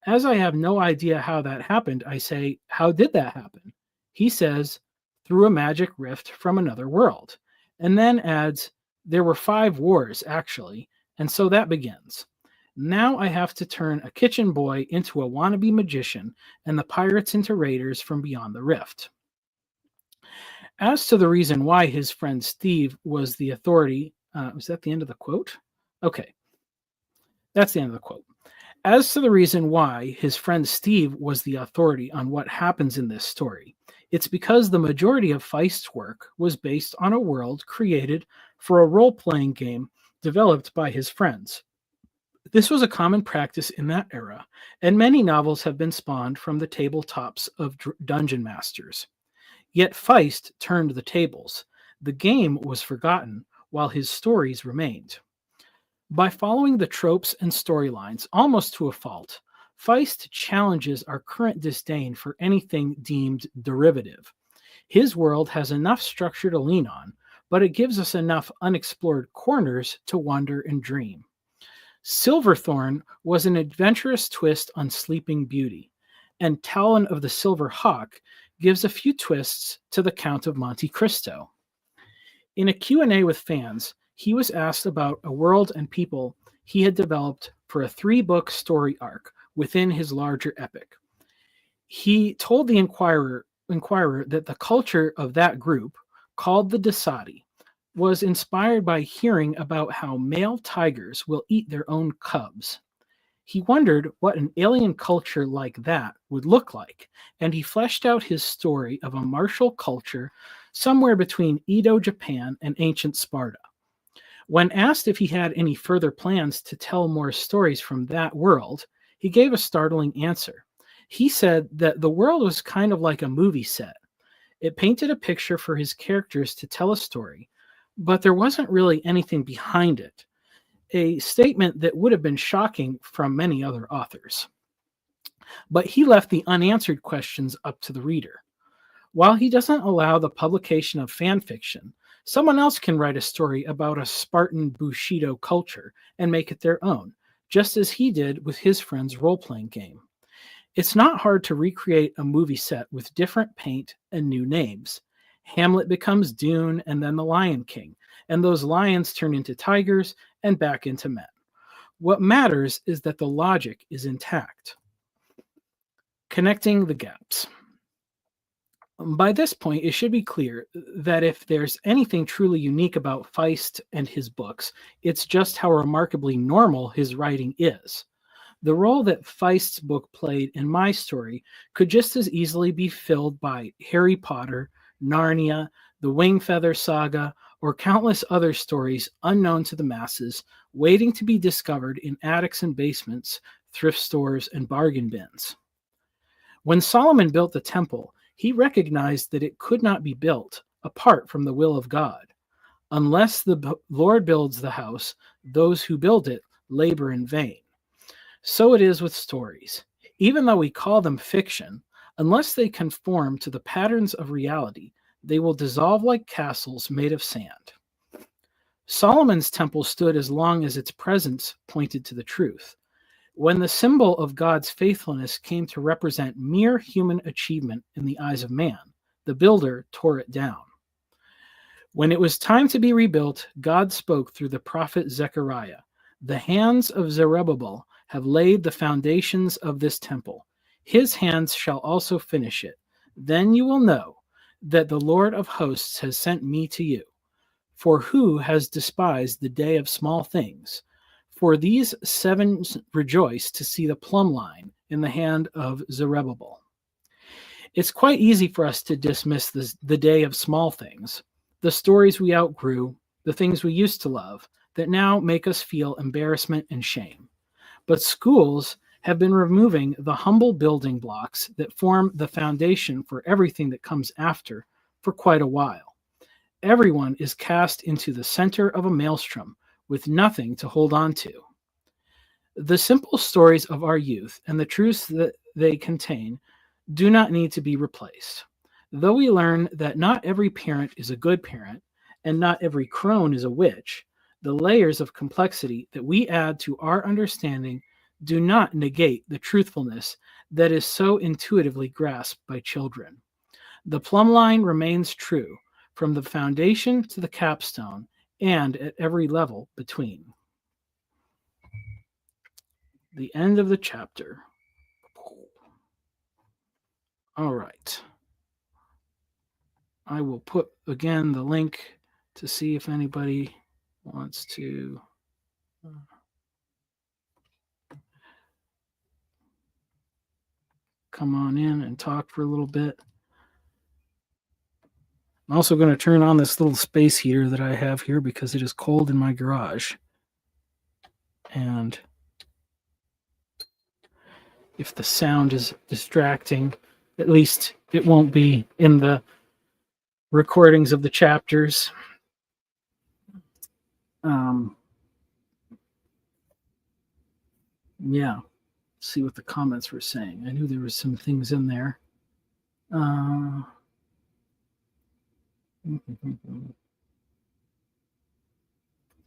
As I have no idea how that happened, I say, how did that happen? He says, through a magic rift from another world. And then adds, there were 5 wars, actually, and so that begins. Now I have to turn a kitchen boy into a wannabe magician and the pirates into raiders from beyond the rift. As to the reason why his friend Steve was the authority, was that the end of the quote? Okay, that's the end of the quote. As to the reason why his friend Steve was the authority on what happens in this story, it's because the majority of Feist's work was based on a world created for a role-playing game developed by his friends. This was a common practice in that era, and many novels have been spawned from the tabletops of dungeon masters. Yet Feist turned the tables. The game was forgotten, while his stories remained. By following the tropes and storylines almost to a fault, Feist challenges our current disdain for anything deemed derivative. His world has enough structure to lean on, but it gives us enough unexplored corners to wonder and dream. Silverthorn was an adventurous twist on Sleeping Beauty, and Talon of the Silver Hawk gives a few twists to the Count of Monte Cristo. In a Q&A with fans, he was asked about a world and people he had developed for a 3-book story arc within his larger epic. He told the Inquirer that the culture of that group, called the Dasati, was inspired by hearing about how male tigers will eat their own cubs. He wondered what an alien culture like that would look like, and he fleshed out his story of a martial culture somewhere between Edo Japan and ancient Sparta. When asked if he had any further plans to tell more stories from that world, he gave a startling answer. He said that the world was kind of like a movie set. It painted a picture for his characters to tell a story, but there wasn't really anything behind it. A statement that would have been shocking from many other authors. But he left the unanswered questions up to the reader. While he doesn't allow the publication of fan fiction, someone else can write a story about a Spartan Bushido culture and make it their own, just as he did with his friend's role-playing game. It's not hard to recreate a movie set with different paint and new names. Hamlet becomes Dune and then the Lion King, and those lions turn into tigers and back into men. What matters is that the logic is intact. Connecting the gaps. By this point, it should be clear that if there's anything truly unique about Feist and his books, it's just how remarkably normal his writing is. The role that Feist's book played in my story could just as easily be filled by Harry Potter, Narnia, the Wingfeather Saga, or countless other stories unknown to the masses, waiting to be discovered in attics and basements, thrift stores, and bargain bins. When Solomon built the temple, he recognized that it could not be built apart from the will of God. Unless the Lord builds the house, those who build it labor in vain. So it is with stories. Even though we call them fiction, unless they conform to the patterns of reality, they will dissolve like castles made of sand. Solomon's temple stood as long as its presence pointed to the truth. When the symbol of God's faithfulness came to represent mere human achievement in the eyes of man, the builder tore it down. When it was time to be rebuilt, God spoke through the prophet Zechariah. The hands of Zerubbabel have laid the foundations of this temple. His hands shall also finish it. Then you will know that the Lord of hosts has sent me to you. For who has despised the day of small things? For these 7 rejoice to see the plumb line in the hand of Zerubbabel. It's quite easy for us to dismiss the day of small things, the stories we outgrew, the things we used to love, that now make us feel embarrassment and shame. But schools have been removing the humble building blocks that form the foundation for everything that comes after for quite a while. Everyone is cast into the center of a maelstrom with nothing to hold on to. The simple stories of our youth and the truths that they contain do not need to be replaced. Though we learn that not every parent is a good parent, and not every crone is a witch, the layers of complexity that we add to our understanding do not negate the truthfulness that is so intuitively grasped by children. The plumb line remains true, from the foundation to the capstone, and at every level between. The end of the chapter. All right. I will put again the link to see if anybody wants to come on in and talk for a little bit. I'm also going to turn on this little space heater that I have here because it is cold in my garage. And if the sound is distracting, at least it won't be in the recordings of the chapters. Yeah, see what the comments were saying. I knew there was some things in there.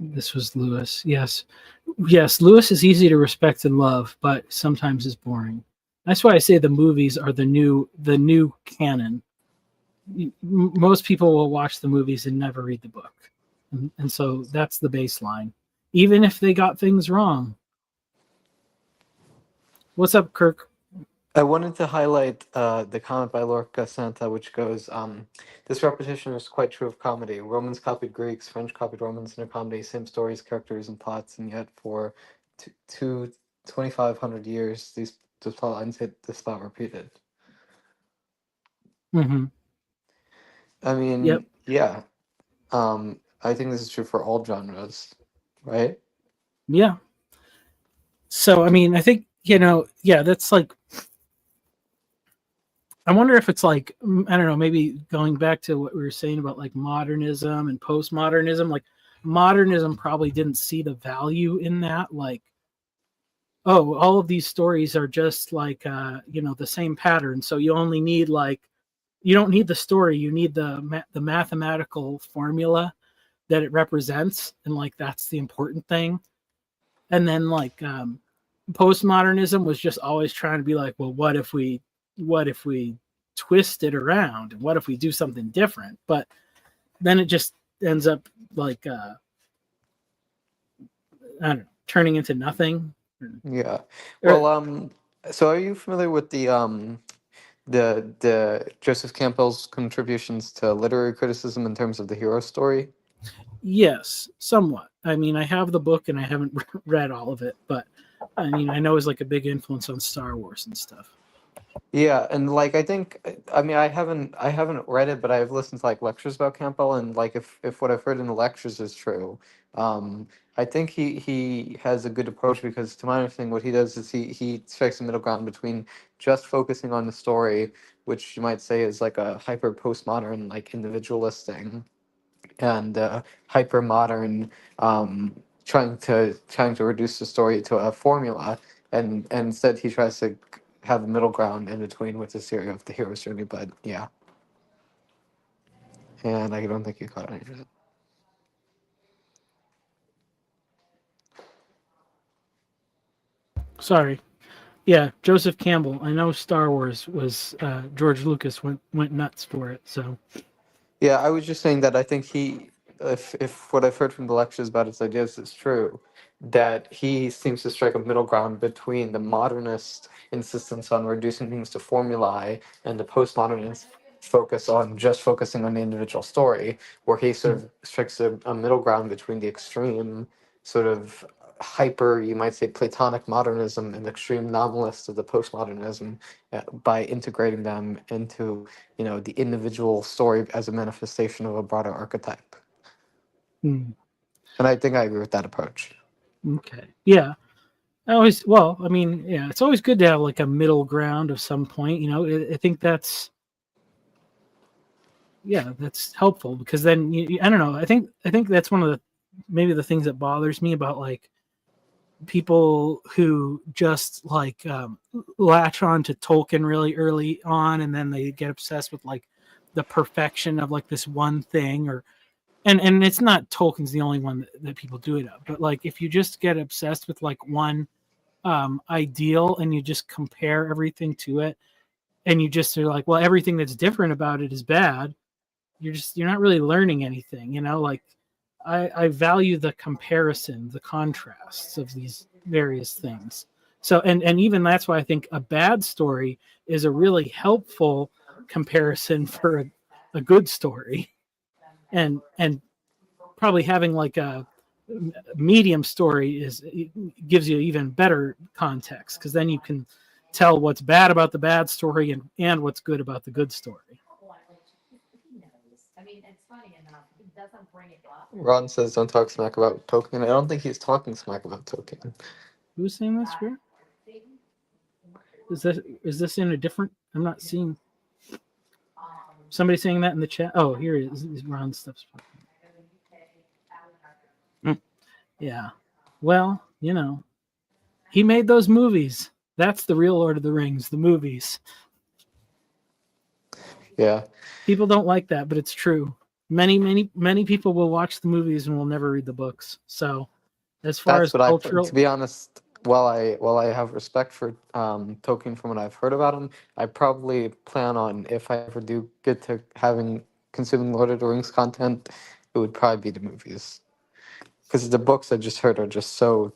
This was Lewis. Yes, Lewis is easy to respect and love, but sometimes is boring. That's why I say the movies are the new canon. Most people will watch the movies and never read the book, and so that's the baseline, even if they got things wrong. What's up, Kirk? I wanted to highlight the comment by Lorca Santa, which goes, this repetition is quite true of comedy. Romans copied Greeks, French copied Romans in a comedy, same stories, characters, and plots, and yet for 2,500 years, these plot lines hit the spot repeated. Mm-hmm. I mean, Yep. yeah. I think this is true for all genres, right? Yeah. So, I mean, I think, that's like, I wonder if it's like, I don't know, maybe going back to what we were saying about like modernism and postmodernism, like modernism probably didn't see the value in that. Like, oh, all of these stories are just like, the same pattern. So you only need you don't need the story. You need the mathematical formula that it represents. And like, that's the important thing. And then like, postmodernism was just always trying to be like, well, what if we twist it around, and what if we do something different? But then it just ends up like I don't know, turning into nothing. Yeah. Well, so are you familiar with the Joseph Campbell's contributions to literary criticism in terms of the hero story? Yes, somewhat. I mean, I have the book and I haven't read all of it, but I mean, I know it's like a big influence on Star Wars and stuff. Yeah, and like I mean I haven't read it, but I've listened to like lectures about Campbell, and like if what I've heard in the lectures is true, I think he has a good approach, because to my understanding what he does is he strikes a middle ground between just focusing on the story, which you might say is like a hyper postmodern like individualist thing, and hyper modern, trying to reduce the story to a formula, and instead he tries to have a middle ground in between with the theory of the hero's journey. But yeah, and I don't think you caught any of it. Sorry. Yeah, Joseph Campbell. I know Star Wars was George Lucas went nuts for it. So Yeah, I was just saying that I think if what I've heard from the lectures about his ideas is true, that he seems to strike a middle ground between the modernist insistence on reducing things to formulae and the postmodernist focus on just focusing on the individual story, where he sort of strikes a middle ground between the extreme sort of hyper, you might say, Platonic modernism and the extreme novelist of the postmodernism, by integrating them into the individual story as a manifestation of a broader archetype. And I think I agree with that approach. Okay. Yeah. I mean, yeah, it's always good to have like a middle ground of some point. I think that's helpful, because then I don't know. I think that's one of maybe the things that bothers me about like people who just like latch on to Tolkien really early on, and then they get obsessed with like the perfection of like this one thing, or and it's not Tolkien's the only one that people do it of, but like if you just get obsessed with like one ideal and you just compare everything to it, and you just are like, well, everything that's different about it is bad, you're not really learning anything, you know. Like I value the comparison, the contrasts of these various things. So and even that's why I think a bad story is a really helpful comparison for a good story. And probably having like a medium story gives you even better context, because then you can tell what's bad about the bad story and what's good about the good story. Ron says don't talk smack about Tolkien. I don't think he's talking smack about Tolkien. Who's saying this? Where? Is this in a different? I'm not seeing somebody saying that in the chat. Oh, here it is. Ron stuff's. Yeah. Well, you know, he made those movies. That's the real Lord of the Rings, the movies. Yeah. People don't like that, but it's true. Many people will watch the movies and will never read the books. So, as far That's as what cultural, to be honest, while I have respect for Tolkien from what I've heard about him, I probably plan on, if I ever do get to consuming Lord of the Rings content, it would probably be the movies. Because the books I just heard are just so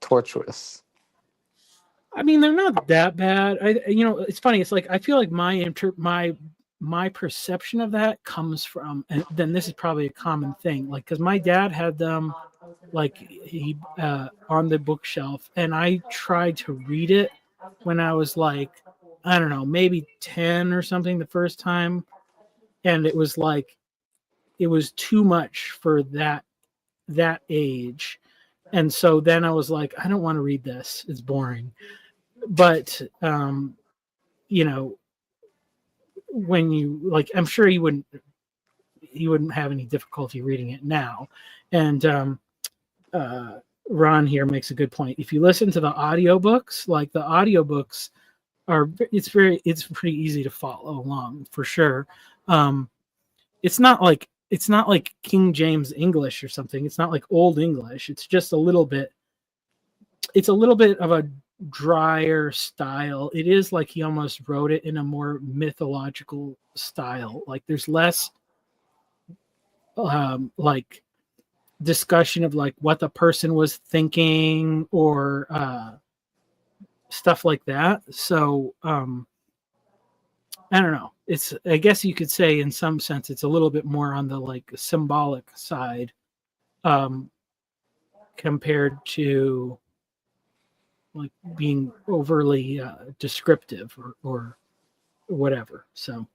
torturous. I mean, they're not that bad. It's funny. It's like I feel like my perception of that comes from, and then this is probably a common thing, like because my dad had them, like he on the bookshelf, and I tried to read it when I was like, I don't know, maybe 10 or something the first time, and it was like it was too much for that age. And so then I was like, I don't want to read this. It's boring. But you know, when you like, I'm sure he wouldn't have any difficulty reading it now. And Ron here makes a good point. If you listen to the audiobooks, like the audiobooks it's pretty easy to follow along for sure. It's not like King James English or something. It's not like Old English. It's just a little bit of a drier style. It is like he almost wrote it in a more mythological style. Like there's less like discussion of like what the person was thinking or stuff like that. So I don't know. I guess you could say in some sense it's a little bit more on the like symbolic side compared to like being overly descriptive or whatever. So,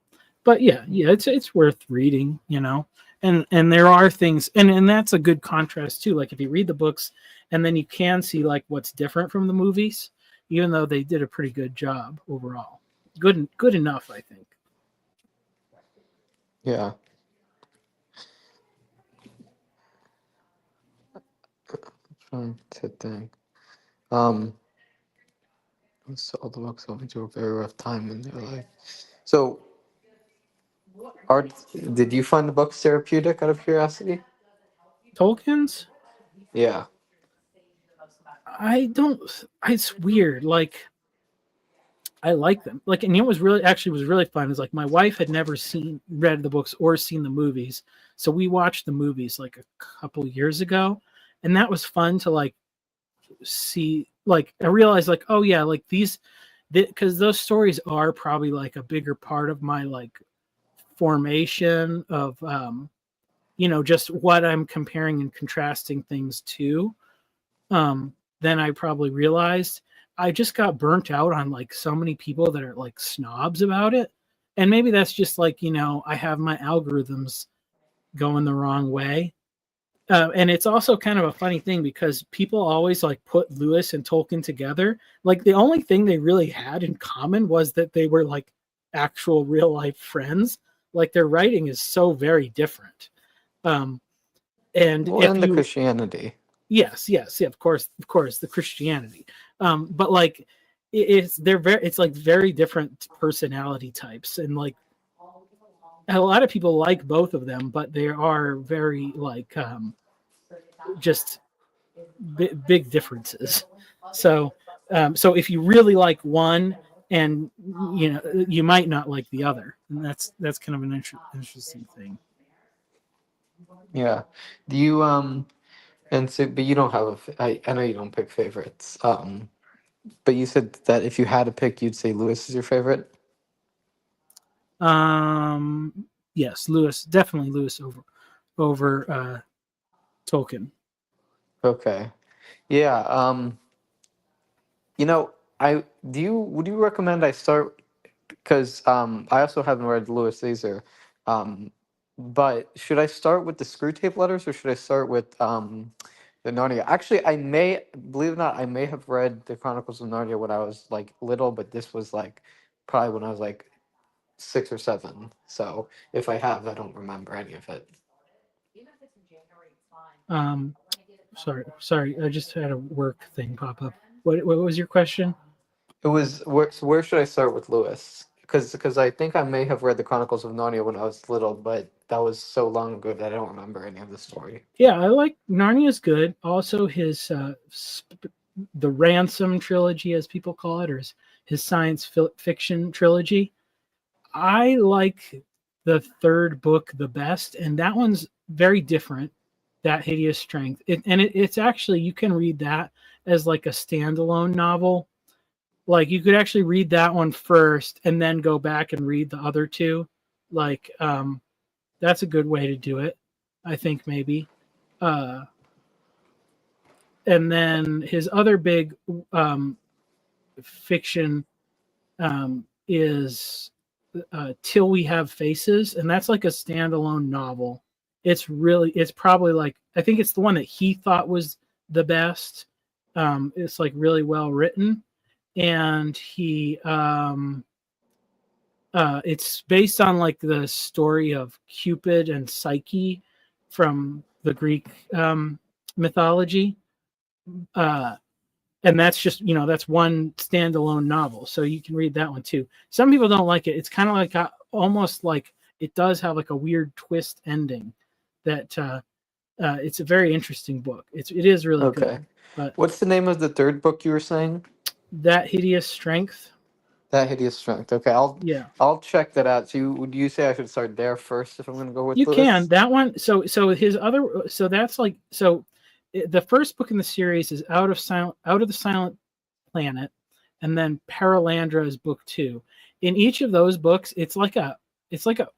but yeah, it's worth reading, you know. And there are things, and that's a good contrast too. Like if you read the books, and then you can see like what's different from the movies, even though they did a pretty good job overall. Good enough, I think. Yeah. I'm trying to think. So all the books went through a very rough time in their life. So, did you find the books therapeutic out of curiosity? Tolkien's? Yeah. I don't. It's weird. Like I like them. Like, and it was really fun. Is like my wife had never read the books or seen the movies, so we watched the movies like a couple years ago, and that was fun to like see. Like I realized, like, oh yeah, like because those stories are probably like a bigger part of my like formation of just what I'm comparing and contrasting things to. Then I probably realized. I just got burnt out on like so many people that are like snobs about it. And maybe that's just like, I have my algorithms going the wrong way. And it's also kind of a funny thing because people always like put Lewis and Tolkien together. Like the only thing they really had in common was that they were like actual real life friends. Like their writing is so very different. And the Christianity. Yes, yeah, of course, the Christianity. But like it's like very different personality types, and like a lot of people like both of them, but they are very like just big differences. So so if you really like one, and you might not like the other, and that's kind of an interesting thing. Yeah. Do you and so but you don't have I know you don't pick favorites. But you said that if you had to pick, you'd say Lewis is your favorite. Yes, Lewis, definitely Lewis over Tolkien. Okay. Yeah. You know, I would you recommend I start because I also haven't read Louis Caesar. But should I start with the Screw Tape Letters or should I start with the Narnia? Actually, I may believe it or not, I may have read the Chronicles of Narnia when I was like little, but this was like probably when I was like 6 or 7. So if I have, I don't remember any of it. Um, sorry, I just had a work thing pop up. What was your question? It was where should I start with Lewis? Because I think I may have read the Chronicles of Narnia when I was little, but that was so long ago that I don't remember any of the story. Yeah, I like Narnia's good. Also, his the Ransom trilogy, as people call it, or his science fiction trilogy. I like the third book the best, and that one's very different. That Hideous Strength, it's actually, you can read that as like a standalone novel. Like you could actually read that one first, and then go back and read the other two. Like that's a good way to do it, I think maybe. Uh, and then his other big fiction is Till We Have Faces, and that's like a standalone novel. It's probably like, I think it's the one that he thought was the best. It's like really well written, and it's based on like the story of Cupid and Psyche from the Greek mythology. Uh, and that's just, that's one standalone novel, so you can read that one too. Some people don't like it. It's kind of like almost like it does have like a weird twist ending that it's a very interesting book. It is really Okay. good. But What's the name of the third book you were saying? That Hideous Strength. That Hideous Strength. Okay, Yeah, I'll check that out. So would you say I should start there first if I'm going to go with you Lewis? can. That one. So his other. So that's like, so the first book in the series is Out of the Silent Planet, and then Paralandra is book 2. In each of those books, it's like a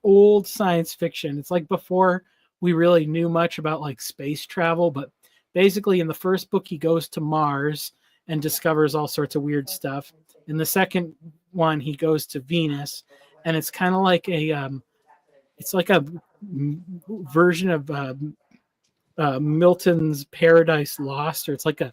old science fiction. It's like before we really knew much about like space travel, but basically in the first book he goes to Mars and discovers all sorts of weird stuff. In the second one he goes to Venus, and it's kind of like it's like a version of Milton's Paradise Lost, or it's like a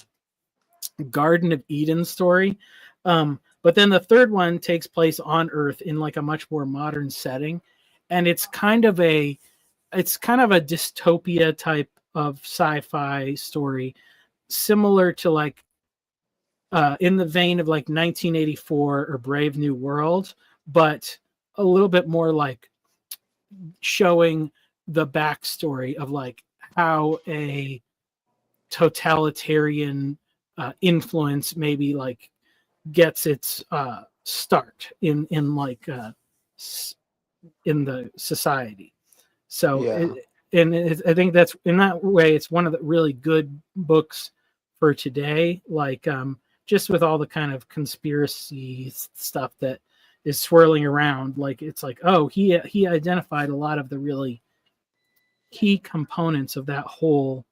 Garden of Eden story. But then the third one takes place on Earth in like a much more modern setting, and it's kind of a dystopia type of sci-fi story, similar to like in the vein of like 1984 or Brave New World, but a little bit more like showing the backstory of like how a totalitarian influence maybe like gets its start in like in the society. So Yeah. I think that's, in that way, it's one of the really good books for today. Like just with all the kind of conspiracy stuff that is swirling around, like it's like, oh, he identified a lot of the really key components of that whole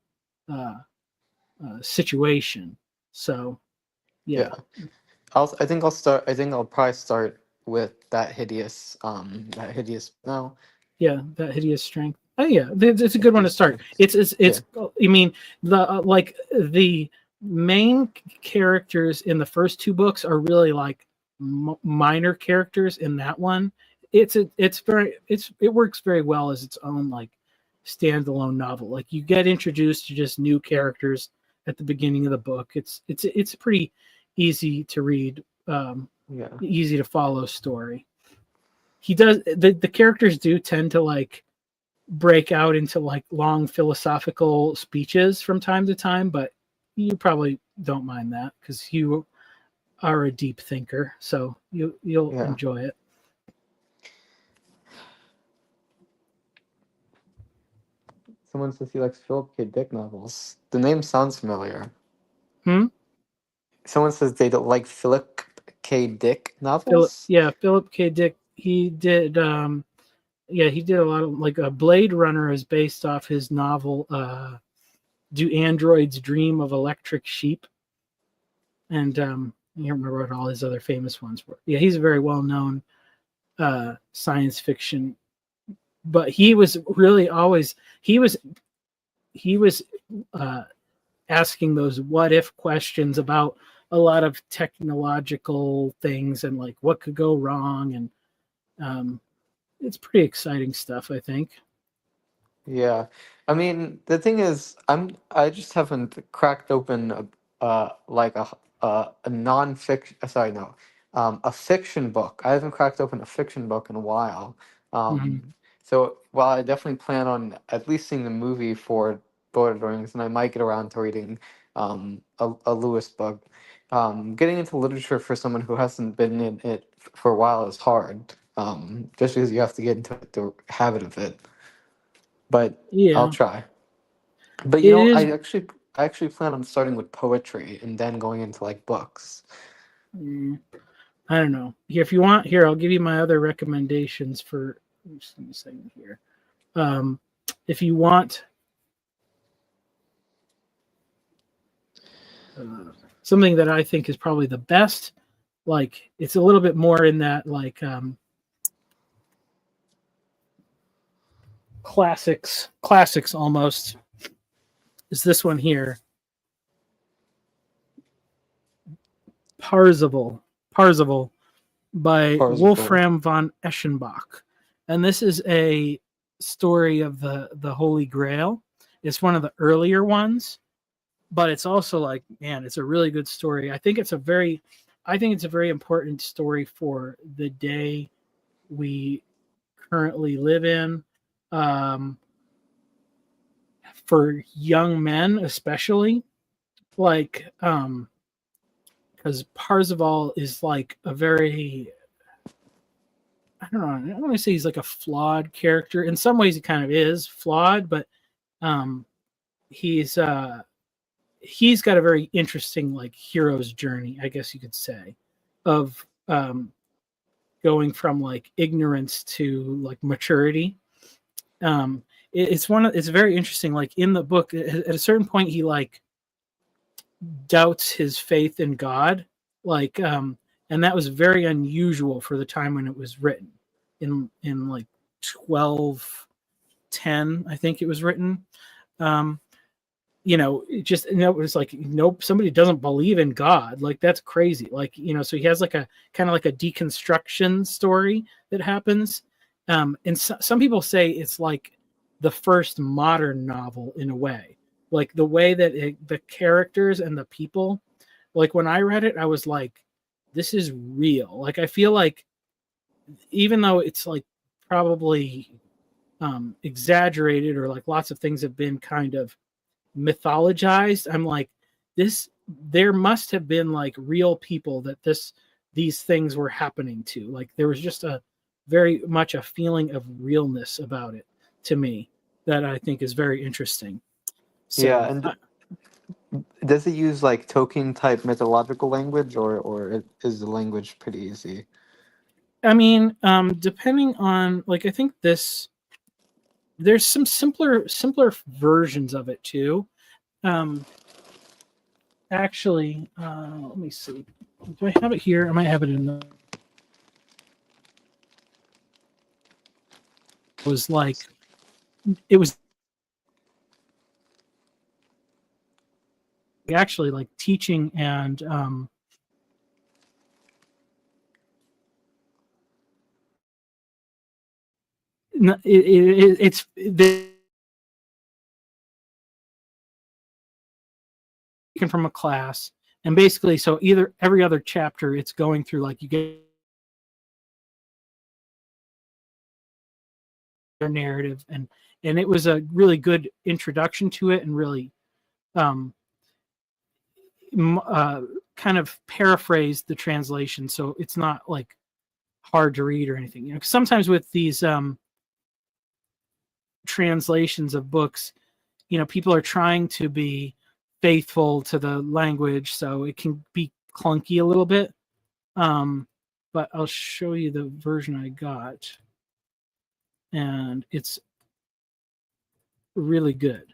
situation. So yeah. I think I'll start. I think I'll probably start with that hideous. No. Yeah, That Hideous Strength. Oh yeah, it's a good one to start. It's I mean, the like the main characters in the first 2 books are really like minor characters in that one. It works very well as its own like standalone novel. Like you get introduced to just new characters at the beginning of the book. It's pretty easy to read, Yeah. easy to follow story. he does the characters do tend to like break out into like long philosophical speeches from time to time, but you probably don't mind that because you are a deep thinker, so you'll Yeah. enjoy it. Someone says he likes Philip K. Dick novels. The name sounds familiar. Hmm? Someone says they don't like Philip K. Dick novels. Philip K. Dick. He did he did a lot of like a Blade Runner is based off his novel Do Androids Dream of Electric Sheep? And I can't remember what all his other famous ones were. Yeah, he's a very well-known science fiction, but he was really always he was asking those what if questions about a lot of technological things and like what could go wrong, and it's pretty exciting stuff, I think. Yeah, I mean the thing is, I just haven't cracked open a non-fiction. Sorry, no, a fiction book. I haven't cracked open a fiction book in a while. Mhm. So while I definitely plan on at least seeing the movie for Lord of the Rings, and I might get around to reading a Lewis book. Getting into literature for someone who hasn't been in it for a while is hard. Just because you have to get into the habit of it. But I'll Yeah, try. But it is. I actually plan on starting with poetry and then going into like books. I don't know. If you want, here I'll give you my other recommendations for. Just give me a second here. If you want something that I think is probably the best, like it's a little bit more in that like classics almost, is this one here, Parzival by Parzival. Wolfram von Eschenbach. And this is a story of the Holy Grail. It's one of the earlier ones, but it's also like, man, it's a really good story. I think it's a very important story for the day we currently live in. For young men especially, like because Parzival is like a very, I don't know, I don't want to say he's like a flawed character. In some ways he kind of is flawed, but um he's he's got a very interesting like hero's journey, I guess you could say, of going from like ignorance to like maturity. It's very interesting. Like in the book, at a certain point, he like doubts his faith in God, like, and that was very unusual for the time when it was written. In like 1210, I think it was written. Um, it was like, nope, somebody doesn't believe in God, like that's crazy, like, so he has like a kind of like a deconstruction story that happens, and some people say it's like the first modern novel in a way, like the way that the characters and the people, like when I read it I was like, this is real. Like I feel like even though it's like probably exaggerated, or like lots of things have been kind of mythologized, I'm like, this, there must have been like real people that these things were happening to. Like there was just a very much a feeling of realness about it to me that I think is very interesting. Yeah, So and does it use like Tolkien type mythological language, or is the language pretty easy? I mean, depending on, like, I think there's some simpler versions of it too. um Actually, let me see. Do I have it here? I might have it in the. Was like, it was actually like teaching, and it's taken from a class, and basically, so either every other chapter, it's going through like you get narrative, and it was a really good introduction to it, and really kind of paraphrased the translation, so it's not like hard to read or anything. You know, 'cause sometimes with these translations of books, you know, people are trying to be faithful to the language, so it can be clunky a little bit. But I'll show you the version I got, and it's really good.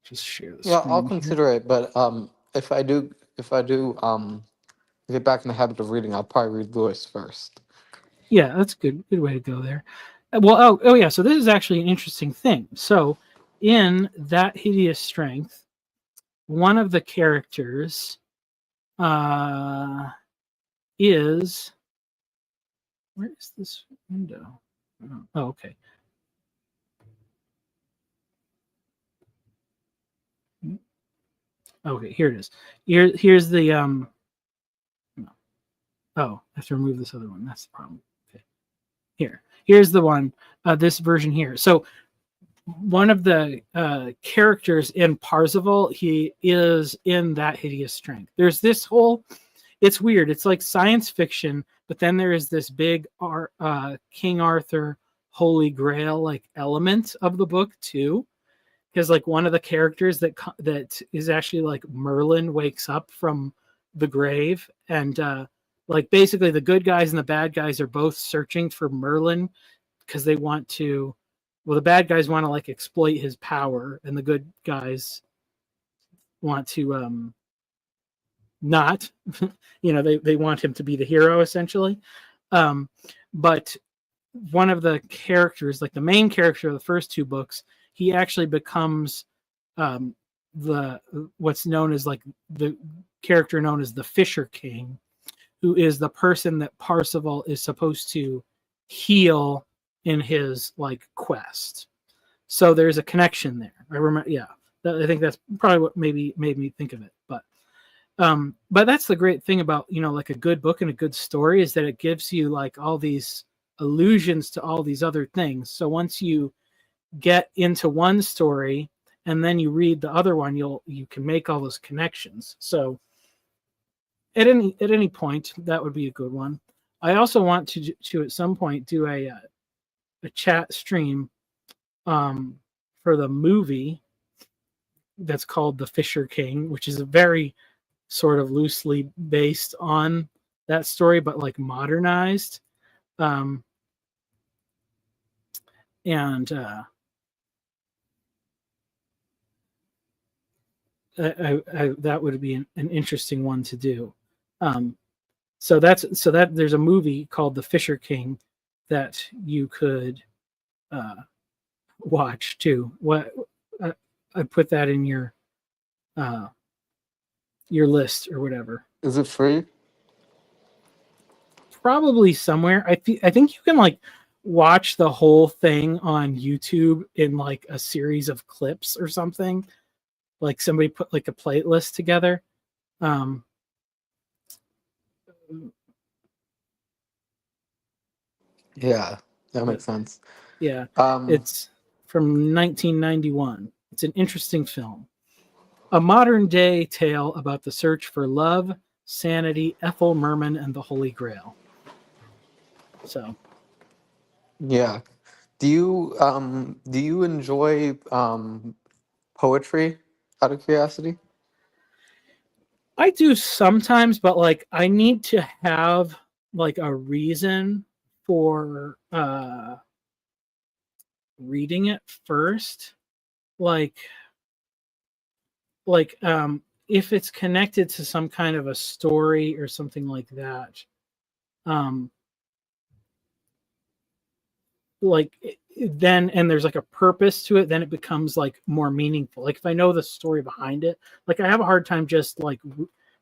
Just share the Yeah, screen I'll here. consider it, but if I do get back in the habit of reading, I'll probably read Lewis first. Yeah, that's a good way to go there. Well, oh yeah, so this is actually an interesting thing. So in That Hideous Strength, one of the characters is, where is this window? Oh, okay. Okay, here it is. Here's the oh, I have to remove this other one. That's the problem. Okay. Here's the one, this version here. So one of the characters in Parzival, he is in That Hideous Strength. There's this whole, it's weird. It's like science fiction, but then there is this big King Arthur Holy Grail like element of the book too. Because like one of the characters that is actually like Merlin wakes up from the grave, and like basically the good guys and the bad guys are both searching for Merlin because they want to, well, the bad guys want to like exploit his power, and the good guys want to not, you know, they want him to be the hero essentially. But one of the characters, like the main character of the first two books, he actually becomes the what's known as like the character known as the Fisher King, who is the person that Parzival is supposed to heal in his like quest. So there's a connection there. I remember, yeah. I think that's probably what maybe made me think of it. But that's the great thing about, you know, like a good book and a good story, is that it gives you like all these allusions to all these other things. So once you get into one story and then you read the other one, you can make all those connections. So at any point, that would be a good one. I also want to at some point do a chat stream for the movie that's called The Fisher King, which is a very sort of loosely based on that story, but like modernized. That would be an interesting one to do. So that there's a movie called The Fisher King that you could watch too. What I put that in your list or whatever. Is it free? Probably somewhere. I think you can like watch the whole thing on YouTube in like a series of clips or something. Like somebody put like a playlist together. Yeah, that makes sense. Yeah, it's from 1991. It's an interesting film. A modern day tale about the search for love, sanity, Ethel Merman, and the Holy Grail. So, yeah. Do you enjoy poetry, out of curiosity? I do sometimes, but like I need to have like a reason for reading it first. Like if it's connected to some kind of a story or something like that, then, and there's like a purpose to it, then it becomes like more meaningful. Like if I know the story behind it, like I have a hard time just like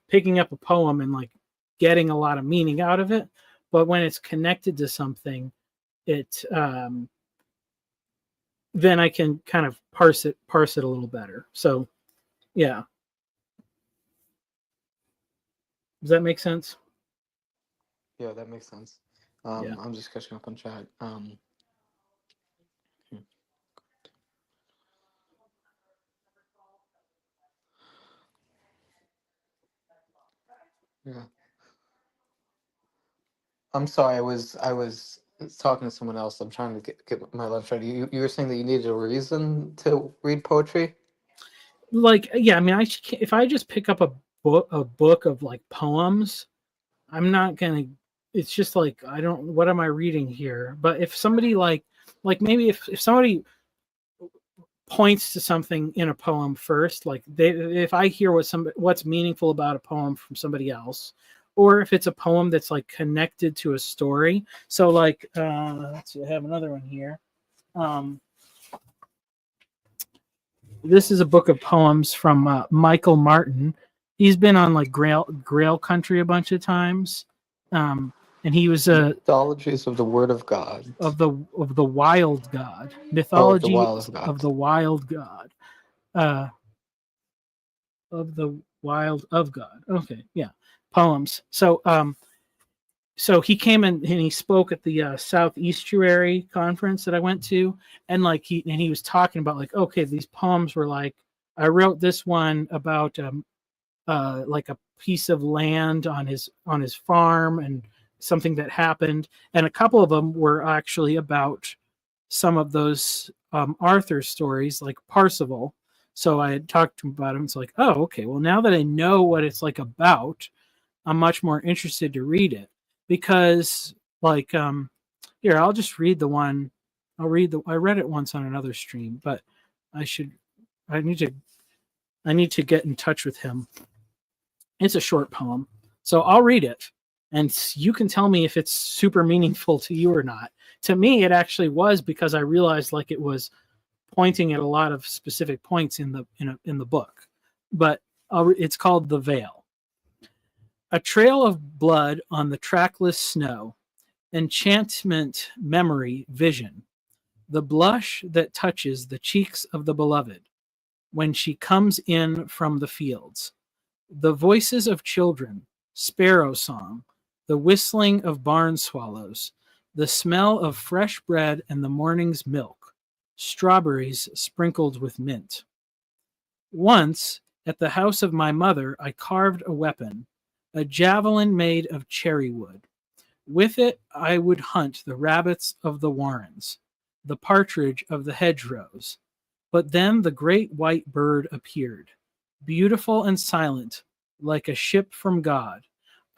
picking up a poem and like getting a lot of meaning out of it. But when it's connected to something, it then I can kind of parse it a little better. So, yeah. Does that make sense? Yeah, that makes sense. Yeah. I'm just catching up on chat. Yeah. I'm sorry. I was talking to someone else. I'm trying to get my lunch ready. You were saying that you needed a reason to read poetry. Like, yeah, I mean, if I just pick up a book of like poems, I'm not gonna. It's just like I don't. What am I reading here? But if somebody like maybe if somebody points to something in a poem first, like if I hear what's meaningful about a poem from somebody else, or if it's a poem that's like connected to a story. So like, let's see, I have another one here. This is a book of poems from Michael Martin. He's been on like Grail Country a bunch of times, and he was Mythologies of the Word of God. of the Wild God. Oh, of the Mythology Wild of God. of the Wild God. Of the Wild of God. Okay, yeah, poems. So so he came in and he spoke at the Southeastuary conference that I went to, and like he was talking about like, okay, these poems were like, I wrote this one about like a piece of land on his farm and something that happened, and a couple of them were actually about some of those Arthur stories, like Parzival. So I had talked to him about him. It's like, oh, okay, well now that I know what it's like about, I'm much more interested to read it because like here, I'll just read the one. I read it once on another stream, but I need to get in touch with him. It's a short poem, so I'll read it, and you can tell me if it's super meaningful to you or not. To me, it actually was, because I realized like it was pointing at a lot of specific points in the book. But it's called The Veil. A trail of blood on the trackless snow, enchantment, memory, vision, the blush that touches the cheeks of the beloved when she comes in from the fields, the voices of children, sparrow song, the whistling of barn swallows, the smell of fresh bread and the morning's milk, strawberries sprinkled with mint. Once, at the house of my mother, I carved a weapon, a javelin made of cherry wood. With it, I would hunt the rabbits of the warrens, the partridge of the hedgerows. But then the great white bird appeared, beautiful and silent, like a ship from God.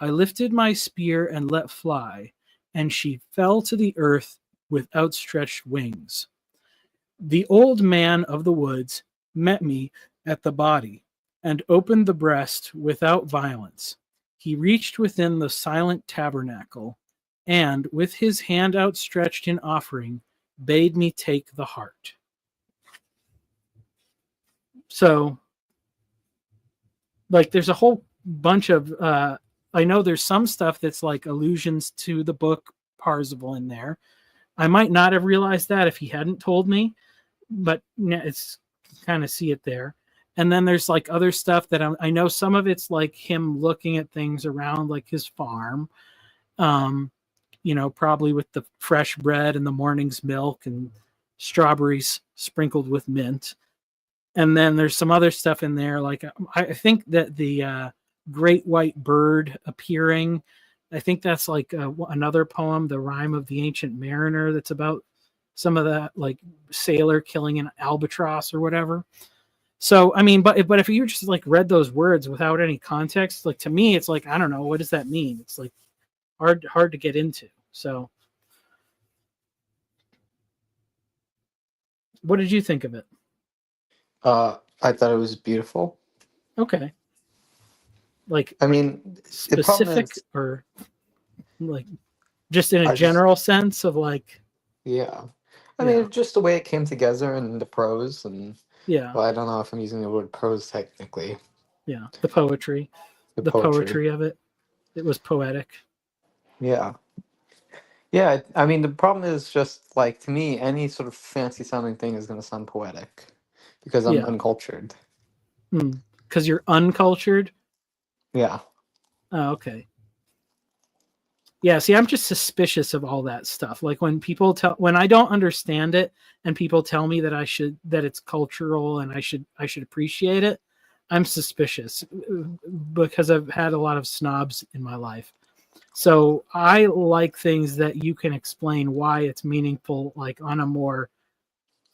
I lifted my spear and let fly, and she fell to the earth with outstretched wings. The old man of the woods met me at the body and opened the breast without violence. He reached within the silent tabernacle and, with his hand outstretched in offering, bade me take the heart. So, like, there's a whole bunch of, I know there's some stuff that's like allusions to the book Parzival in there. I might not have realized that if he hadn't told me, but it's kind of see it there. And then there's like other stuff that I know some of it's like him looking at things around like his farm, probably with the fresh bread and the morning's milk and strawberries sprinkled with mint. And then there's some other stuff in there. Like I think that the great white bird appearing, I think that's like another poem, The Rime of the Ancient Mariner, that's about some of that like sailor killing an albatross or whatever. So I mean, but if you just like read those words without any context, like to me, it's like I don't know, what does that mean? It's like hard to get into. So, what did you think of it? I thought it was beautiful. Okay. Like, I mean, specific or like just in a general sense of like. Yeah. I mean, just the way it came together and the prose and. Yeah. Well, I don't know if I'm using the word prose technically. Yeah, the poetry. The poetry of it. It was poetic. Yeah. Yeah, I mean the problem is just like to me, any sort of fancy sounding thing is going to sound poetic because I'm Yeah. uncultured. Because you're uncultured. Yeah. Oh, okay. Yeah, see, I'm just suspicious of all that stuff. Like when when I don't understand it and people tell me that it's cultural and I should appreciate it, I'm suspicious because I've had a lot of snobs in my life. So I like things that you can explain why it's meaningful, like on a more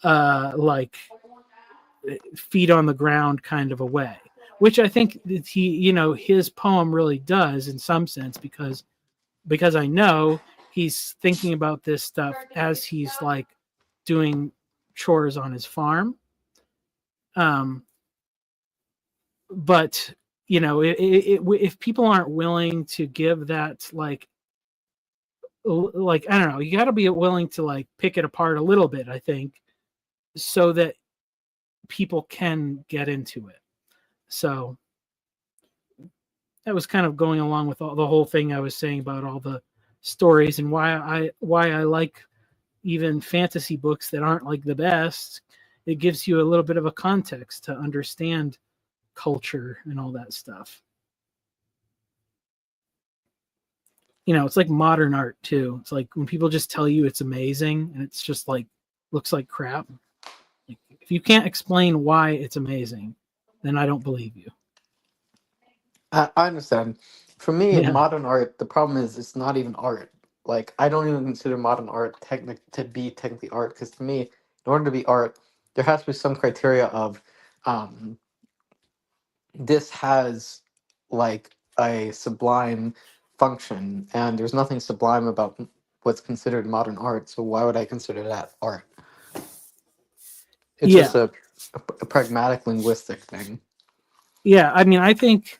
like feet on the ground kind of a way, which I think that his poem really does in some sense because I know he's thinking about this stuff as he's like doing chores on his farm. But if people aren't willing to give that like I don't know, you got to be willing to like pick it apart a little bit, I think, so that people can get into it. So that was kind of going along with the whole thing I was saying about all the stories and why I like even fantasy books that aren't like the best. It gives you a little bit of a context to understand culture and all that stuff. It's like modern art too. It's like when people just tell you it's amazing and it's just like looks like crap. Like, if you can't explain why it's amazing, then I don't believe you. I understand. For me, Yeah. modern art, the problem is it's not even art. Like I don't even consider modern art to be technically art because to me, in order to be art, there has to be some criteria of um, this has like a sublime function, and there's nothing sublime about what's considered modern art. So why would I consider that art? It's just Yeah. a pragmatic linguistic thing. Yeah. I mean, I think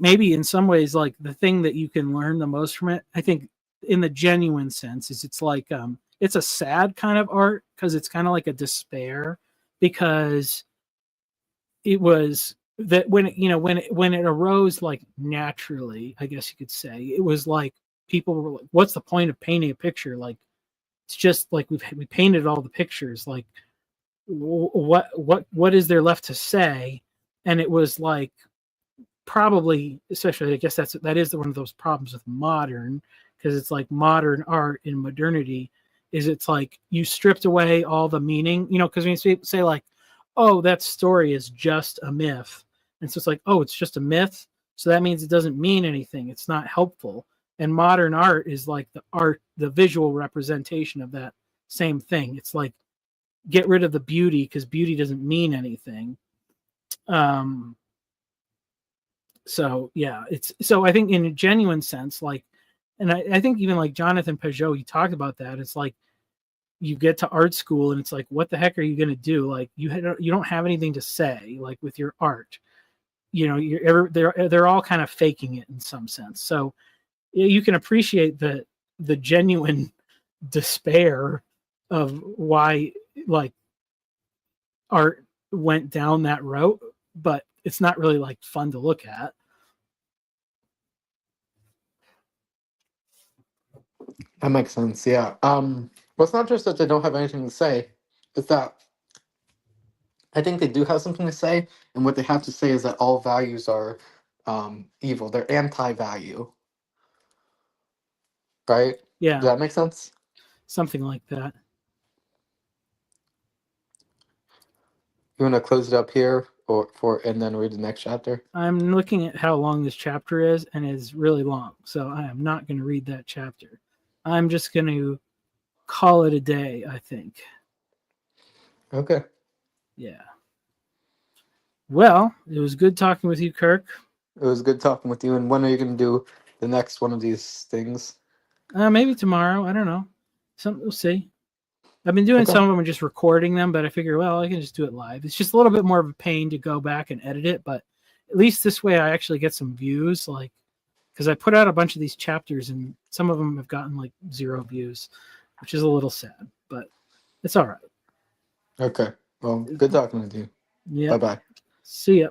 maybe in some ways, like the thing that you can learn the most from it, I think in the genuine sense is it's like, it's a sad kind of art because it's kind of like a despair because it was that when it arose like naturally, I guess you could say, it was like people were like, what's the point of painting a picture? Like, it's just like we painted all the pictures. Like, what is there left to say? And it was like, probably, especially, I guess that is one of those problems with modern, because it's like modern art in modernity is it's like you stripped away all the meaning, because when you say like, oh, that story is just a myth, and so it's like, oh, it's just a myth, so that means it doesn't mean anything, it's not helpful. And modern art is like the visual representation of that same thing. It's like, get rid of the beauty because beauty doesn't mean anything. So yeah, so I think in a genuine sense, like, and I think even like Jonathan Peugeot, he talked about that. It's like you get to art school and it's like, what the heck are you going to do? Like you don't have anything to say like with your art. They're all kind of faking it in some sense. So you can appreciate the genuine despair of why like art went down that road, but it's not really like fun to look at. That makes sense. Yeah. Well, it's not just that they don't have anything to say; it's that I think they do have something to say, and what they have to say is that all values are evil. They're anti-value, right? Does Yeah, that make sense? something like that. You want to close it up here, and then read the next chapter? I'm looking at how long this chapter is, and it's really long. So I am not going to read that chapter. I'm just going to call it a day, I think. Okay. Yeah. Well, it was good talking with you, Kirk. It was good talking with you. And when are you going to do the next one of these things? Maybe tomorrow. I don't know. We'll see. I've been doing Okay. some of them and just recording them, but I figure, well, I can just do it live. It's just a little bit more of a pain to go back and edit it, but at least this way I actually get some views, like, because I put out a bunch of these chapters and some of them have gotten like 0 views, which is a little sad, but it's all right. Okay. Well, good talking with you. Yeah. Bye-bye. See ya.